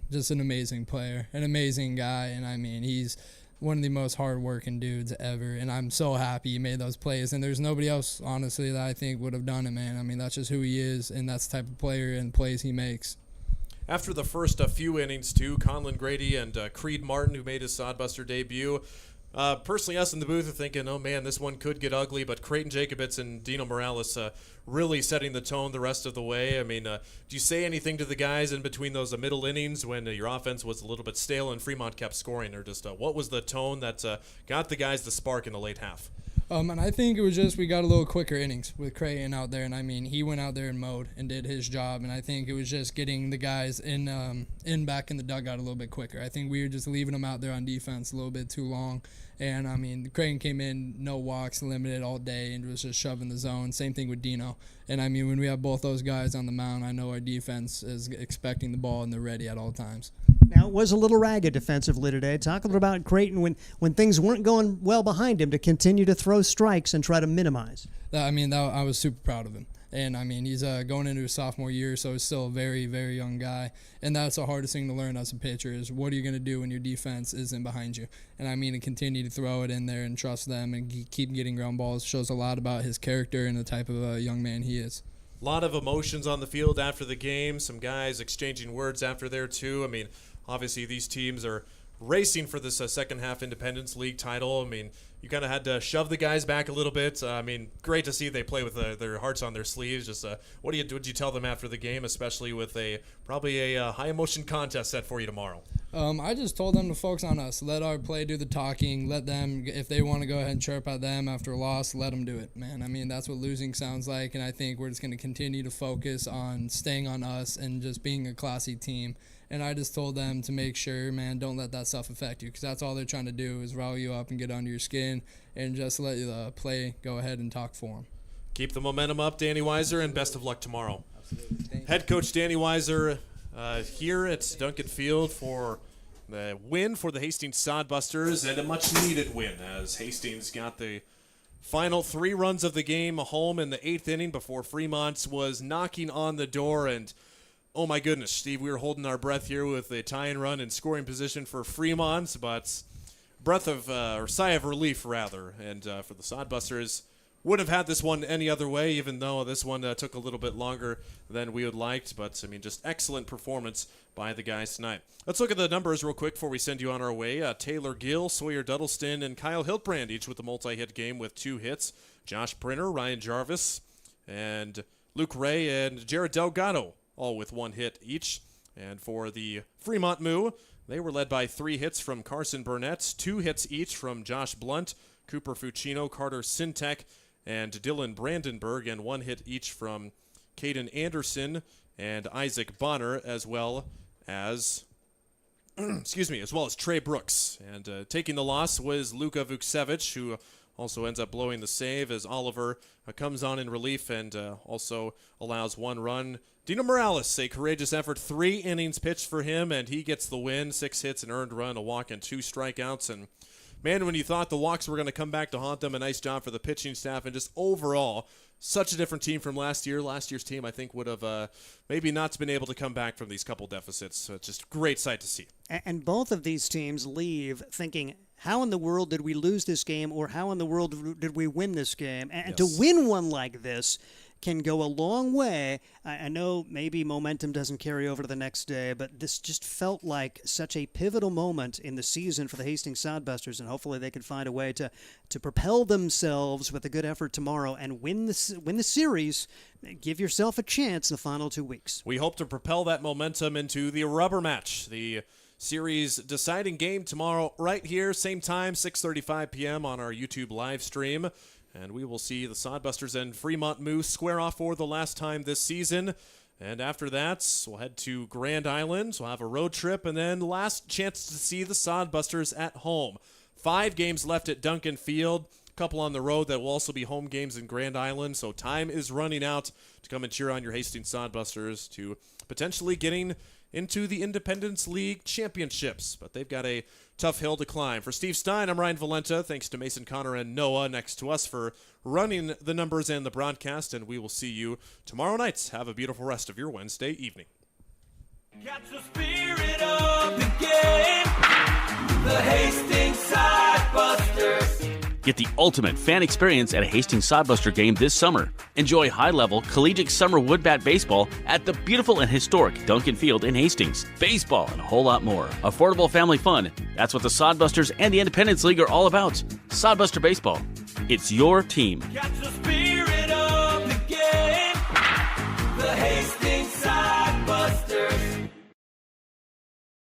just an amazing player, an amazing guy. And, he's one of the most hard-working dudes ever. And I'm so happy he made those plays. And there's nobody else, honestly, that I think would have done it, man. That's just who he is, and that's the type of player and plays he makes. After the first few innings, too, Conlon Grady and Creed Martin, who made his Sodbuster debut, personally, us in the booth are thinking, oh, man, this one could get ugly, but Creighton Jacobitz and Dino Morales really setting the tone the rest of the way. Do you say anything to the guys in between those middle innings when your offense was a little bit stale and Fremont kept scoring, or just what was the tone that got the guys the spark in the late half? And I think it was just we got a little quicker innings with Creighton out there, and he went out there and mowed and did his job, and I think it was just getting the guys in back in the dugout a little bit quicker. I think we were just leaving them out there on defense a little bit too long, and Creighton came in, no walks, limited all day, and was just shoving the zone. Same thing with Dino, and when we have both those guys on the mound, I know our defense is expecting the ball and they're ready at all times. Now, it was a little ragged defensively today. Talk a little about Creighton when things weren't going well behind him to continue to throw strikes and try to minimize. I was super proud of him. And, he's going into his sophomore year, so he's still a very, very young guy. And that's the hardest thing to learn as a pitcher is what are you going to do when your defense isn't behind you? And, to continue to throw it in there and trust them and keep getting ground balls shows a lot about his character and the type of young man he is. A lot of emotions on the field after the game. Some guys exchanging words after there, too. Obviously, these teams are racing for this second half Independence League title. You kind of had to shove the guys back a little bit. Great to see they play with their hearts on their sleeves. Just what would you tell them after the game, especially with probably a high emotion contest set for you tomorrow? I just told them to focus on us. Let our play do the talking. Let them, if they want to go ahead and chirp at them after a loss, let them do it, man. That's what losing sounds like, and I think we're just going to continue to focus on staying on us and just being a classy team. And I just told them to make sure, man, don't let that stuff affect you, because that's all they're trying to do is rile you up and get under your skin and just let the play go ahead and talk for them. Keep the momentum up, Danny Weiser, and best of luck tomorrow. Head coach Danny Weiser here at Duncan Field for the win for the Hastings Sodbusters, and a much-needed win as Hastings got the final 3 runs of the game home in the 8th inning before Fremont was knocking on the door. And oh my goodness, Steve, we were holding our breath here with a tie-and run in scoring position for Fremont, but sigh of relief rather. And for the Sodbusters, would have had this one any other way, even though this one took a little bit longer than we would liked. But just excellent performance by the guys tonight. Let's look at the numbers real quick before we send you on our way. Taylor Gill, Sawyer Duddleston, and Kyle Hiltbrand, each with a multi-hit game with 2 hits. Josh Printer, Ryan Jarvis, and Luke Ray, and Jared Delgado, all with 1 hit each. And for the Fremont Moo, they were led by 3 hits from Carson Burnett, 2 hits each from Josh Blunt, Cooper Fuccino, Carter Sintek, and Dylan Brandenburg, and 1 hit each from Caden Anderson and Isaac Bonner, as well as Trey Brooks. And taking the loss was Luka Vuksevich, who also ends up blowing the save as Oliver comes on in relief and also allows 1 run. Dino Morales, a courageous effort, 3 innings pitched for him, and he gets the win. 6 hits, an earned run, a walk, and 2 strikeouts. And man, when you thought the walks were going to come back to haunt them, a nice job for the pitching staff, and just overall, such a different team from last year. Last year's team, I think, would have maybe not been able to come back from these couple deficits. So it's just a great sight to see. And both of these teams leave thinking, how in the world did we lose this game, or how in the world did we win this game? And to win one like this can go a long way. I know maybe momentum doesn't carry over to the next day, but this just felt like such a pivotal moment in the season for the Hastings Sodbusters, and hopefully they can find a way to propel themselves with a good effort tomorrow and win the series. Give yourself a chance in the final 2 weeks. We hope to propel that momentum into the rubber match, the series deciding game tomorrow right here, same time, 6:35 p.m. on our YouTube live stream. And we will see the Sodbusters and Fremont Moo square off for the last time this season. And after that, we'll head to Grand Island. We'll have a road trip, and then last chance to see the Sodbusters at home. 5 games left at Duncan Field, a couple on the road that will also be home games in Grand Island. So time is running out to come and cheer on your Hastings Sodbusters to potentially getting into the Independence League Championships. But they've got a tough hill to climb. For Steve Stein, I'm Ryan Valenta. Thanks to Mason Connor and Noah next to us for running the numbers and the broadcast, and we will see you tomorrow night. Have a beautiful rest of your Wednesday evening. Catch the spirit of the game. The Hastings Sodbusters. Get the ultimate fan experience at a Hastings Sodbuster game this summer. Enjoy high-level collegiate summer wood bat baseball at the beautiful and historic Duncan Field in Hastings. Baseball and a whole lot more. Affordable family fun. That's what the Sodbusters and the Independence League are all about. Sodbuster Baseball. It's your team. Catch